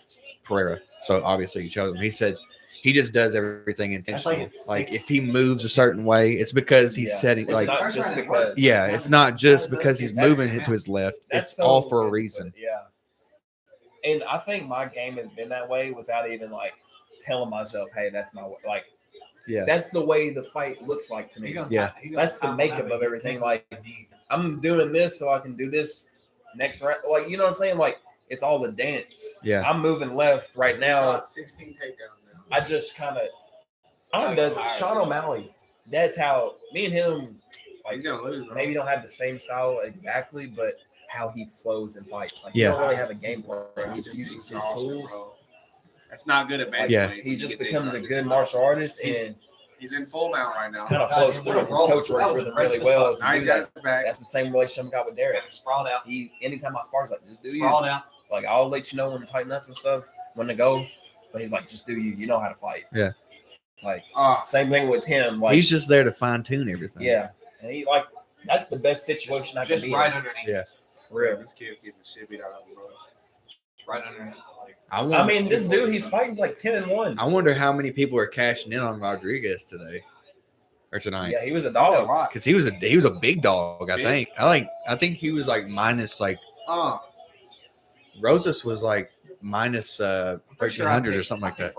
Speaker 3: Pereira, so obviously he chose him. He said he just does everything intentionally.
Speaker 2: his
Speaker 3: Like
Speaker 2: sixth-
Speaker 3: if he moves a certain way, it's because he's
Speaker 1: Yeah.
Speaker 3: setting
Speaker 1: It's
Speaker 3: like
Speaker 1: not just because.
Speaker 3: yeah, it's not just because he's
Speaker 1: That's-
Speaker 3: moving to his left.
Speaker 1: That's
Speaker 3: It's
Speaker 1: so
Speaker 3: all for a
Speaker 1: good,
Speaker 3: reason.
Speaker 1: but yeah. And I think my game has been that way without even like telling myself, "Hey, that's my way." Like
Speaker 3: Yeah.
Speaker 1: that's the way the fight looks like to me.
Speaker 3: Yeah.
Speaker 1: That's the makeup of everything. Like I'm doing this so I can do this next round. Like you know what I'm saying? Like it's all the dance.
Speaker 3: Yeah.
Speaker 1: I'm moving left right now.
Speaker 4: Shot 16 takedowns now.
Speaker 1: I just kind of. Does it. Sean O'Malley. That's how me and him. Like
Speaker 4: He's gonna lose. Bro.
Speaker 1: maybe don't have the same style exactly, but how he flows and fights. Like
Speaker 3: Yeah.
Speaker 1: he don't really have a game plan. He just uses his tools.
Speaker 4: That's not good at bantamweight.
Speaker 3: Yeah.
Speaker 1: He just
Speaker 4: Get the
Speaker 1: becomes a
Speaker 4: extra-
Speaker 1: good martial artist and
Speaker 4: He's in full mount right
Speaker 1: just
Speaker 4: now.
Speaker 1: kind of flows through it. His coach works with him really well.
Speaker 4: Now
Speaker 1: To
Speaker 4: he's
Speaker 1: do
Speaker 4: got
Speaker 1: that.
Speaker 4: his back.
Speaker 1: That's the same relationship I got with Derek.
Speaker 2: Sprawled out.
Speaker 1: He anytime I spar, he's like, just do you.
Speaker 2: Sprawled out.
Speaker 1: Like I'll let you know when to tighten up and stuff, when to go. But he's like, just do you. You know how to fight.
Speaker 3: Yeah.
Speaker 1: Like
Speaker 4: Ah,
Speaker 1: same thing with Tim. Like
Speaker 3: He's just there to fine tune everything.
Speaker 1: yeah, and he like that's the best situation I can
Speaker 2: Just
Speaker 1: be
Speaker 2: right
Speaker 1: in.
Speaker 2: underneath.
Speaker 3: Yeah.
Speaker 1: For real.
Speaker 4: this kid's getting the shit beat out of him, bro.
Speaker 2: Just right underneath. Like,
Speaker 1: I mean, this dude, he's fighting's like 10-1.
Speaker 3: I wonder how many people are cashing in on Rodriguez today or tonight.
Speaker 1: Yeah, he was a
Speaker 4: A
Speaker 1: dog.
Speaker 4: lot.
Speaker 3: Because he was a big dog, I think. I think he was like minus like Rosas was like minus 1300 or something like that.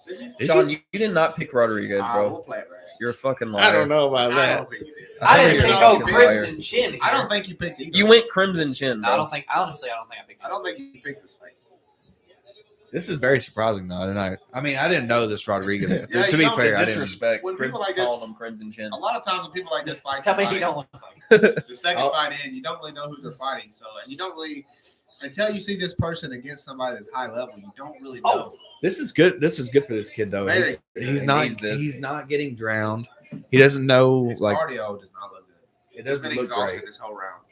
Speaker 4: Did you?
Speaker 3: Did
Speaker 1: Sean,
Speaker 3: you?
Speaker 1: you did not pick Rodriguez, bro.
Speaker 4: We'll play it right.
Speaker 1: You're a fucking liar.
Speaker 3: I don't know about
Speaker 4: I
Speaker 3: that.
Speaker 4: don't think you did.
Speaker 2: I
Speaker 1: think
Speaker 2: didn't
Speaker 1: you're
Speaker 2: pick
Speaker 1: a
Speaker 2: old
Speaker 1: fucking
Speaker 2: Crimson Chin here.
Speaker 4: I don't think you picked either.
Speaker 1: You went Crimson Chin,
Speaker 2: No,
Speaker 1: bro.
Speaker 2: I don't think. Honestly, I don't think I picked.
Speaker 4: I don't think you picked this fight.
Speaker 3: This is very surprising though, tonight. I mean, I didn't know this Rodriguez.
Speaker 4: Yeah,
Speaker 3: to
Speaker 4: you
Speaker 3: be
Speaker 4: don't
Speaker 3: fair,
Speaker 1: The
Speaker 3: I didn't.
Speaker 1: disrespect.
Speaker 4: When people
Speaker 1: Crimson,
Speaker 4: like this-
Speaker 1: calling him Crimson Chin.
Speaker 4: A lot of times when people like this fight,
Speaker 2: Tell me you
Speaker 4: somebody,
Speaker 2: don't want to fight.
Speaker 4: the second
Speaker 1: Oh.
Speaker 4: fight in, you don't really know who they're fighting. So and you don't really until you see this person against somebody that's high level, you don't really know.
Speaker 3: This is good. This is good for this kid though.
Speaker 4: Very
Speaker 3: He's
Speaker 1: He
Speaker 3: not
Speaker 1: needs this.
Speaker 3: he's not getting drowned. He doesn't know
Speaker 4: His
Speaker 3: like
Speaker 4: cardio does not look good.
Speaker 3: it
Speaker 4: He's
Speaker 3: doesn't
Speaker 4: been
Speaker 3: look
Speaker 4: exhausted
Speaker 3: great.
Speaker 4: this whole round.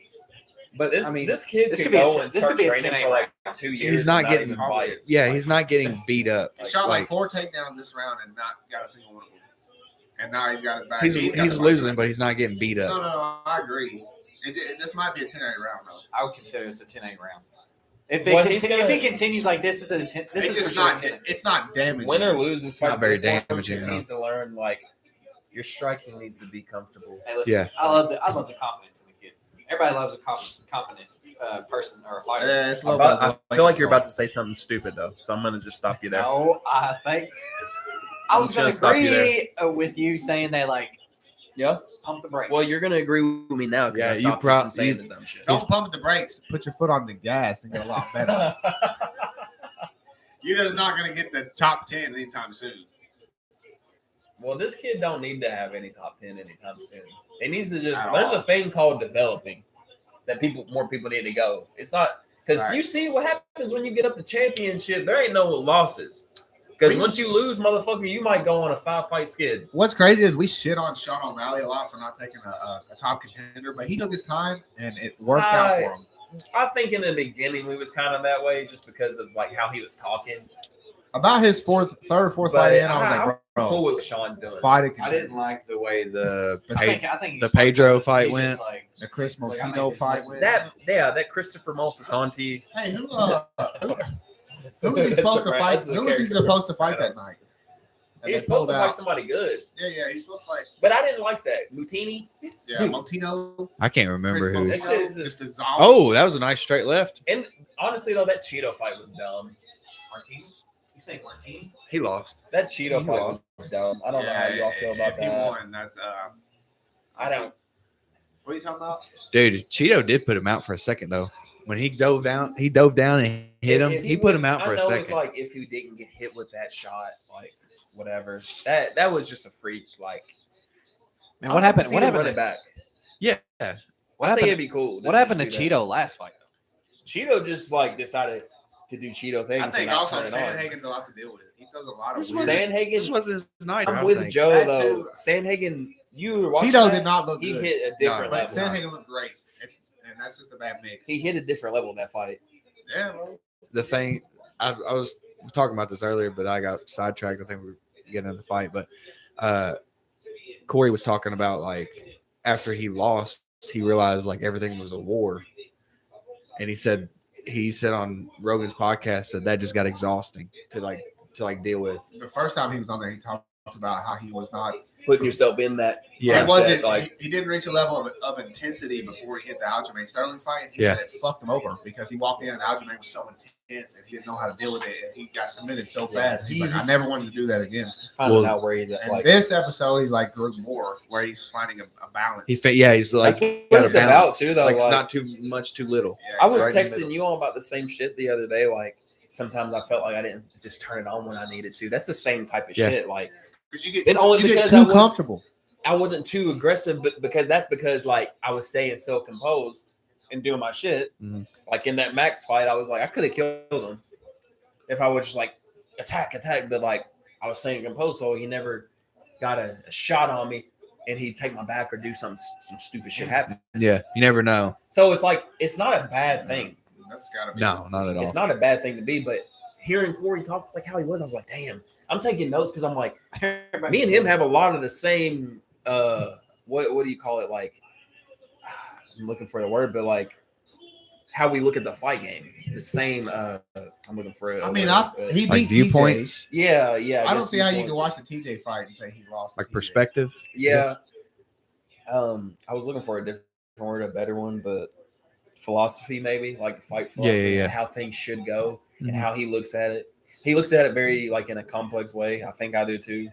Speaker 3: But
Speaker 1: This
Speaker 3: I mean,
Speaker 1: this kid
Speaker 2: this
Speaker 1: could
Speaker 2: could be a
Speaker 1: go
Speaker 2: ten-
Speaker 1: and
Speaker 2: this
Speaker 1: start
Speaker 2: could be a
Speaker 1: training
Speaker 2: 10-8
Speaker 1: for like 2 years.
Speaker 3: he's not
Speaker 1: and
Speaker 3: getting
Speaker 1: even fight.
Speaker 3: yeah, he's not getting beat up.
Speaker 4: He shot like
Speaker 3: Like,
Speaker 4: 4 takedowns this round and not got a single one of them. And now he's got his back.
Speaker 3: he's
Speaker 4: got the
Speaker 3: losing,
Speaker 4: fight.
Speaker 3: but he's not getting beat
Speaker 4: No,
Speaker 3: up.
Speaker 4: I agree. This might be a 10-8 round though.
Speaker 2: I would consider this a 10-8 round. If
Speaker 1: What
Speaker 2: it
Speaker 1: he's
Speaker 2: if
Speaker 1: gonna-
Speaker 2: it continues like this, is a 10. This
Speaker 4: It's
Speaker 2: is for
Speaker 4: just
Speaker 2: sure a
Speaker 4: not.
Speaker 2: 10.
Speaker 4: It's not damaging.
Speaker 1: Win or lose, this
Speaker 3: Not
Speaker 1: fight's
Speaker 3: very
Speaker 1: good for him
Speaker 3: damaging,
Speaker 1: because
Speaker 3: no.
Speaker 1: He needs to learn like Your striking needs to be comfortable.
Speaker 2: Hey, listen,
Speaker 3: Yeah.
Speaker 2: I love the confidence in the kid. Everybody loves a confident person or a fighter.
Speaker 4: Yeah, it's
Speaker 1: I feel like you're about to say something stupid though, so I'm gonna just stop you there.
Speaker 2: No, I think I was
Speaker 1: just
Speaker 2: going
Speaker 1: gonna
Speaker 2: to
Speaker 1: stop you
Speaker 2: agree with you saying they like
Speaker 1: Yeah.
Speaker 2: pump the brakes.
Speaker 1: Well, you're gonna agree with me now because
Speaker 3: Yeah,
Speaker 1: I
Speaker 3: you
Speaker 1: stopped you from saying the dumb shit.
Speaker 4: Don't pump the brakes. Put your foot on the gas and get a lot better. You're just not going to get the top 10 anytime soon.
Speaker 1: Well, this kid don't need to have any top 10 anytime soon. He needs to just.
Speaker 4: At
Speaker 1: There's
Speaker 4: all.
Speaker 1: a thing called developing that more people need to go. It's not because
Speaker 4: Right.
Speaker 1: you see what happens when you get up the championship. There ain't no losses. Because once you lose, motherfucker, you might go on a 5-fight skid.
Speaker 4: What's crazy is we shit on Sean O'Malley a lot for not taking a top contender, but he took his time and it worked out for him.
Speaker 1: I think in the beginning we was kind of that way just because of like how he was talking.
Speaker 4: About his third or fourth
Speaker 1: But
Speaker 4: fight in, I was
Speaker 1: I'm
Speaker 4: like, bro,
Speaker 1: cool with what Sean's doing.
Speaker 4: fight a
Speaker 3: I
Speaker 4: contender.
Speaker 3: didn't like the way the
Speaker 2: I think
Speaker 3: the
Speaker 2: he's
Speaker 3: Pedro
Speaker 2: smart,
Speaker 3: fight
Speaker 2: he's
Speaker 3: went.
Speaker 2: just like,
Speaker 4: The Chris
Speaker 2: Like, I
Speaker 4: Motino
Speaker 2: made this
Speaker 4: fight
Speaker 2: next
Speaker 4: win.
Speaker 1: That Christopher Maltasanti.
Speaker 4: Hey, who was he
Speaker 1: That's
Speaker 4: supposed to
Speaker 1: a-
Speaker 4: fight?
Speaker 1: that's a
Speaker 4: Who was he
Speaker 1: character
Speaker 4: supposed to
Speaker 1: from
Speaker 4: fight that
Speaker 1: Sopranos.
Speaker 4: night? And
Speaker 1: He's
Speaker 4: they
Speaker 1: supposed to
Speaker 4: pulled
Speaker 1: fight
Speaker 4: out.
Speaker 1: somebody good,
Speaker 4: Yeah, he's supposed to fight.
Speaker 1: but I didn't like that. Mutini.
Speaker 4: Yeah, Motino.
Speaker 3: I can't remember who.
Speaker 4: Chris
Speaker 1: That shit is
Speaker 4: Motino,
Speaker 1: just-
Speaker 4: Mr. Zombie.
Speaker 3: Oh, that was a nice straight left.
Speaker 1: And honestly, though, that Cheeto fight was dumb.
Speaker 2: Martini? You say Martini?
Speaker 3: He lost.
Speaker 1: That Cheeto
Speaker 3: He
Speaker 1: fight
Speaker 3: lost.
Speaker 1: was dumb. I don't know how y'all feel about
Speaker 4: if he
Speaker 1: that.
Speaker 4: won, that's
Speaker 1: I don't.
Speaker 4: What are you talking about?
Speaker 3: Dude, Cheeto did put him out for a second though. When he dove down and hit him.
Speaker 1: If
Speaker 3: He put him
Speaker 1: would-
Speaker 3: out for
Speaker 1: I
Speaker 3: a
Speaker 1: know
Speaker 3: second.
Speaker 1: It's like if you didn't get hit with that shot, like whatever. That was just a freak. Like,
Speaker 2: Man, what happened? What
Speaker 1: Run
Speaker 2: happened?
Speaker 1: it back.
Speaker 3: Yeah.
Speaker 2: What
Speaker 1: I think
Speaker 2: happened?
Speaker 1: it'd be cool.
Speaker 2: What happened to
Speaker 1: just do that.
Speaker 2: Cheeto last fight though?
Speaker 1: Cheeto just like decided to do Cheeto things.
Speaker 4: I think
Speaker 1: and not
Speaker 4: also
Speaker 1: turn it on.
Speaker 4: Sandhagen's a lot to deal with. He does a lot of
Speaker 3: This
Speaker 4: weird.
Speaker 3: This
Speaker 1: Sandhagen.
Speaker 3: wasn't his night. I
Speaker 1: I'm
Speaker 3: don't
Speaker 1: with
Speaker 3: think.
Speaker 1: Joe
Speaker 4: That
Speaker 1: though.
Speaker 4: too.
Speaker 1: Sandhagen, you were watching.
Speaker 4: Cheeto
Speaker 1: that?
Speaker 4: did not look
Speaker 1: He
Speaker 4: good.
Speaker 1: hit a different
Speaker 4: But
Speaker 1: level.
Speaker 4: Sandhagen looked great. And that's just a bad mix.
Speaker 1: He hit a different level in that fight.
Speaker 4: Yeah, bro.
Speaker 3: The thing I was talking about this earlier, but I got sidetracked. I think we were getting into the fight, but Corey was talking about like after he lost, he realized like everything was a war, and he said on Rogan's podcast that just got exhausting to deal with.
Speaker 4: The first time he was on there, he talked about how he was not.
Speaker 1: Putting yourself in that.
Speaker 3: Yeah.
Speaker 4: It wasn't
Speaker 1: like
Speaker 4: he didn't reach a level of intensity before he hit the Aljamain Sterling fight. And he
Speaker 3: Yeah.
Speaker 4: said it fucked him over because he walked in and Aljamain was so intense and he didn't know how to deal with it and he got submitted so
Speaker 1: Yeah.
Speaker 4: fast. He's like, I never wanted to do that again.
Speaker 1: finding
Speaker 3: Well,
Speaker 1: out where he's at.
Speaker 4: And
Speaker 1: Like
Speaker 4: this episode, he's like grew more where he's finding a balance.
Speaker 3: He's like
Speaker 1: That's what
Speaker 3: got a
Speaker 1: it's about,
Speaker 3: balance.
Speaker 1: too, though,
Speaker 3: Like it's
Speaker 1: like-
Speaker 3: not too much, too little.
Speaker 4: Yeah,
Speaker 1: I was
Speaker 3: right in the
Speaker 1: texting
Speaker 3: middle.
Speaker 1: you all about the same shit the other day. Like sometimes I felt like I didn't just turn it on when I needed to. That's the same type of
Speaker 3: Yeah.
Speaker 1: shit. Like
Speaker 4: because you get
Speaker 1: It's only
Speaker 4: you get
Speaker 1: because
Speaker 4: too
Speaker 1: I was-
Speaker 4: comfortable.
Speaker 1: I wasn't too aggressive, but because like I was staying so composed and doing my shit.
Speaker 3: Mhm.
Speaker 1: Like in that Max fight, I was like I could have killed him if I was just like attack, but like I was staying composed, so he never got a shot on me, and he'd take my back or do some stupid shit happen.
Speaker 3: Yeah, you never know.
Speaker 1: So it's like it's not a bad thing.
Speaker 4: That's gotta be
Speaker 3: No, not at all.
Speaker 1: It's not a bad thing to be, but hearing Corey talk like how he was, I was like, damn. I'm taking notes because I'm like, me and him have a lot of the same. What do you call it? Like, I'm looking for the word, but like how we look at the fight game. It's the same. I'm looking for it.
Speaker 4: I mean, he beat
Speaker 3: Like viewpoints,
Speaker 4: TJ.
Speaker 1: Yeah.
Speaker 4: I don't
Speaker 1: guess
Speaker 4: see how you can
Speaker 1: viewpoints.
Speaker 4: watch the TJ fight and say he lost. to
Speaker 3: like
Speaker 4: TJ.
Speaker 3: perspective.
Speaker 1: Yeah. I was looking for a different word, a better one, but philosophy maybe, like fight philosophy,
Speaker 3: yeah.
Speaker 1: how things should go and
Speaker 3: Mhm.
Speaker 1: how he looks at it. He looks at it very like in a complex way. I think I do too.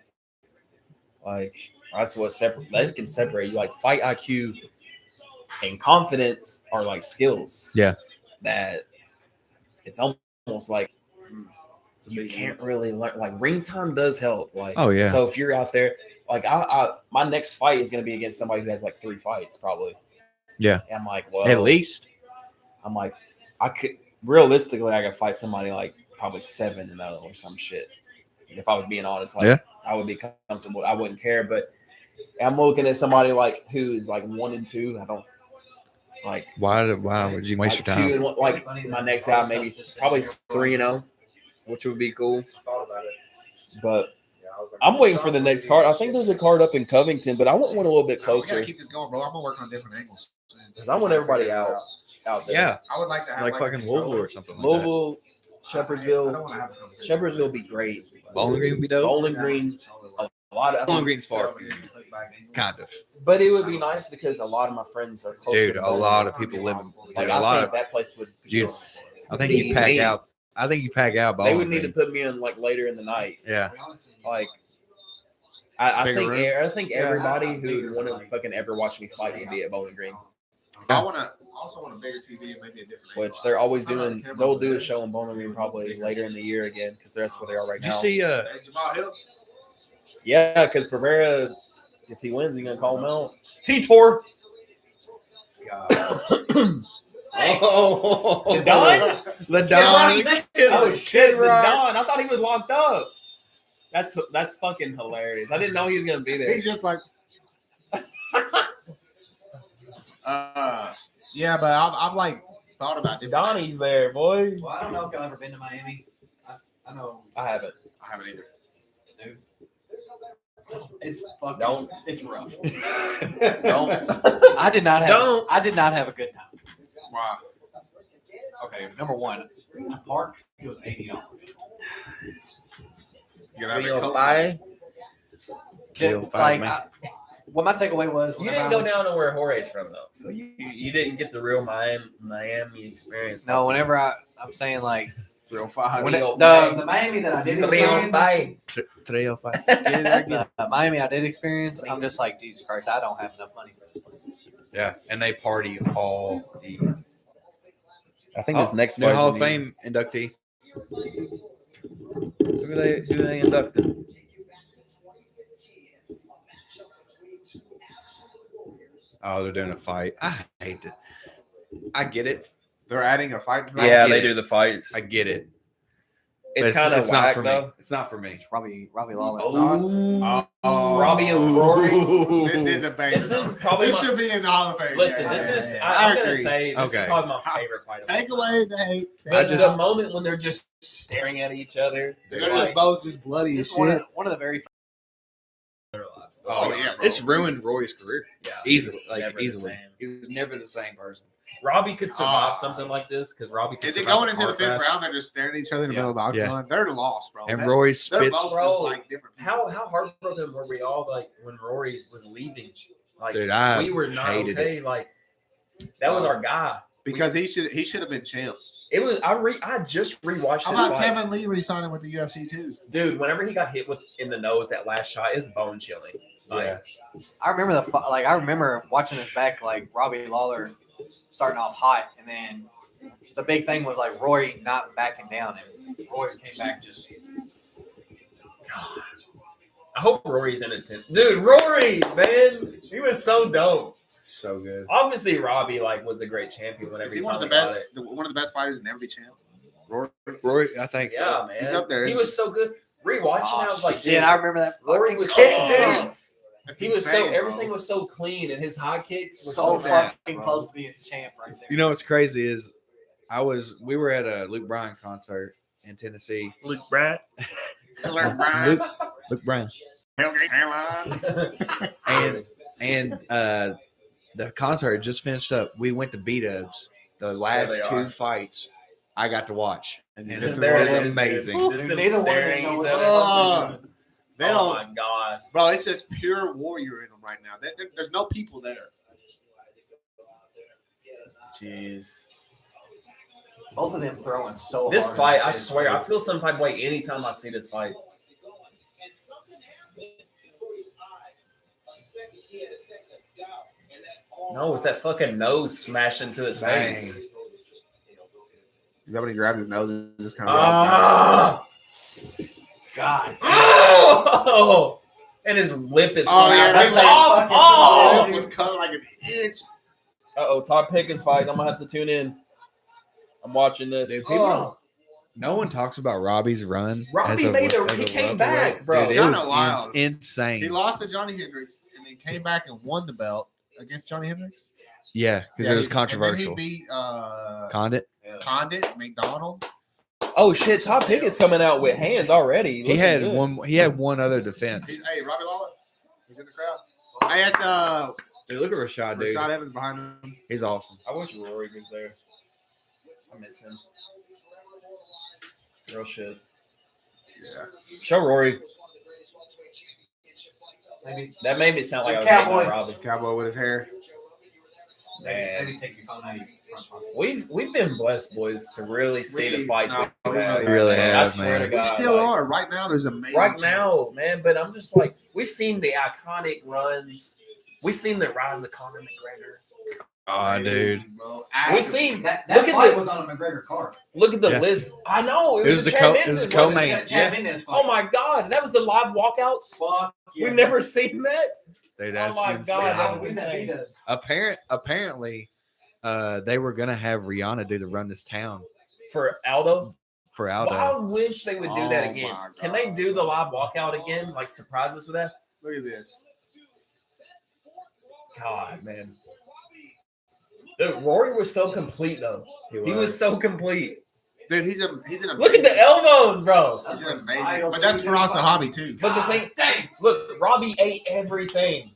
Speaker 1: Like that's what that can separate you. Like fight IQ and confidence are like skills.
Speaker 3: Yeah.
Speaker 1: That it's almost like you can't really learn. Like ring time does help. Like
Speaker 3: Oh, yeah.
Speaker 1: So if you're out there, like my next fight is gonna be against somebody who has like 3 fights probably.
Speaker 3: Yeah.
Speaker 1: And I'm like, well,
Speaker 3: At least.
Speaker 1: I'm like, I could realistically I could fight somebody like probably 7-0 or some shit. If I was being honest, like
Speaker 3: Yeah.
Speaker 1: I would be comfortable. I wouldn't care. But I'm looking at somebody like who is like 1-2. I don't like
Speaker 3: Why would you waste
Speaker 1: like
Speaker 3: your
Speaker 1: 2
Speaker 3: time?
Speaker 1: and 1. Like my next guy maybe probably 3-0, which would be cool. But I'm waiting for the next card. I think there's a card up in Covington, but I want one a little bit
Speaker 4: We
Speaker 1: closer
Speaker 4: gotta keep this going, bro. I'm gonna work on different angles.
Speaker 1: because I want everybody out there.
Speaker 3: Yeah,
Speaker 4: I would like to have
Speaker 3: like fucking
Speaker 4: a
Speaker 3: Louisville or something. Like
Speaker 1: Louisville,
Speaker 4: I don't
Speaker 1: Shepherdsville.
Speaker 4: want to have a competition.
Speaker 1: Shepherdsville be great.
Speaker 3: that. Bowling Green would be dope.
Speaker 1: Bowling Green, lot of
Speaker 3: Bowling Green's far from you. Kind of.
Speaker 1: but it would be nice because a lot of my friends are closer.
Speaker 3: Dude,
Speaker 1: to
Speaker 3: a
Speaker 1: Bowling
Speaker 3: lot
Speaker 1: Green.
Speaker 3: of people live in
Speaker 1: Like
Speaker 3: a
Speaker 1: I
Speaker 3: lot
Speaker 1: think
Speaker 3: of
Speaker 1: that place would
Speaker 3: dude,
Speaker 1: just.
Speaker 3: I think you pack
Speaker 1: me.
Speaker 3: out. I think you pack out
Speaker 1: They
Speaker 3: Bowling
Speaker 1: would need to
Speaker 3: Green.
Speaker 1: put me in like later in the night.
Speaker 3: Yeah.
Speaker 1: Like I
Speaker 4: Bigger
Speaker 1: think
Speaker 4: room?
Speaker 1: I think everybody who would want to fucking ever watch me fight would be at Bowling Green.
Speaker 4: I also want a bigger TV and maybe a different.
Speaker 1: Which they're always doing. They'll do a show in Bowling Green probably later in the year again because that's where they are right
Speaker 3: Did you
Speaker 1: now.
Speaker 3: see
Speaker 4: Hey, Jamal Hill.
Speaker 1: Yeah, because Pereira, if he wins, he's gonna call him out. T-Tor.
Speaker 3: Oh,
Speaker 1: The Don?
Speaker 3: LaDon.
Speaker 1: Oh shit, the
Speaker 3: Rock.
Speaker 1: Don. I thought he was locked up. That's fucking hilarious. I didn't know he was gonna be there.
Speaker 4: He's just like. Yeah, but I've like thought about it.
Speaker 1: Donnie's there, boy.
Speaker 2: Well, I don't know if y'all ever been to Miami. I know.
Speaker 1: I haven't.
Speaker 4: I haven't either.
Speaker 2: Dude. It's fucking.
Speaker 1: Don't.
Speaker 2: It's rough.
Speaker 1: Don't.
Speaker 2: I did not have.
Speaker 1: Don't.
Speaker 2: I did not have a good time.
Speaker 4: Wow.
Speaker 2: Okay, number one, the park it was $80.
Speaker 4: You're gonna have a coat.
Speaker 1: 305.
Speaker 2: Just,
Speaker 3: Like,
Speaker 2: what my takeaway was.
Speaker 1: You didn't go down to where Jorge's from though, so you didn't get the real Miami experience.
Speaker 2: No, whenever I'm saying like
Speaker 4: 305.
Speaker 2: when
Speaker 1: Three oh
Speaker 2: the Miami that I did experience,
Speaker 1: 305.
Speaker 3: 305.
Speaker 2: Miami I did experience, I'm just like Jesus Christ, I don't have enough money for this place.
Speaker 3: Yeah, and they party all the.
Speaker 1: I think this next
Speaker 3: new
Speaker 1: fight's
Speaker 3: Hall of
Speaker 1: gonna be-
Speaker 3: Fame inductee.
Speaker 1: Who they inducted?
Speaker 3: Oh, they're doing a fight. I hate it. I get it.
Speaker 4: They're adding a fight.
Speaker 1: Yeah,
Speaker 3: get
Speaker 1: they
Speaker 3: it.
Speaker 1: do the fights.
Speaker 3: I get it.
Speaker 1: It's
Speaker 3: But
Speaker 1: kind of
Speaker 3: not
Speaker 1: whack
Speaker 3: for
Speaker 1: though.
Speaker 3: me. It's not for me.
Speaker 2: Robbie Lawler.
Speaker 4: Oh.
Speaker 1: Robbie and Rory.
Speaker 4: This is a banger.
Speaker 1: This is probably
Speaker 4: This
Speaker 1: my,
Speaker 4: should be in the Hall of Fame.
Speaker 1: listen.
Speaker 4: Yeah,
Speaker 1: This
Speaker 4: yeah,
Speaker 1: is
Speaker 4: yeah.
Speaker 1: I'm gonna
Speaker 4: agree.
Speaker 1: say this is
Speaker 3: Okay.
Speaker 1: probably my favorite fight. Of all
Speaker 4: Take
Speaker 1: time.
Speaker 4: away the hate.
Speaker 1: The moment when they're just staring at each other.
Speaker 4: They're
Speaker 1: Like,
Speaker 4: just both just bloody as
Speaker 2: It's one
Speaker 4: shit.
Speaker 2: of the very
Speaker 4: Oh, yeah, bro.
Speaker 3: It's ruined Roy's career
Speaker 1: yeah,
Speaker 3: easily.
Speaker 1: it's
Speaker 3: Like
Speaker 1: never the
Speaker 3: easily,
Speaker 1: same.
Speaker 3: he was never the same person.
Speaker 1: Robbie could survive
Speaker 4: Ah.
Speaker 1: something like this because Robbie could
Speaker 4: Is it
Speaker 1: survive
Speaker 4: going
Speaker 1: a
Speaker 4: into the
Speaker 1: car
Speaker 4: fifth
Speaker 1: crash.
Speaker 4: round? They're just staring at each other in the middle of the octagon. They're lost, bro.
Speaker 3: And
Speaker 4: That-
Speaker 3: Roy
Speaker 4: they're
Speaker 3: spits.
Speaker 4: both
Speaker 1: Bro,
Speaker 4: just like different.
Speaker 1: How heartbroken were we all like when Rory was leaving? Like
Speaker 3: Dude, I
Speaker 1: we were not
Speaker 3: hated
Speaker 1: okay. Like that was our guy.
Speaker 4: Because he should have been champ.
Speaker 1: It was I just rewatched
Speaker 4: How
Speaker 1: this
Speaker 4: about
Speaker 1: fight.
Speaker 4: Kevin Lee re-signing with the UFC too?
Speaker 1: Dude, whenever he got hit in the nose that last shot, it's bone chilling. Like,
Speaker 3: Yeah.
Speaker 2: I remember I remember watching this back like Robbie Lawler starting off hot, and then the big thing was like Roy not backing down, and Roy came back just.
Speaker 1: I hope Rory's in it too. Dude, Rory, man, he was so dope.
Speaker 3: So good.
Speaker 1: Obviously, Robbie was a great champion whenever
Speaker 4: Is
Speaker 1: he
Speaker 4: he one of the
Speaker 1: finally got
Speaker 4: best?
Speaker 1: it.
Speaker 4: One of the best fighters and never be champ. Rory.
Speaker 3: Roy, I think so.
Speaker 1: Yeah, man,
Speaker 4: He's up there.
Speaker 1: He was so good. Rewatching, I was like,
Speaker 2: shit,
Speaker 1: dude,
Speaker 2: I remember that.
Speaker 1: Rory was
Speaker 2: kick,
Speaker 1: so
Speaker 2: dude.
Speaker 4: That's
Speaker 1: He was
Speaker 4: insane,
Speaker 1: so
Speaker 4: bro.
Speaker 1: everything was so clean, and his high kicks were
Speaker 2: So
Speaker 1: so bad.
Speaker 2: fucking
Speaker 4: bro.
Speaker 2: close to being champ right there.
Speaker 3: You know what's crazy is we were at a Luke Bryan concert in Tennessee.
Speaker 1: Luke Brad.
Speaker 3: Luke Bryan.
Speaker 4: And
Speaker 3: And the concert had just finished up. We went to B-Dubs. The last
Speaker 1: they
Speaker 3: two
Speaker 1: are.
Speaker 3: fights I got to watch. And
Speaker 4: just
Speaker 3: it
Speaker 1: there
Speaker 3: was
Speaker 1: it is,
Speaker 3: amazing.
Speaker 1: dude. Just them
Speaker 2: Neither one of them
Speaker 1: staring at
Speaker 2: know
Speaker 1: each
Speaker 2: what
Speaker 1: other.
Speaker 2: the fuck they're doing.
Speaker 4: They
Speaker 1: Oh
Speaker 4: don't,
Speaker 1: my god.
Speaker 4: bro. It's just pure warrior in them right now. There's no people there.
Speaker 1: Jeez.
Speaker 2: Both of them throwing so
Speaker 1: This
Speaker 2: hard.
Speaker 1: fight, I swear, I feel some type of way anytime I see this fight. No, it's that fucking nose smashed into his
Speaker 4: Bang.
Speaker 1: face.
Speaker 4: Is that when he grabbed his nose and just kind of?
Speaker 1: Ah!
Speaker 2: God.
Speaker 1: Oh! And his lip is
Speaker 4: Oh, yeah,
Speaker 1: flat.
Speaker 2: that's
Speaker 1: Off!
Speaker 2: like
Speaker 1: Oh!
Speaker 4: It was cut like an inch.
Speaker 1: Uh-oh, Todd Pickens fight. I'm gonna have to tune in. I'm watching this.
Speaker 3: Dude, people
Speaker 4: Oh.
Speaker 3: No one talks about Robbie's run.
Speaker 1: Robbie
Speaker 3: as a-
Speaker 1: made
Speaker 3: as
Speaker 1: he
Speaker 3: a
Speaker 1: came
Speaker 3: welterweight.
Speaker 1: back, bro.
Speaker 3: Dude, it
Speaker 4: Kinda
Speaker 3: was
Speaker 4: wild.
Speaker 3: insane.
Speaker 4: He lost to Johnny Hendricks and then came back and won the belt against Johnny Hendricks.
Speaker 3: Yeah, because it was controversial.
Speaker 4: And then he beat
Speaker 3: Condit.
Speaker 4: Condit, McDonald.
Speaker 1: Oh shit, Todd Pickett's coming out with hands already.
Speaker 3: He
Speaker 1: Looking
Speaker 3: had
Speaker 1: good.
Speaker 3: one. He had one other defense.
Speaker 4: Hey, Robbie Lawler. He's in the crowd. Hey, that's
Speaker 3: Dude, look at Rashad, dude.
Speaker 4: Rashad Evans behind him.
Speaker 3: He's awesome.
Speaker 1: I wish Rory was there. I miss him. Real shit.
Speaker 4: Yeah.
Speaker 1: Show Rory.
Speaker 2: Maybe.
Speaker 1: That made me sound like I was
Speaker 2: Cowboy.
Speaker 1: hating on Robbie.
Speaker 4: Cowboy with his hair.
Speaker 1: Man,
Speaker 2: Maybe take your phone out of your front pocket.
Speaker 1: we've been blessed, boys, to really see the fights we've
Speaker 4: we
Speaker 1: had.
Speaker 4: really
Speaker 3: Really
Speaker 1: Man, I
Speaker 3: have,
Speaker 1: swear
Speaker 3: man.
Speaker 1: to God,
Speaker 4: We still
Speaker 1: like,
Speaker 4: are. Right now, there's amazing.
Speaker 1: right now, man. But I'm just like, we've seen the iconic runs. We've seen the rise of Conor McGregor.
Speaker 3: Oh, dude.
Speaker 1: We've seen
Speaker 2: That
Speaker 1: look at
Speaker 2: fight
Speaker 1: the
Speaker 2: was on a McGregor card.
Speaker 1: look at the
Speaker 3: Yeah.
Speaker 1: list. I know
Speaker 3: It was
Speaker 1: the
Speaker 3: the
Speaker 1: Chad
Speaker 3: it was
Speaker 1: Mendes,
Speaker 3: the
Speaker 1: wasn't
Speaker 3: co-main.
Speaker 1: it?
Speaker 2: Chad
Speaker 3: Yeah.
Speaker 2: Mendes fight.
Speaker 1: Oh my God, that was the live walkouts.
Speaker 2: Fuck. Yeah.
Speaker 1: We've never seen that.
Speaker 3: Dude,
Speaker 1: Oh
Speaker 3: that's
Speaker 1: my
Speaker 3: insane.
Speaker 1: God, that was
Speaker 2: Who's that
Speaker 1: insane.
Speaker 2: B-dubs?
Speaker 3: Apparently, they were gonna have Rihanna do the run this town
Speaker 1: For Aldo.
Speaker 3: for
Speaker 1: Well, I
Speaker 3: Aldo.
Speaker 1: wish they would do that
Speaker 4: Oh
Speaker 1: again.
Speaker 4: my
Speaker 1: Can they
Speaker 4: God.
Speaker 1: do the live walkout again? Like surprise us with that?
Speaker 4: Look at this.
Speaker 1: God, man. Dude, Rory was so complete though. He was so complete.
Speaker 4: Dude, he's an
Speaker 1: Look at the elbows, bro.
Speaker 4: He's
Speaker 2: That's
Speaker 4: an
Speaker 2: what
Speaker 4: amazing.
Speaker 2: title
Speaker 4: But that's
Speaker 2: two
Speaker 4: for us a
Speaker 2: fight.
Speaker 4: hobby too.
Speaker 1: But the thing,
Speaker 2: Dang.
Speaker 1: look, Robbie ate everything.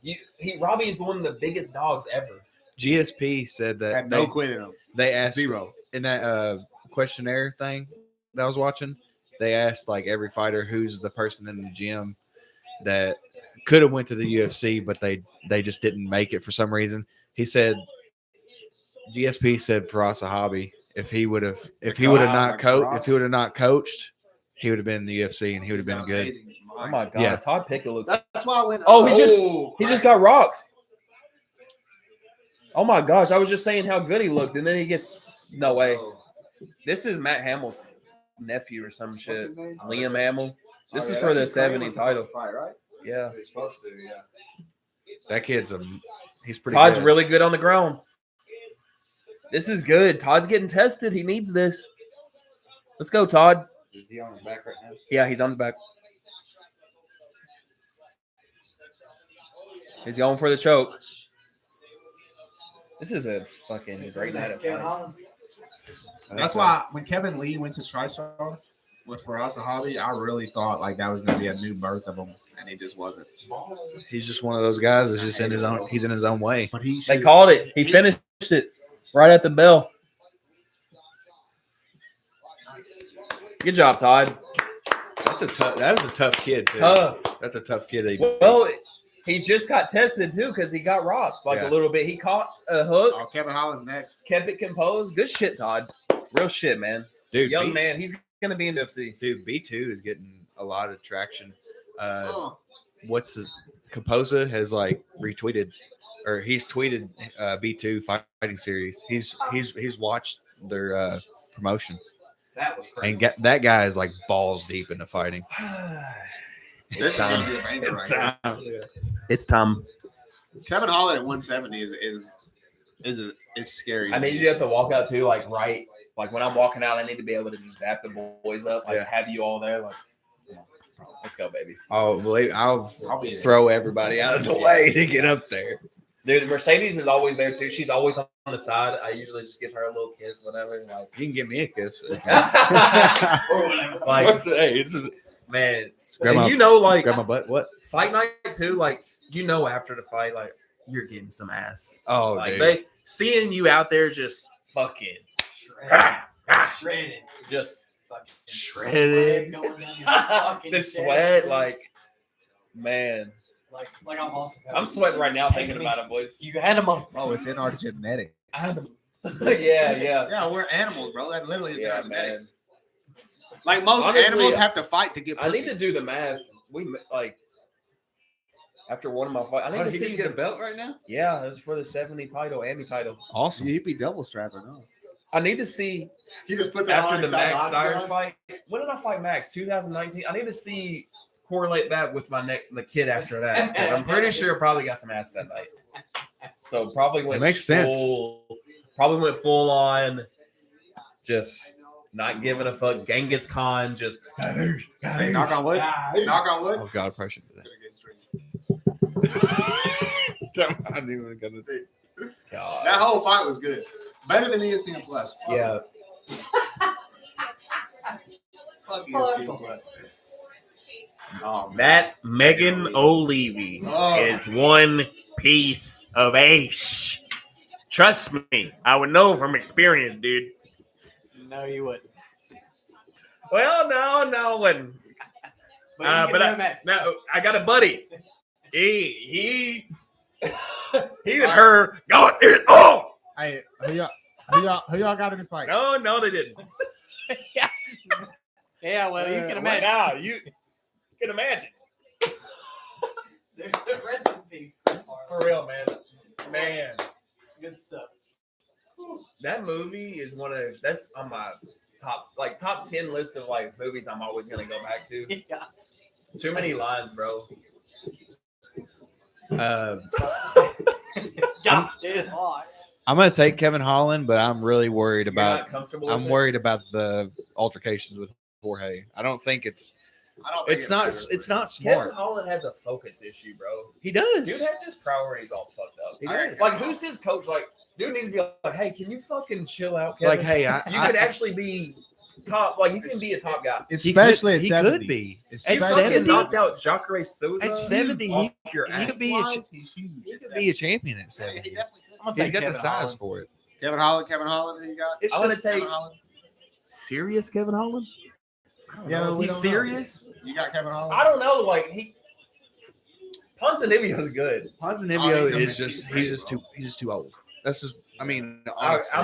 Speaker 1: Robbie is one of the biggest dogs ever.
Speaker 3: GSP said that
Speaker 4: Had no quit in him.
Speaker 3: they asked
Speaker 4: Zero.
Speaker 3: in that questionnaire thing that I was watching. They asked like every fighter who's the person in the gym that could have went to the UFC, but they just didn't make it for some reason. He said GSP said Faraz Sahabi if he would have not coached, he would have been in the UFC and he would have been good.
Speaker 1: Oh my God,
Speaker 3: Yeah.
Speaker 1: Todd Pickett looks.
Speaker 4: That's why I went.
Speaker 1: Oh, he just got rocked. Oh my gosh, I was just saying how good he looked, and then he gets no way. This is Matt Hamill's nephew or some shit.
Speaker 5: his name?
Speaker 1: Liam Hamill. This
Speaker 5: Oh,
Speaker 1: is
Speaker 5: yeah,
Speaker 1: for the
Speaker 5: that's who Kramer
Speaker 1: 70
Speaker 5: was supposed
Speaker 1: title.
Speaker 5: to fight, right?
Speaker 1: Yeah.
Speaker 5: He's supposed to, yeah.
Speaker 3: That kid's he's pretty
Speaker 1: Todd's
Speaker 3: good.
Speaker 1: really good on the ground. This is good. Todd's getting tested. He needs this. Let's go, Todd.
Speaker 5: Is he on his back right now?
Speaker 1: Yeah, he's on his back. He's going for the choke. This is a fucking great night of
Speaker 2: Kevin
Speaker 1: fights.
Speaker 2: Holland.
Speaker 4: That's why when Kevin Lee went to TriStar with Faraz Sahabi, I really thought like that was going to be a new birth of him, and he just wasn't.
Speaker 3: He's just one of those guys that's just in his own. He's in his own way.
Speaker 4: But he
Speaker 1: They
Speaker 4: should.
Speaker 1: called it. He finished it right at the bell. Good job, Todd.
Speaker 3: That was a tough kid. Too.
Speaker 1: Tough.
Speaker 3: That's a tough kid.
Speaker 1: Well, he just got tested too because he got rocked like
Speaker 3: Yeah.
Speaker 1: a little bit. He caught a hook,
Speaker 4: Oh, Kevin Holland's next.
Speaker 1: kept it composed. Good shit, Todd. Real shit, man.
Speaker 3: dude,
Speaker 1: Young man. He's gonna be in UFC.
Speaker 3: Dude, B2 is getting a lot of traction.
Speaker 4: Oh,
Speaker 3: What's his Composa has like retweeted or he's tweeted B2 fighting series. He's watched their promotion
Speaker 2: That was crazy.
Speaker 3: and that guy is like balls deep into fighting.
Speaker 1: It's
Speaker 4: this is gonna
Speaker 1: time.
Speaker 4: be a banger right here.
Speaker 1: It's time.
Speaker 4: Kevin Holland at 170 is scary.
Speaker 1: I need you to have to walk out too, like right. Like when I'm walking out, I need to be able to just dap the boys up, like
Speaker 3: Yeah.
Speaker 1: have you all there. Like, come on, let's go, baby.
Speaker 3: Oh, believe I'll
Speaker 4: be there.
Speaker 3: throw everybody out of the way to get up there.
Speaker 1: Dude, Mercedes is always there too. She's always on the side. I usually just give her a little kiss, whatever. Like,
Speaker 3: You can give me a kiss.
Speaker 2: Or whatever.
Speaker 1: like
Speaker 3: Hey,
Speaker 1: man,
Speaker 3: grab my,
Speaker 1: you know, like
Speaker 3: grab my butt. What?
Speaker 1: fight night too. Like, you know, after the fight, like you're getting some ass.
Speaker 3: Oh,
Speaker 1: Like
Speaker 3: dude.
Speaker 1: they seeing you out there just fucking
Speaker 2: Shredded.
Speaker 1: just
Speaker 2: Fucking
Speaker 1: shredded.
Speaker 2: sweat going down your fucking
Speaker 1: the
Speaker 2: chest,
Speaker 1: sweat,
Speaker 2: dude.
Speaker 1: like man,
Speaker 2: like I'm awesome.
Speaker 1: I'm sweating right now
Speaker 2: Take
Speaker 1: thinking
Speaker 2: me.
Speaker 1: about it, boys.
Speaker 2: You had him up.
Speaker 4: Oh, it's in our genetic.
Speaker 1: Yeah.
Speaker 4: Yeah, we're animals, bro. That literally is in
Speaker 1: Yeah,
Speaker 4: our
Speaker 1: man.
Speaker 4: genetics. Like most
Speaker 1: Honestly,
Speaker 4: animals have to fight to get
Speaker 1: I
Speaker 4: pussy.
Speaker 1: need to do the math. We like after one of my fights. I need to see
Speaker 3: get a belt right now?
Speaker 1: Yeah, it was for the 70 title, Emmy title.
Speaker 3: Awesome.
Speaker 4: You'd be double strapping, huh?
Speaker 1: I need to see
Speaker 4: You just put
Speaker 1: after the Max Stires fight. When did I fight Max? 2019. I need to see correlate that with the kid after that. 'Cause I'm pretty sure I probably got some ass that night. So probably went
Speaker 3: makes sense.
Speaker 1: Probably went full on, just not giving a fuck. Genghis Khan, just
Speaker 4: Knock on wood. Knock on wood.
Speaker 3: Oh, God, I probably shouldn't do that. I knew we were gonna do.
Speaker 1: God.
Speaker 4: That whole fight was good. Better than ESPN Plus. Fuck
Speaker 1: Yeah.
Speaker 4: it. Fuck ESPN Plus. Oh, man.
Speaker 1: That Megan O'Leary
Speaker 4: Oh.
Speaker 1: is one piece of ace. Trust me, I would know from experience, dude.
Speaker 2: No, you wouldn't.
Speaker 1: Well, no, I wouldn't.
Speaker 2: But
Speaker 1: But I got a buddy. He and her got it all.
Speaker 4: Hey, who y'all got in this fight?
Speaker 1: No, they didn't.
Speaker 2: Yeah, well, you can imagine.
Speaker 1: Now you can imagine.
Speaker 2: Rest in peace, Chris Farley.
Speaker 1: For real, man.
Speaker 2: It's good stuff.
Speaker 1: That movie is that's on my top 10 list of like movies I'm always gonna go back to.
Speaker 2: Yeah.
Speaker 1: Too many lines, bro.
Speaker 2: God, it's hot.
Speaker 3: I'm gonna take Kevin Holland, but I'm really worried
Speaker 1: You're
Speaker 3: about.
Speaker 1: not comfortable.
Speaker 3: I'm
Speaker 1: with it?
Speaker 3: worried about the altercations with Jorge. I don't think it's.
Speaker 4: I don't think
Speaker 3: It's not.
Speaker 4: matters.
Speaker 3: It's not
Speaker 1: Kevin
Speaker 3: smart.
Speaker 1: Holland has a focus issue, bro.
Speaker 3: He
Speaker 1: Dude
Speaker 3: does.
Speaker 1: has his priorities all fucked up.
Speaker 3: He does.
Speaker 1: Like, who's his coach? Like, dude needs to be like, hey, can you fucking chill out, Kevin?
Speaker 3: Like, hey,
Speaker 1: you could actually be top. Like, you can be a top guy.
Speaker 4: Especially at
Speaker 3: he
Speaker 4: 70.
Speaker 3: could be.
Speaker 1: You
Speaker 3: At
Speaker 1: fucking
Speaker 3: 70?
Speaker 1: knocked out Jacare Souza.
Speaker 3: At 70,
Speaker 1: off
Speaker 3: he
Speaker 1: your
Speaker 3: could
Speaker 1: ass.
Speaker 3: be a
Speaker 4: Size, he's huge.
Speaker 3: He could be a champion at
Speaker 4: He
Speaker 3: 70.
Speaker 4: definitely could.
Speaker 2: I'm gonna
Speaker 3: He's
Speaker 2: take
Speaker 3: got the
Speaker 2: Kevin
Speaker 3: size
Speaker 2: Holland.
Speaker 3: for it.
Speaker 4: Kevin Holland, who you got?
Speaker 3: It's
Speaker 1: I'm gonna
Speaker 3: just-
Speaker 1: take
Speaker 4: Kevin Holland.
Speaker 1: serious Kevin Holland. I don't
Speaker 4: Yeah,
Speaker 1: know.
Speaker 4: we
Speaker 1: He's
Speaker 4: don't know.
Speaker 1: serious.
Speaker 4: You got Kevin Holland?
Speaker 1: I don't know. Like Ponzinibbio's good.
Speaker 3: Ponzinibbio
Speaker 4: Oh,
Speaker 3: is just he's just too old. That's just I mean
Speaker 1: I,
Speaker 3: honestly,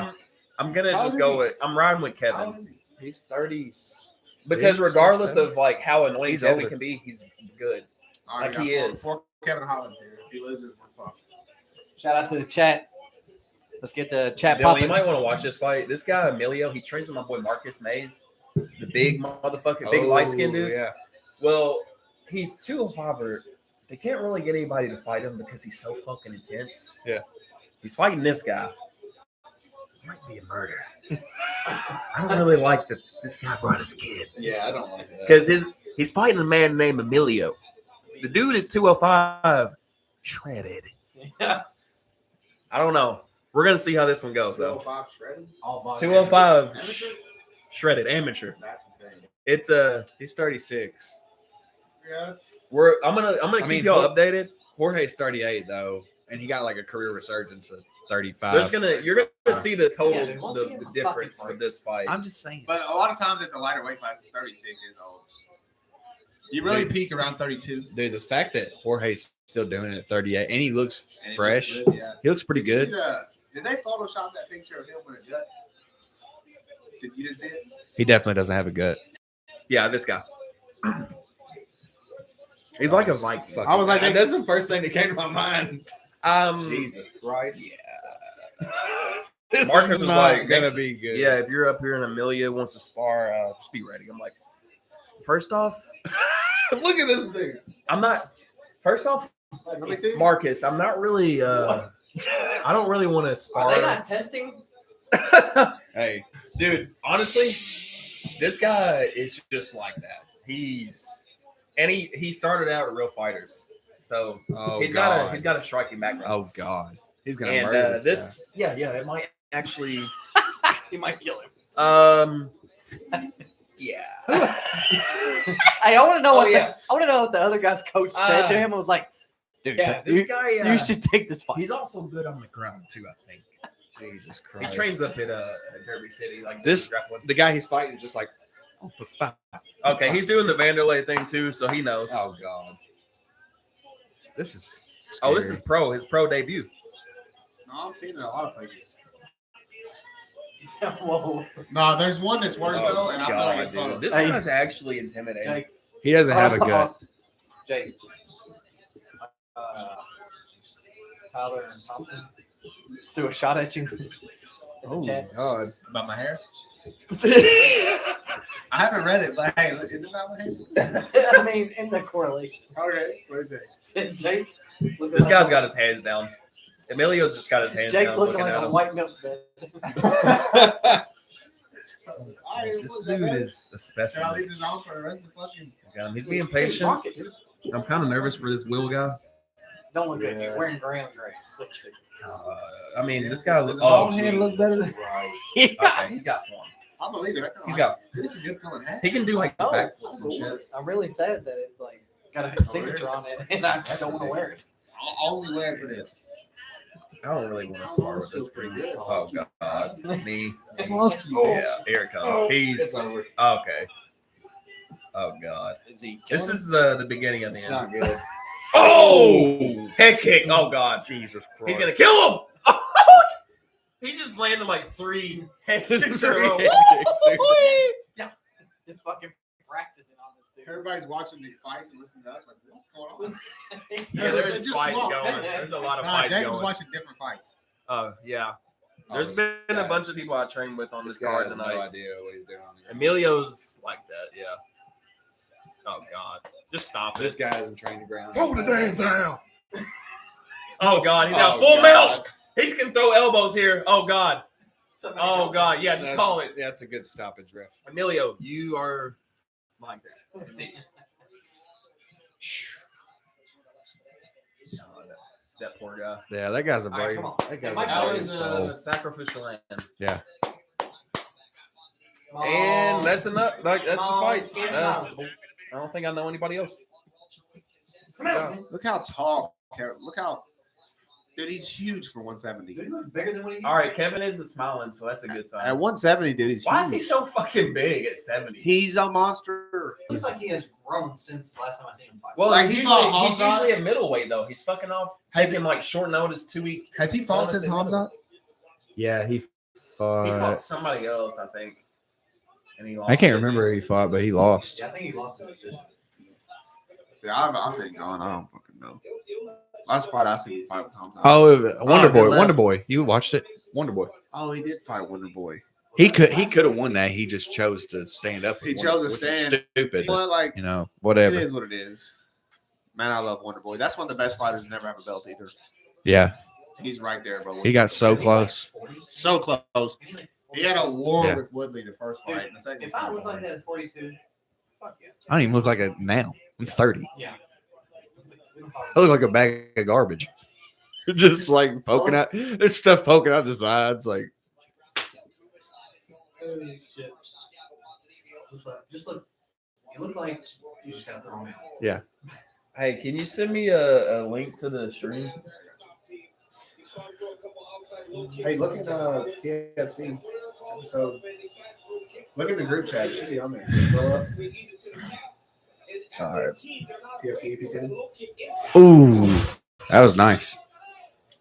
Speaker 1: I'm gonna
Speaker 4: How
Speaker 1: just
Speaker 4: old
Speaker 1: go
Speaker 4: is
Speaker 1: with. I'm riding with
Speaker 4: How old
Speaker 1: Kevin
Speaker 4: is he?
Speaker 3: he's 30.
Speaker 1: because regardless of like how annoying
Speaker 3: He's
Speaker 1: Kevin
Speaker 3: older.
Speaker 1: can be, he's good.
Speaker 4: All
Speaker 1: Like
Speaker 4: we
Speaker 1: he
Speaker 4: got
Speaker 1: is.
Speaker 4: Four Kevin Holland here. If he loses, we're fucked.
Speaker 2: Shout out to the chat. Let's get the chat
Speaker 1: Dylan,
Speaker 2: popping.
Speaker 1: you might want to watch this fight. This guy Emilio, he trains with my boy Marcus Mays, the big motherfucker, big light skinned dude.
Speaker 3: Yeah.
Speaker 1: Well, he's 205. They can't really get anybody to fight him because he's so fucking intense.
Speaker 3: Yeah.
Speaker 1: He's fighting this guy. Might be a murder. I don't really like that this guy brought his kid.
Speaker 3: Yeah, I don't like that.
Speaker 1: Because he's fighting a man named Emilio. The dude is 205, shredded.
Speaker 2: Yeah.
Speaker 1: I don't know. We're gonna see how this one goes though.
Speaker 4: 205 shredded.
Speaker 1: 205
Speaker 4: Amateur?
Speaker 1: shredded amateur.
Speaker 4: That's insane.
Speaker 1: It's
Speaker 3: He's 36.
Speaker 4: Yeah, that's
Speaker 1: I'm gonna
Speaker 3: I
Speaker 1: keep
Speaker 3: mean,
Speaker 1: y'all updated.
Speaker 3: Jorge's 38 though, and he got like a career resurgence at 35.
Speaker 1: You're gonna see the total
Speaker 2: Yeah, dude, once you get
Speaker 1: the
Speaker 2: the
Speaker 1: difference
Speaker 2: fucking
Speaker 1: with this fight.
Speaker 3: I'm just saying.
Speaker 4: But a lot of times at the lighter weight class, 36 is old. You really
Speaker 3: Dude.
Speaker 4: peak around 32.
Speaker 3: Dude, the fact that Jorge's still doing it at 38 and he looks
Speaker 4: And it
Speaker 3: fresh,
Speaker 4: looks good, yeah.
Speaker 3: he looks pretty
Speaker 4: Did you
Speaker 3: good.
Speaker 4: see did they Photoshop that picture of him with a gut? You didn't see it?
Speaker 3: He definitely doesn't have a gut.
Speaker 1: Yeah, this guy. He's like a Viking.
Speaker 4: I was like,
Speaker 3: that's the first thing that came to my mind.
Speaker 1: Jesus Christ.
Speaker 3: Yeah. This
Speaker 1: Marcus
Speaker 3: is
Speaker 1: was
Speaker 3: not
Speaker 1: like,
Speaker 3: gonna
Speaker 1: next-
Speaker 3: be good.
Speaker 1: Yeah, if you're up here and Amelia wants to spar, just be ready. I'm like, first off,
Speaker 3: Look at this dude.
Speaker 1: I'm not. First off,
Speaker 4: Let me see.
Speaker 1: Marcus, I'm not really. I don't really want to spar.
Speaker 2: Are they not testing?
Speaker 3: Hey,
Speaker 1: Dude, honestly, this guy is just like that. He started out with real fighters, so
Speaker 3: oh
Speaker 1: he's
Speaker 3: God.
Speaker 1: got a striking background.
Speaker 3: Oh God, he's gonna
Speaker 1: and
Speaker 3: murder
Speaker 1: this, yeah, it might actually,
Speaker 2: You might kill him.
Speaker 1: yeah.
Speaker 2: Hey, I want to know
Speaker 1: Oh, yeah.
Speaker 2: I want to know what the other guy's coach said to him. I was like, dude,
Speaker 1: Yeah,
Speaker 2: you,
Speaker 1: this guy.
Speaker 2: you should take this fight.
Speaker 1: He's also good on the ground too. I think
Speaker 3: guy. Jesus
Speaker 1: he
Speaker 3: Christ.
Speaker 1: trains up at Derby City, like
Speaker 3: This-
Speaker 1: grappling.
Speaker 3: The guy he's fighting is just like, oh, fuck.
Speaker 1: Okay, he's doing the Vanderlei thing too, so he knows.
Speaker 3: Oh God. This is.
Speaker 1: Oh, this is his pro debut.
Speaker 4: No, I'm seeing it in a lot of places.
Speaker 2: Whoa.
Speaker 4: No, there's one that's worse though, and I feel like it's
Speaker 1: dude.
Speaker 4: Photoshop.
Speaker 1: This
Speaker 2: Hey.
Speaker 1: guy's actually intimidating.
Speaker 2: Jake.
Speaker 3: He doesn't have a gut.
Speaker 2: Jake. Tyler and Thompson threw a shot at you.
Speaker 3: Oh
Speaker 2: Chat.
Speaker 3: God.
Speaker 4: About my hair? I haven't read it, but hey, is it about my hair?
Speaker 2: I mean, in the correlation.
Speaker 4: Okay, what is it?
Speaker 2: Jake. looking
Speaker 1: This
Speaker 2: like
Speaker 1: guy's
Speaker 2: a-
Speaker 1: got his hands down. Emilio's just got his hands
Speaker 2: Jake
Speaker 1: down,
Speaker 2: looking
Speaker 1: looking
Speaker 2: like
Speaker 1: at
Speaker 2: a
Speaker 1: him.
Speaker 2: white milk bed.
Speaker 1: This dude is a
Speaker 4: Should I
Speaker 1: specimen.
Speaker 4: leave this on for the rest of the fucking?
Speaker 1: He's being patient.
Speaker 2: Rock it, dude.
Speaker 1: I'm kind of nervous for this Will guy.
Speaker 2: Don't look good.
Speaker 3: Yeah.
Speaker 2: You're wearing gray. Slick stick.
Speaker 1: I mean, this guy
Speaker 4: Does
Speaker 1: looks.
Speaker 4: the
Speaker 1: Oh,
Speaker 4: long hand
Speaker 1: geez.
Speaker 4: look better than?
Speaker 2: Yeah.
Speaker 1: Okay, he's got form.
Speaker 4: I believe it.
Speaker 1: He's got.
Speaker 4: This is a good feeling hat.
Speaker 1: He can do like
Speaker 2: No,
Speaker 1: backflips and shit.
Speaker 2: I'm really sad that it's like got a signature on it, and I don't want to wear it.
Speaker 4: I'll only wear it for this.
Speaker 1: I don't really want to spar with this
Speaker 4: Pretty
Speaker 1: guy.
Speaker 4: good.
Speaker 1: Oh god, me.
Speaker 4: Fuck
Speaker 1: Yeah, here it comes.
Speaker 2: Oh,
Speaker 1: He's
Speaker 2: it's over.
Speaker 1: okay. Oh god,
Speaker 2: Is he?
Speaker 1: this is the beginning of the
Speaker 3: It's
Speaker 1: end.
Speaker 3: not good.
Speaker 1: Oh, head kick. Oh God,
Speaker 3: Jesus Christ.
Speaker 1: he's gonna kill him. He just landed like 3 head kicks in a row.
Speaker 2: Just fucking practicing on this dude.
Speaker 4: Everybody's watching the fights and listening to us. Like, what's going on?
Speaker 1: Yeah, there's
Speaker 4: Just
Speaker 1: fights
Speaker 4: walk.
Speaker 1: going. There's a lot of
Speaker 4: Nah,
Speaker 1: fights
Speaker 4: Jacob's
Speaker 1: going.
Speaker 4: watching different fights.
Speaker 1: Oh yeah.
Speaker 3: Oh,
Speaker 1: There's
Speaker 3: this
Speaker 1: been a
Speaker 3: guy-
Speaker 1: bunch of people I trained with on
Speaker 3: This
Speaker 1: this
Speaker 3: guy
Speaker 1: card
Speaker 3: has
Speaker 1: tonight.
Speaker 3: no idea what he's doing.
Speaker 1: Emilio's like that, yeah. Oh God, just stop
Speaker 3: This
Speaker 1: it.
Speaker 3: guy hasn't trained the ground.
Speaker 1: down. Oh God, he's got
Speaker 3: Oh,
Speaker 1: full
Speaker 3: God.
Speaker 1: melt. He can throw elbows here. Oh God. Oh God, yeah, just call it.
Speaker 3: That's a good stoppage, ref.
Speaker 1: Emilio, you are like that. Oh, that poor guy.
Speaker 3: Yeah, that guy's a
Speaker 2: All right,
Speaker 3: brave.
Speaker 2: come on.
Speaker 3: That guy's
Speaker 2: Mike
Speaker 3: a
Speaker 1: That
Speaker 3: brave
Speaker 1: was
Speaker 3: soul.
Speaker 1: a sacrificial lamb.
Speaker 3: Yeah.
Speaker 1: And that's enough. Like that's the fights.
Speaker 2: Yeah.
Speaker 1: I don't think I know anybody else.
Speaker 2: Come on.
Speaker 4: Look how tall. Look how. Dude, he's huge for 170.
Speaker 2: Dude, he looks bigger than what he used
Speaker 1: All right,
Speaker 2: to.
Speaker 1: Kevin is smiling, so that's a good sign.
Speaker 4: At 170, dude, he's
Speaker 1: Why
Speaker 4: huge.
Speaker 1: is he so fucking big at 70?
Speaker 4: He's a monster.
Speaker 2: Looks like he has grown since the last time I seen him fight.
Speaker 1: Well,
Speaker 4: Like,
Speaker 1: he's
Speaker 4: he fought
Speaker 1: usually
Speaker 4: Hamzat?
Speaker 1: a middleweight though. He's fucking off
Speaker 4: Hey,
Speaker 1: taking like short notice 2 week.
Speaker 4: Has he fought since Hamzat?
Speaker 3: Yeah, he
Speaker 1: He fought
Speaker 3: fought.
Speaker 1: somebody else, I think. And he lost.
Speaker 3: I can't remember who he fought, but he lost.
Speaker 2: Yeah, I think he lost the decision.
Speaker 4: See, I've been gone. I don't fucking know. Last fight I seen him fight was Hamzat.
Speaker 3: Oh, Wonder
Speaker 4: Oh,
Speaker 3: Boy.
Speaker 4: good left.
Speaker 3: Wonder Boy. You watched it? Wonder Boy.
Speaker 4: Oh, he did fight Wonder Boy.
Speaker 3: He could have won that. He just chose to stand up.
Speaker 4: He
Speaker 3: and
Speaker 4: chose
Speaker 3: won,
Speaker 4: to
Speaker 3: which is
Speaker 4: stand.
Speaker 3: Stupid.
Speaker 4: But like,
Speaker 3: You know,
Speaker 4: it
Speaker 3: whatever.
Speaker 4: is what it is. Man, I love Wonder Boy. That's one of the best fighters to never have a belt either.
Speaker 3: Yeah,
Speaker 4: He's right there, bro.
Speaker 3: he got so close.
Speaker 4: so close. He had a war
Speaker 3: Yeah.
Speaker 4: with Woodley the first fight. And the second
Speaker 2: If I
Speaker 4: was
Speaker 2: look like
Speaker 4: boring.
Speaker 2: that at 42, fuck yeah.
Speaker 3: I don't even look like it now. I'm 30.
Speaker 2: Yeah.
Speaker 3: I look like a bag of garbage. Just like poking out. There's stuff poking out the sides. Like,
Speaker 2: Holy shit. Just look. You look like you just got thrown out.
Speaker 1: Hey, can you send me a link to the stream?
Speaker 4: Hey, look at KFC episode. Look at the group chat. It should be on there. Scroll up.
Speaker 1: All right.
Speaker 4: TFC EP10.
Speaker 3: ooh, that was nice.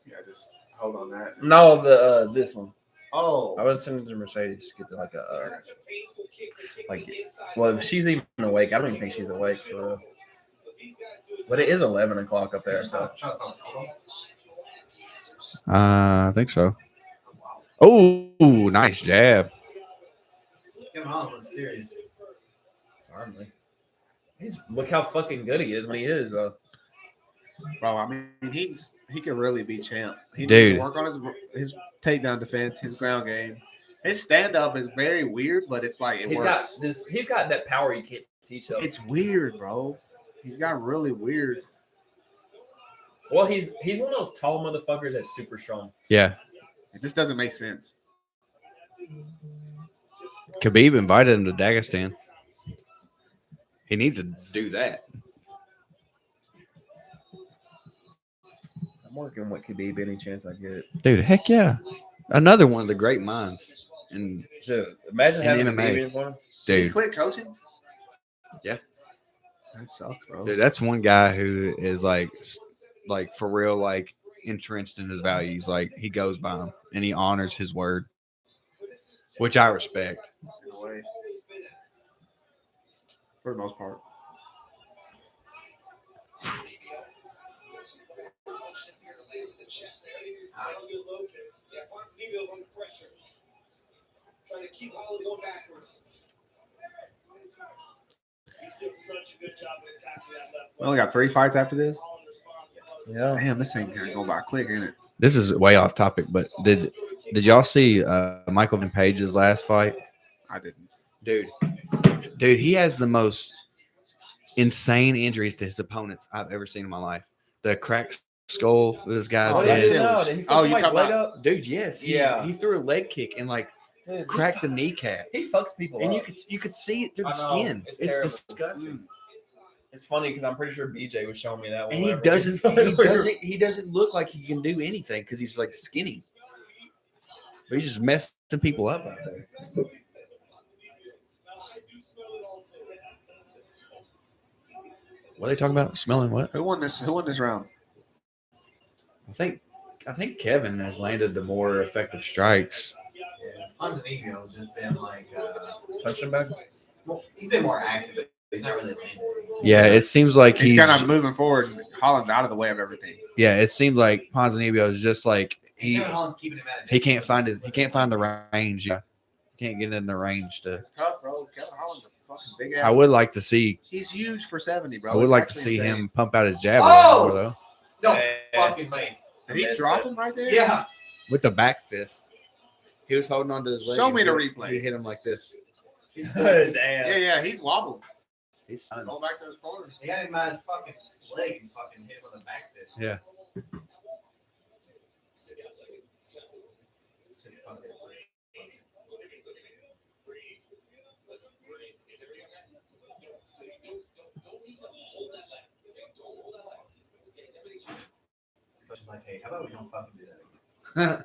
Speaker 4: Yeah, just hold on that.
Speaker 1: No, the this one.
Speaker 4: Oh,
Speaker 1: I was sending to Mercedes to get to like a like. Well, if she's even awake, I don't even think she's awake for real. But it is 11 o'clock up there, so.
Speaker 3: I think so. Oh, nice jab.
Speaker 2: Come on, I'm serious.
Speaker 1: Finally. Look how fucking good he is when he is.
Speaker 4: bro. I mean, he could really be champ. He needs
Speaker 3: Dude.
Speaker 4: to work on his takedown defense, his ground game. His stand up is very weird, but it's like it
Speaker 1: He's
Speaker 4: works.
Speaker 1: got this. He's got that power you can't teach him.
Speaker 4: It's weird, bro. He's got really weird.
Speaker 1: Well, he's one of those tall motherfuckers that's super strong.
Speaker 3: Yeah.
Speaker 4: It just doesn't make sense.
Speaker 3: Khabib invited him to Dagestan. He needs to do that.
Speaker 1: I'm working with Khabib any chance I get.
Speaker 3: Dude, heck yeah. Another one of the great minds. And
Speaker 1: Dude, imagine
Speaker 3: In
Speaker 1: having
Speaker 3: MMA.
Speaker 1: Khabib in front of him.
Speaker 4: Did he
Speaker 3: dude,
Speaker 4: quit coaching?
Speaker 3: Yeah.
Speaker 4: That sucks, bro.
Speaker 3: dude, that's one guy who is like for real, like entrenched in his values. Like he goes by them and he honors his word, which I respect.
Speaker 4: In a way. For the most part. We only got 3 fights after this.
Speaker 1: Yeah.
Speaker 4: Damn, this ain't gonna go by quick, ain't it?
Speaker 3: This is way off topic, but did y'all see Michael Van Page's last fight?
Speaker 4: I didn't.
Speaker 3: Dude, he has the most insane injuries to his opponents I've ever seen in my life. The cracked skull this guy's
Speaker 1: Oh,
Speaker 4: that
Speaker 1: yeah,
Speaker 3: head.
Speaker 4: shit
Speaker 1: no,
Speaker 4: was-
Speaker 1: did he fix
Speaker 4: oh, you
Speaker 1: somebody's
Speaker 4: talking
Speaker 1: leg
Speaker 4: about-
Speaker 1: up?
Speaker 3: Dude, yes.
Speaker 1: Yeah.
Speaker 3: He threw a leg kick and like
Speaker 1: Dude, he
Speaker 3: cracked the
Speaker 1: fu-
Speaker 3: kneecap.
Speaker 1: He fucks people
Speaker 3: And
Speaker 1: up.
Speaker 3: you could see it through the
Speaker 1: I know,
Speaker 3: skin.
Speaker 1: it's
Speaker 3: It's
Speaker 1: terrible.
Speaker 3: disgusting.
Speaker 1: It's funny because I'm pretty sure BJ was showing me that one.
Speaker 3: And he
Speaker 1: whenever
Speaker 3: doesn't he doesn't look like he can do anything because he's like skinny. But he's just messing people up out there. What are they talking about? Smelling what?
Speaker 4: Who won this round?
Speaker 3: I think Kevin has landed the more effective strikes.
Speaker 2: Yeah. Ponzinibbio's just been like,
Speaker 1: Touching back.
Speaker 2: well, he's been more active, but he's not really landing.
Speaker 3: Yeah, it seems like
Speaker 4: He's kind of moving forward. And Holland's out of the way of everything.
Speaker 3: Yeah, it seems like Ponzinibbio is just like
Speaker 2: Kevin Holland's keeping him at a
Speaker 3: he can't
Speaker 2: distance.
Speaker 3: find the range. Yeah, he can't get in the range to.
Speaker 4: It's tough, bro. Kevin Holland's a fucking big ass.
Speaker 3: I would like to see.
Speaker 4: He's huge for 70, bro.
Speaker 3: I would
Speaker 4: It's
Speaker 3: like to
Speaker 4: actually
Speaker 3: see
Speaker 4: insane.
Speaker 3: him pump out his jab a
Speaker 2: Oh!
Speaker 3: little more though.
Speaker 2: No
Speaker 1: Hey.
Speaker 2: fucking way.
Speaker 4: Did he
Speaker 1: Missed
Speaker 4: drop
Speaker 1: it.
Speaker 4: him right there?
Speaker 2: Yeah.
Speaker 3: With the back fist. He was holding on to his leg.
Speaker 4: Show
Speaker 3: and
Speaker 4: me the
Speaker 3: he-
Speaker 4: replay.
Speaker 3: He hit him like this.
Speaker 2: He's
Speaker 1: Damn.
Speaker 4: Yeah, he's wobbling.
Speaker 3: He's stunned.
Speaker 4: Go back to his corner.
Speaker 2: He had him by his fucking leg and fucking hit him with a back fist.
Speaker 3: Yeah.
Speaker 2: His coach is like, hey, how about we don't fucking do that again?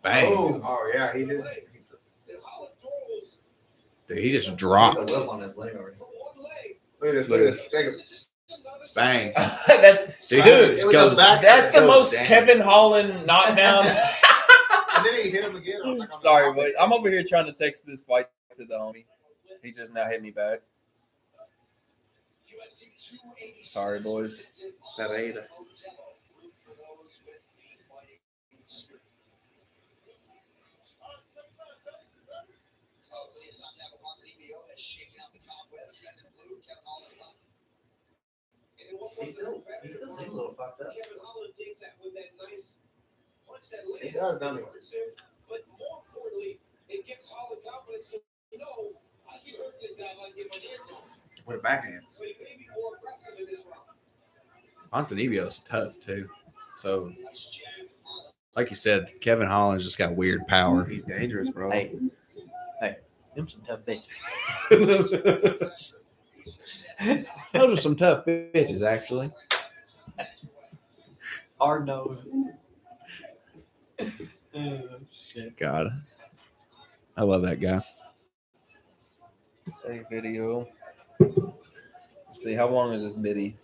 Speaker 3: Bang.
Speaker 4: Oh, yeah, he did.
Speaker 3: Dude, he just
Speaker 2: He
Speaker 3: dropped.
Speaker 2: had a whip on his leg already.
Speaker 4: Look at this.
Speaker 3: Look
Speaker 4: Look
Speaker 3: at
Speaker 4: at this. Take it.
Speaker 3: Bang.
Speaker 1: That's
Speaker 3: Dude,
Speaker 1: dude.
Speaker 4: it was
Speaker 3: goes-
Speaker 4: a back
Speaker 1: That's the
Speaker 3: goes
Speaker 1: most
Speaker 3: down.
Speaker 1: Kevin Holland knockdown.
Speaker 4: And then he hit him again. I was like, I'm
Speaker 1: Sorry,
Speaker 4: not-
Speaker 1: boys. I'm over here trying to text this fight to the homie. He just now hit me back. Sorry, boys.
Speaker 2: He still seems a little fucked up.
Speaker 4: He does, doesn't he? With a backhand.
Speaker 3: Ponzinibbio's tough too. So, like you said, Kevin Holland's just got weird power.
Speaker 4: He's dangerous, bro.
Speaker 2: Hey, them some tough bitches.
Speaker 3: Those are some tough bitches, actually.
Speaker 2: Hard nose.
Speaker 3: God, I love that guy.
Speaker 1: Save video. Let's see, how long is this biddy?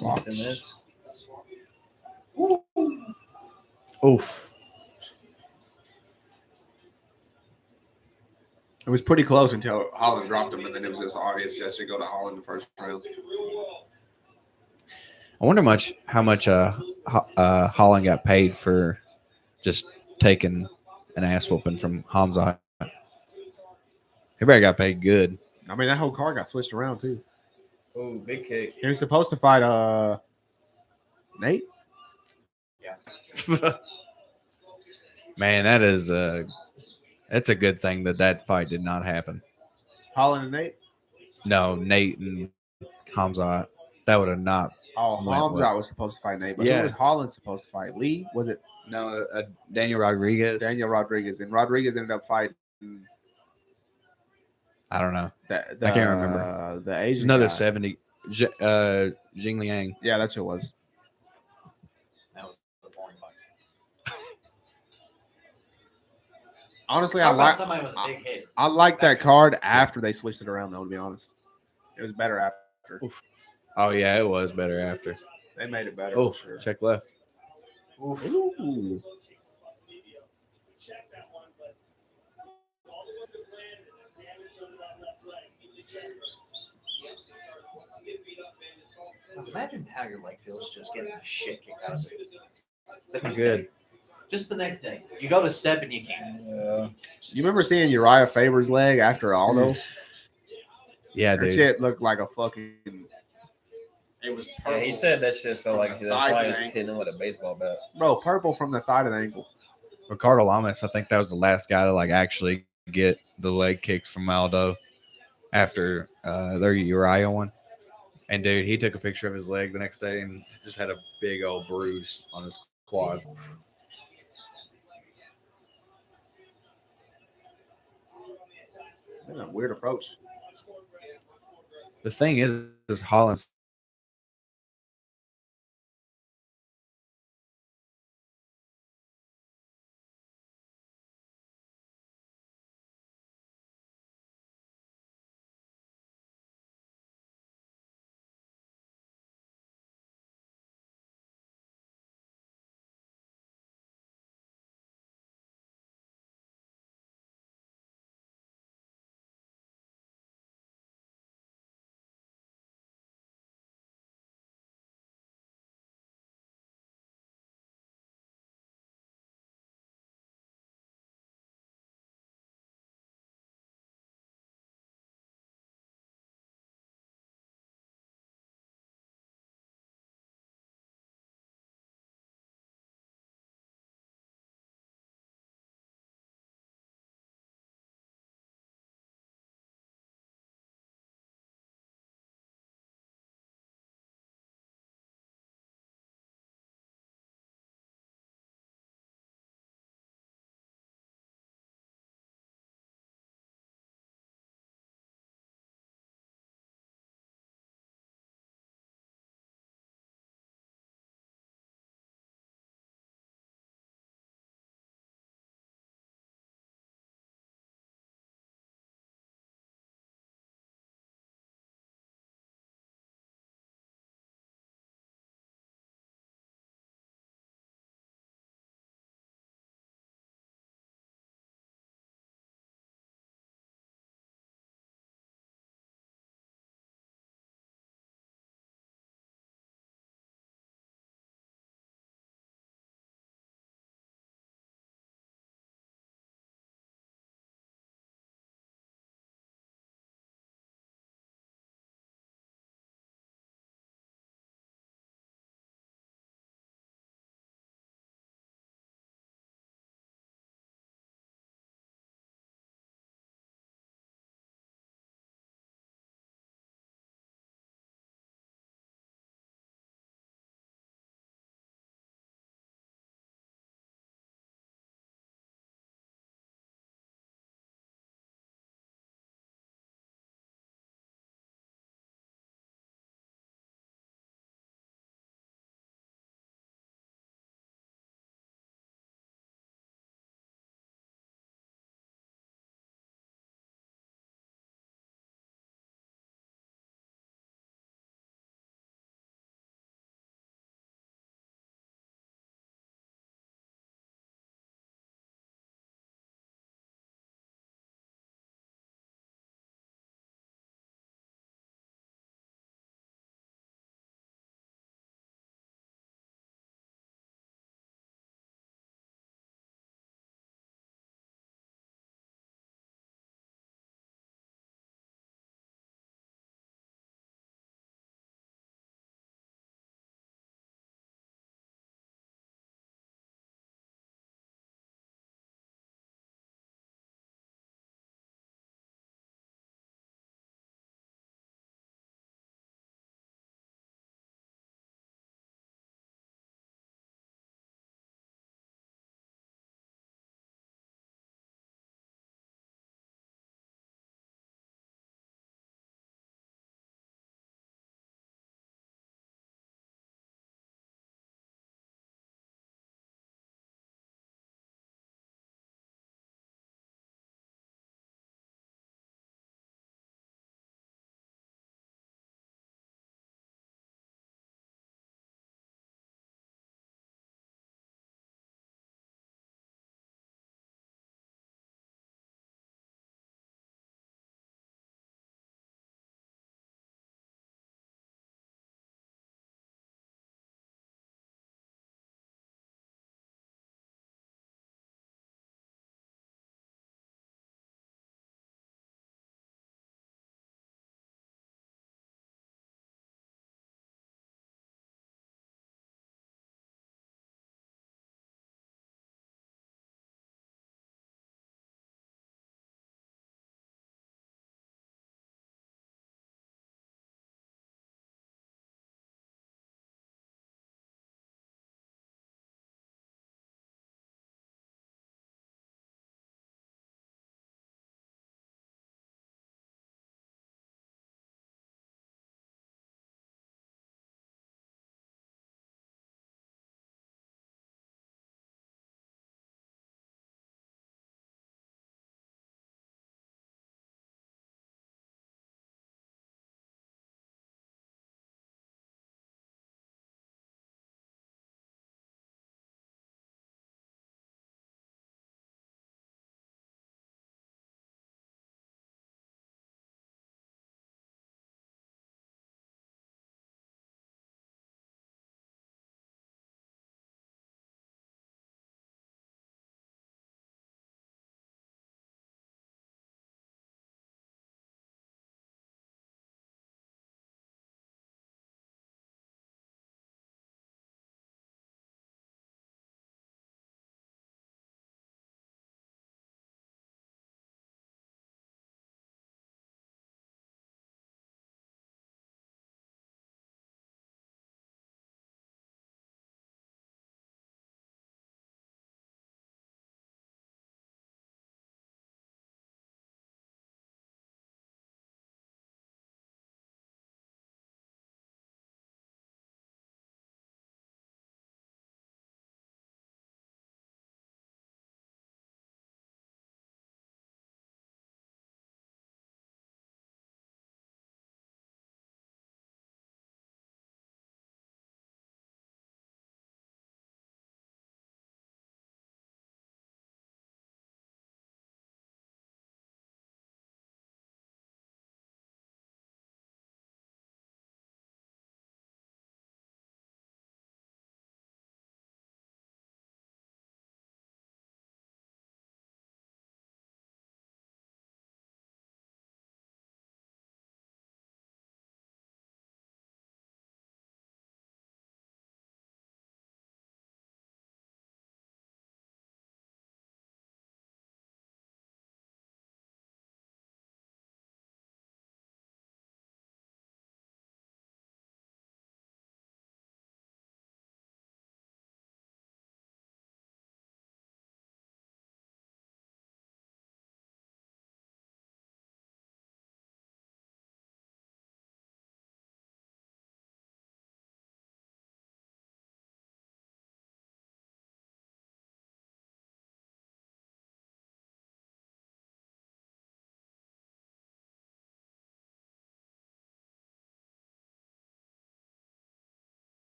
Speaker 1: What's in this?
Speaker 3: Oof.
Speaker 4: It was pretty close until Holland dropped him, and then it was just obvious just to go to Holland the first round.
Speaker 3: I wonder how much Holland got paid for just taking an ass whooping from Hamza. Everybody got paid good.
Speaker 4: I mean, that whole card got switched around too.
Speaker 1: Oh, big kick.
Speaker 4: He was supposed to fight Nate.
Speaker 3: Man, that's a good thing that fight did not happen.
Speaker 4: Holland and Nate.
Speaker 3: No, Nate and Hamza. That would have not.
Speaker 4: Oh,
Speaker 3: Went
Speaker 4: Hamza
Speaker 3: well.
Speaker 4: was supposed to fight Nate, but
Speaker 3: Yeah.
Speaker 4: who was Holland supposed to fight? Lee? Was it
Speaker 3: No, Daniel Rodriguez.
Speaker 4: Daniel Rodriguez? And Rodriguez ended up fighting
Speaker 3: I don't know.
Speaker 4: the
Speaker 3: I can't remember.
Speaker 4: The
Speaker 3: There's
Speaker 4: Asian
Speaker 3: another
Speaker 4: guy.
Speaker 3: 70. Jing Liang.
Speaker 4: Yeah, that's who it was.
Speaker 2: That was a boring fight.
Speaker 4: Honestly,
Speaker 2: Talk
Speaker 4: I
Speaker 2: about
Speaker 4: like
Speaker 2: somebody with a big head.
Speaker 4: I like that card after they switched it around. Though, to be honest, it was better after.
Speaker 3: Oh yeah, it was better after.
Speaker 4: They made it better.
Speaker 3: Oh,
Speaker 4: for sure.
Speaker 3: check left.
Speaker 2: Oof.
Speaker 3: Ooh.
Speaker 2: Imagine how your leg feels just getting the shit kicked out of it. The next
Speaker 3: Good.
Speaker 2: day. Just the next day. You go to step and you can't.
Speaker 1: Yeah.
Speaker 4: You remember seeing Uriah Faber's leg after Aldo?
Speaker 3: Yeah,
Speaker 4: That
Speaker 3: dude.
Speaker 4: shit looked like a fucking. It was purple.
Speaker 1: Yeah, he said that shit felt
Speaker 4: From
Speaker 1: like
Speaker 4: the
Speaker 1: that's
Speaker 4: thigh
Speaker 1: why
Speaker 4: to
Speaker 1: he's
Speaker 4: the ankle.
Speaker 1: hitting him with a baseball bat.
Speaker 4: Bro, purple from the thigh to the ankle.
Speaker 3: Ricardo Lamas, I think that was the last guy to like actually get the leg kicks from Aldo after their Uriah one. And dude, he took a picture of his leg the next day and just had a big old bruise on his quad.
Speaker 4: That's a weird approach.
Speaker 3: The thing is Holland's